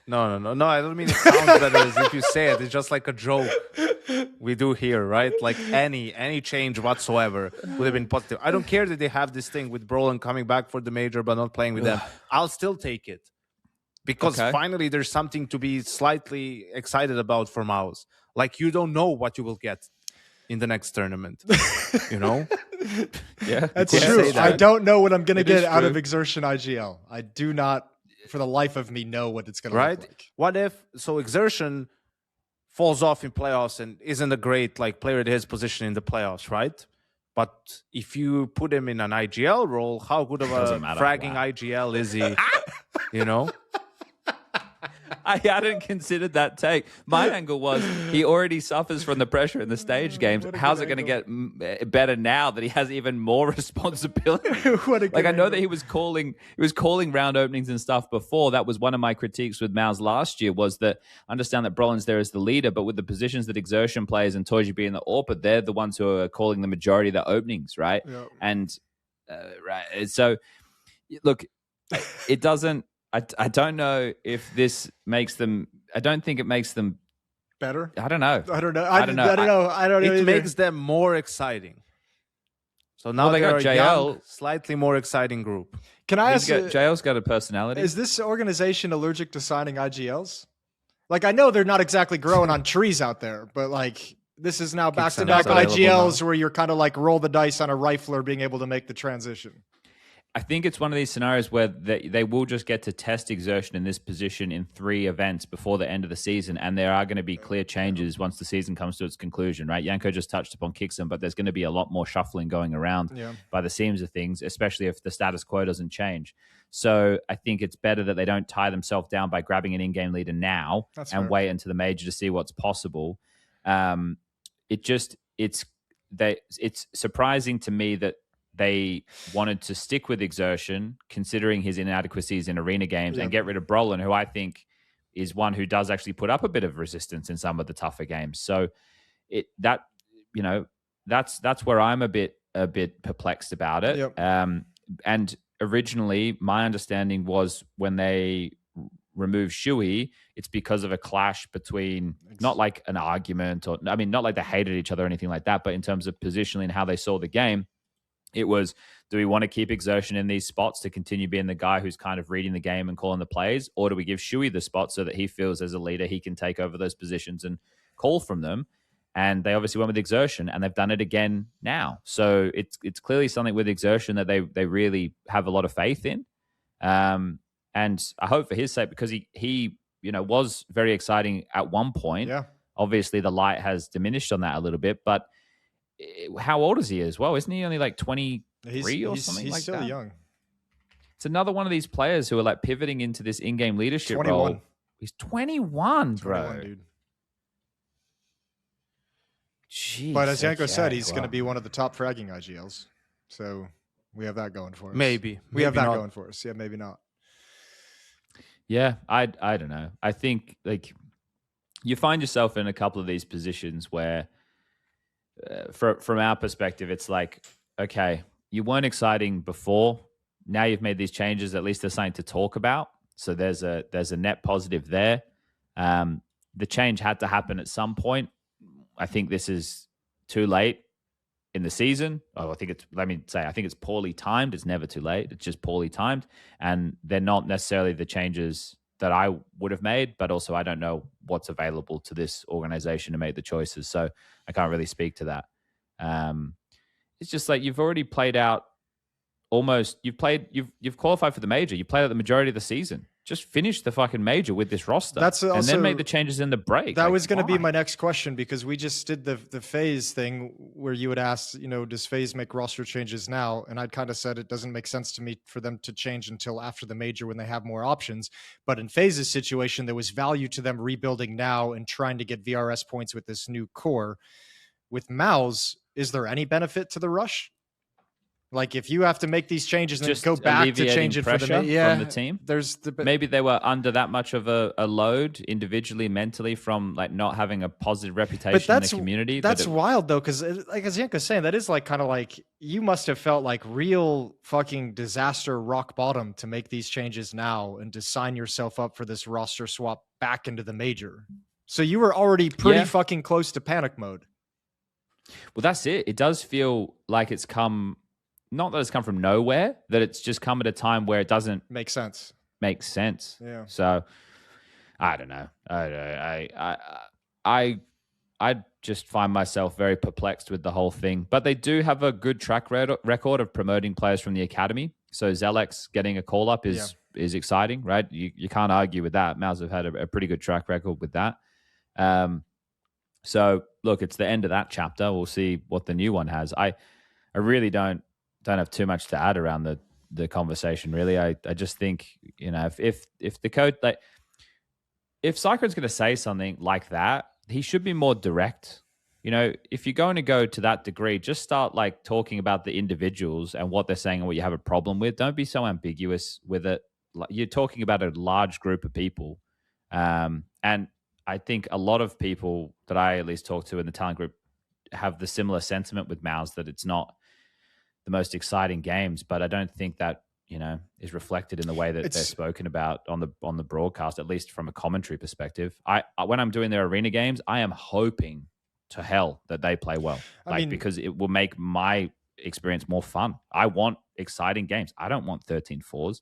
No. I don't mean it sounds better as if you say it. It's just like a joke we do here, right? Like any change whatsoever would have been positive. I don't care that they have this thing with Brolin coming back for the major but not playing with them. I'll still take it. Because finally there's something to be slightly excited about for MOUZ. Like, you don't know what you will get in the next tournament. You know? Yeah. That's true. I don't know what I'm going to get out of Exertion IGL. I do not, for the life of me, know what it's going to look like. What if, so Exertion falls off in playoffs and isn't a great like player at his position in the playoffs, right? But if you put him in an IGL role, how good of a fragging IGL is he? You know? I hadn't considered that take. My angle was he already suffers from the pressure in the stage games. How's it going to get better now that he has even more responsibility? Like, I know that he was calling round openings and stuff before. That was one of my critiques with MOUZ last year, was that I understand that Brolin's there as the leader, but with the positions that Exertion plays and Torji being the AWP, they're the ones who are calling the majority of the openings, right? Yep. And so, look, it doesn't. I don't know if this makes them. I don't think it makes them better. I don't know. I don't know. I don't know. It makes them more exciting. So now they they're got a young, JL. slightly more exciting group. Can I ask? JL's got a personality. Is this organization allergic to signing IGLs? Like, I know they're not exactly growing on trees out there, but like, this is now back-to-back IGLs where you're kind of like roll the dice on a rifler being able to make the transition. I think it's one of these scenarios where they will just get to test exertion in this position in 3 events before the end of the season, and there are going to be clear changes once the season comes to its conclusion, right? Yanko just touched upon Kixon, but there's going to be a lot more shuffling going around by the seams of things, especially if the status quo doesn't change. So I think it's better that they don't tie themselves down by grabbing an in-game leader now and wait until the major to see what's possible. It's surprising to me that they wanted to stick with exertion, considering his inadequacies in arena games, and get rid of Brolin, who I think is one who does actually put up a bit of resistance in some of the tougher games. So that's where I'm a bit perplexed about it. And originally, my understanding was when they removed Shuey, it's because of a clash between, not like an argument, or I mean, not like they hated each other or anything like that, but in terms of positionally and how they saw the game. It was, do we want to keep exertion in these spots to continue being the guy who's kind of reading the game and calling the plays? Or do we give Shuey the spot so that he feels as a leader he can take over those positions and call from them? And they obviously went with exertion, and they've done it again now. So it's clearly something with exertion that they really have a lot of faith in. And I hope for his sake, because he was very exciting at one point. Yeah. Obviously, the light has diminished on that a little bit, but how old is he as well? Isn't he only like 23 or something like that? He's still young. It's another one of these players who are like pivoting into this in-game leadership 21. role. He's 21, bro. 21, dude. Jeez, but as Yanko said, he's going to be one of the top fragging IGLs. So we have that going for us. Maybe we have that going for us. Yeah, maybe not. Yeah, I don't know. I think like you find yourself in a couple of these positions where from our perspective, it's like, okay, you weren't exciting before. Now you've made these changes. At least there's something to talk about. So there's a net positive there. The change had to happen at some point. I think this is too late in the season. I think it's poorly timed. It's never too late. It's just poorly timed. And they're not necessarily the changes that I would have made, but also I don't know what's available to this organization to make the choices. So I can't really speak to that. It's just like you've already played out almost, you've qualified for the major. You played out the majority of the season. Just finish the fucking major with this roster. And then make the changes in the break. That was going to be my next question, because we just did the FaZe thing where you would ask, does FaZe make roster changes now? And I'd kind of said it doesn't make sense to me for them to change until after the major when they have more options. But in FaZe's situation, there was value to them rebuilding now and trying to get VRS points with this new core. With MOUZ, is there any benefit to the rush? Like, if you have to make these changes and then go back to change it for the from the team, maybe they were under that much of a load individually, mentally, from like not having a positive reputation in the community. That's wild though, because like as Yanko's saying, that is like kind of like you must have felt like real fucking disaster, rock bottom to make these changes now and to sign yourself up for this roster swap back into the major. So you were already pretty fucking close to panic mode. Well, that's it. It does feel like it's come. Not that it's come from nowhere, that it's just come at a time where it doesn't make sense. Yeah. So I don't know. I just find myself very perplexed with the whole thing. But they do have a good track record of promoting players from the academy. So Zelex getting a call up is exciting, right? You can't argue with that. MOUZ have had a pretty good track record with that. So look, it's the end of that chapter. We'll see what the new one has. I really don't have too much to add around the conversation, really. I just think, if the code, like, if Sycrone's going to say something like that, he should be more direct. If you're going to go to that degree, just start like talking about the individuals and what they're saying and what you have a problem with. Don't be so ambiguous with it. You're talking about a large group of people. And I think a lot of people that I at least talk to in the talent group have the similar sentiment with MOUZ, that it's not the most exciting games, but I don't think that is reflected in the way that they're spoken about on the broadcast, at least from a commentary perspective. When I'm doing their arena games, I am hoping to hell that they play well, because it will make my experience more fun. I want exciting games. I don't want 13-4s.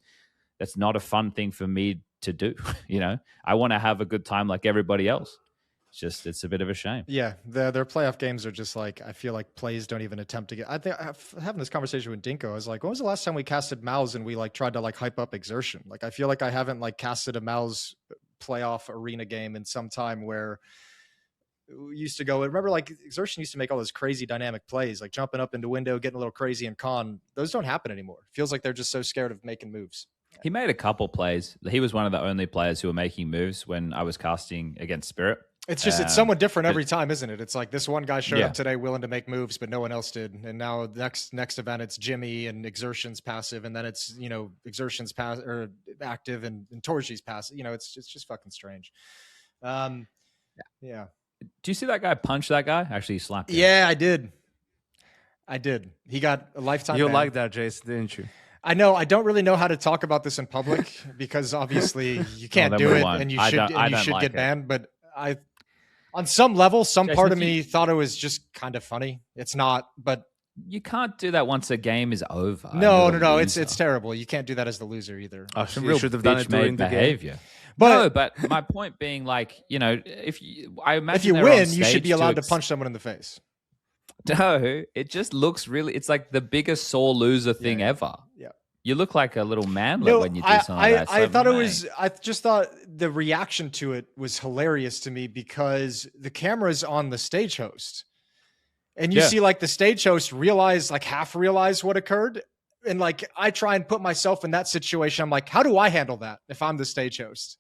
That's not a fun thing for me to do. I want to have a good time like everybody else. It's a bit of a shame. Yeah, their playoff games are just like, I feel like plays don't even attempt to get. I think having this conversation with Dinko, I was like, when was the last time we casted MOUZ and we like tried to like hype up Exertion? Like, I feel like I haven't like casted a MOUZ playoff arena game in some time where we used to go. Remember, like Exertion used to make all those crazy dynamic plays, like jumping up into window, getting a little crazy in con. Those don't happen anymore. Feels like they're just so scared of making moves. He made a couple plays. He was one of the only players who were making moves when I was casting against Spirit. It's just it's somewhat different every time, isn't it? It's like this one guy showed up today willing to make moves, but no one else did. And now next event, it's Jimmy and Exertion's passive, and then it's Exertion's active and Torji's passive. It's just fucking strange. Yeah. Do you see that guy punch that guy? Actually, he slapped him. Yeah, I did. He got a lifetime. You ban. liked that, Jason, didn't you? I know. I don't really know how to talk about this in public because obviously you can't do it, and you should get banned. But on some level, some Jason, part of me thought it was just kind of funny. It's not, but you can't do that once a game is over. No. It's terrible. You can't do that as the loser either. You should have done it during the behavior. game. But my point being, like, if you win, you should be allowed to punch someone in the face. No, it just looks really. It's like the biggest sore loser thing ever. Yeah. You look like a little manlet when you do something like that. I thought it was. I just thought the reaction to it was hilarious to me because the camera's on the stage host, and you see like the stage host half realize what occurred, and like I try and put myself in that situation. I'm like, how do I handle that if I'm the stage host?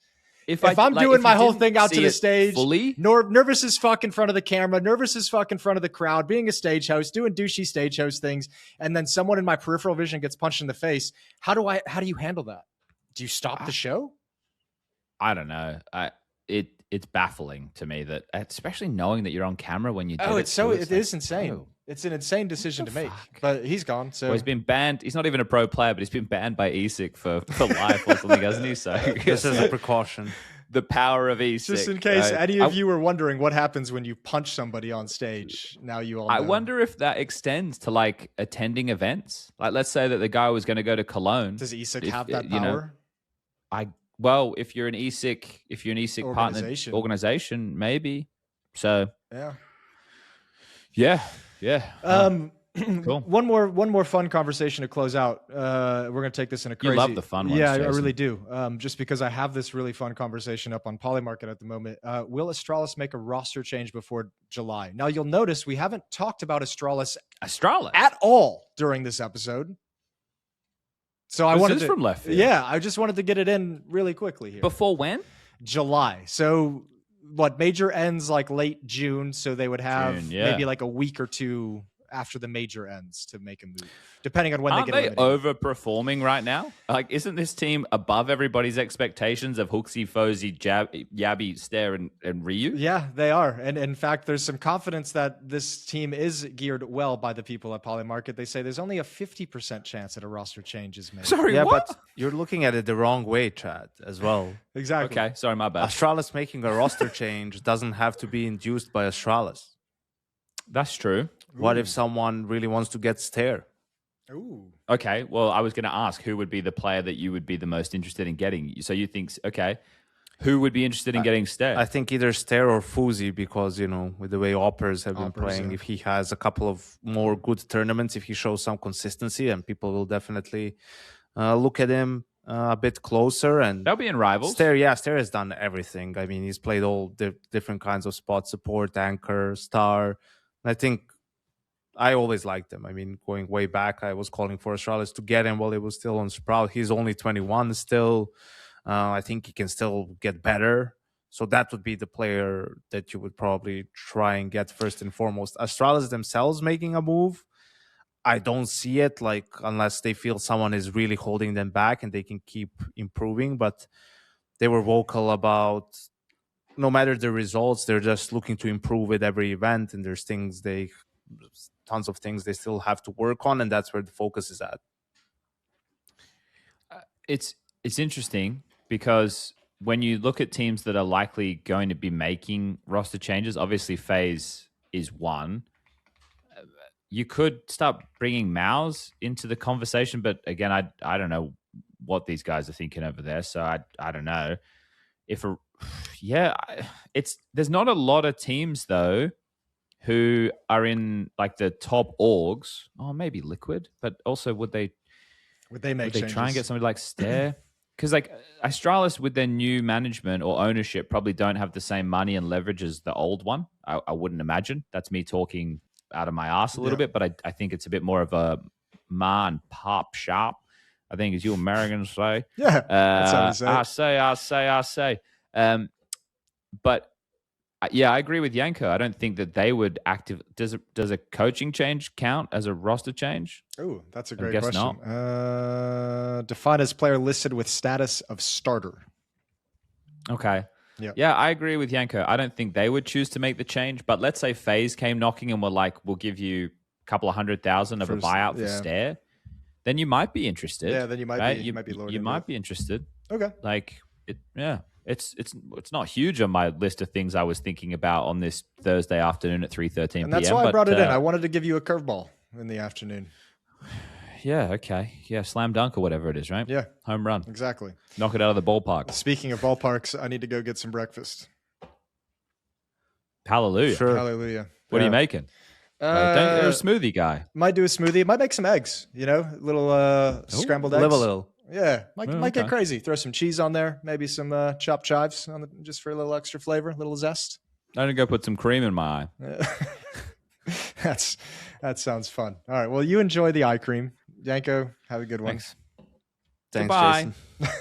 If I'm doing my whole thing out to the stage, nervous as fuck in front of the camera, nervous as fuck in front of the crowd, being a stage host, doing douchey stage host things, and then someone in my peripheral vision gets punched in the face. How do you handle that? Do you stop the show? I don't know. It's baffling to me that, especially knowing that you're on camera when you do it. It is insane. Oh. It's an insane decision to make, but he's gone. So he's been banned. He's not even a pro player, but he's been banned by ESIC for life or something, hasn't he? So this is a precaution. The power of ESIC. Just in case any of you were wondering what happens when you punch somebody on stage. Now you all know. I wonder if that extends to like attending events. Like, let's say that the guy was going to go to Cologne. Does ESIC have that power? Well, if you're an ESIC partner organization, maybe. So yeah. Cool. One more fun conversation to close out. We're gonna take this in a crazy. You love the fun ones. Yeah, Jason. I really do. Just because I have this really fun conversation up on Polymarket at the moment. Will Astralis make a roster change before July? Now you'll notice we haven't talked about Astralis at all during this episode. So I wanted from left field. Yeah, I just wanted to get it in really quickly here. Before when? July. So what, major ends like late June, so they would have maybe like a week or two after the major ends to make a move, depending on when they get eliminated. Aren't they overperforming right now? Like, isn't this team above everybody's expectations of Hooksy, FOZY, Yabby, Stare, and Ryu? Yeah, they are. And in fact, there's some confidence that this team is geared well by the people at Polymarket. They say there's only a 50% chance that a roster change is made. Sorry, yeah, what? But you're looking at it the wrong way, Chad, as well. Exactly. Okay, sorry, my bad. Astralis making a roster change doesn't have to be induced by Astralis. That's true. What if someone really wants to get Stare? Ooh. Okay, well, I was going to ask who would be the player that you would be the most interested in getting. So you think, okay, who would be interested in getting Stare? I think either Stare or FUZY because, with the way Oppers have been playing, if he has a couple of more good tournaments, if he shows some consistency, and people will definitely look at him a bit closer. And they'll be in Rivals. Stare has done everything. I mean, he's played all the different kinds of spots, support, anchor, star. I think I always liked him. I mean, going way back, I was calling for Astralis to get him while he was still on Sprout. He's only 21 still. I think he can still get better. So that would be the player that you would probably try and get first and foremost. Astralis themselves making a move, I don't see it, like, unless they feel someone is really holding them back and they can keep improving. But they were vocal about, no matter the results, they're just looking to improve with every event, and there's tons of things they still have to work on, and that's where the focus is at. It's interesting because when you look at teams that are likely going to be making roster changes, obviously FaZe is one. you could start bringing MOUZ into the conversation, but again, I don't know what these guys are thinking over there, so I don't know if there's not a lot of teams though who are in like the top orgs. Oh, maybe Liquid, but also would they make changes? Try and get somebody like Stare? Because like Astralis with their new management or ownership probably don't have the same money and leverage as the old one. I wouldn't imagine. That's me talking out of my ass a little bit, but I think it's a bit more of a ma and pop shop. I think as you Americans say. Yeah, that's how you say it. I say. But yeah, I agree with Yanko. I don't think that they would Does a coaching change count as a roster change? Oh, that's a great question. Define as player listed with status of starter. Okay. Yeah, I agree with Yanko. I don't think they would choose to make the change. But let's say FaZe came knocking and were like, "We'll give you a couple of $100,000 of a buyout for Stare." Then you might be interested. Yeah, then you might right? be. You might be interested. Okay. Like it. Yeah. It's not huge on my list of things I was thinking about on this Thursday afternoon at 3:13 p.m. And that's why I brought it in. I wanted to give you a curveball in the afternoon. Yeah, okay. Yeah, slam dunk or whatever it is, right? Yeah. Home run. Exactly. Knock it out of the ballpark. Speaking of ballparks, I need to go get some breakfast. Hallelujah. Sure. Hallelujah. What are you making? You're a smoothie guy. Might do a smoothie. Might make some eggs, little scrambled eggs. Live a little. Yeah, might get crazy. Throw some cheese on there, maybe some chopped chives just for a little extra flavor, a little zest. I'm gonna go put some cream in my eye. That sounds fun. All right, well, you enjoy the eye cream, Yanko. Have a good one. Thanks, Goodbye. Jason.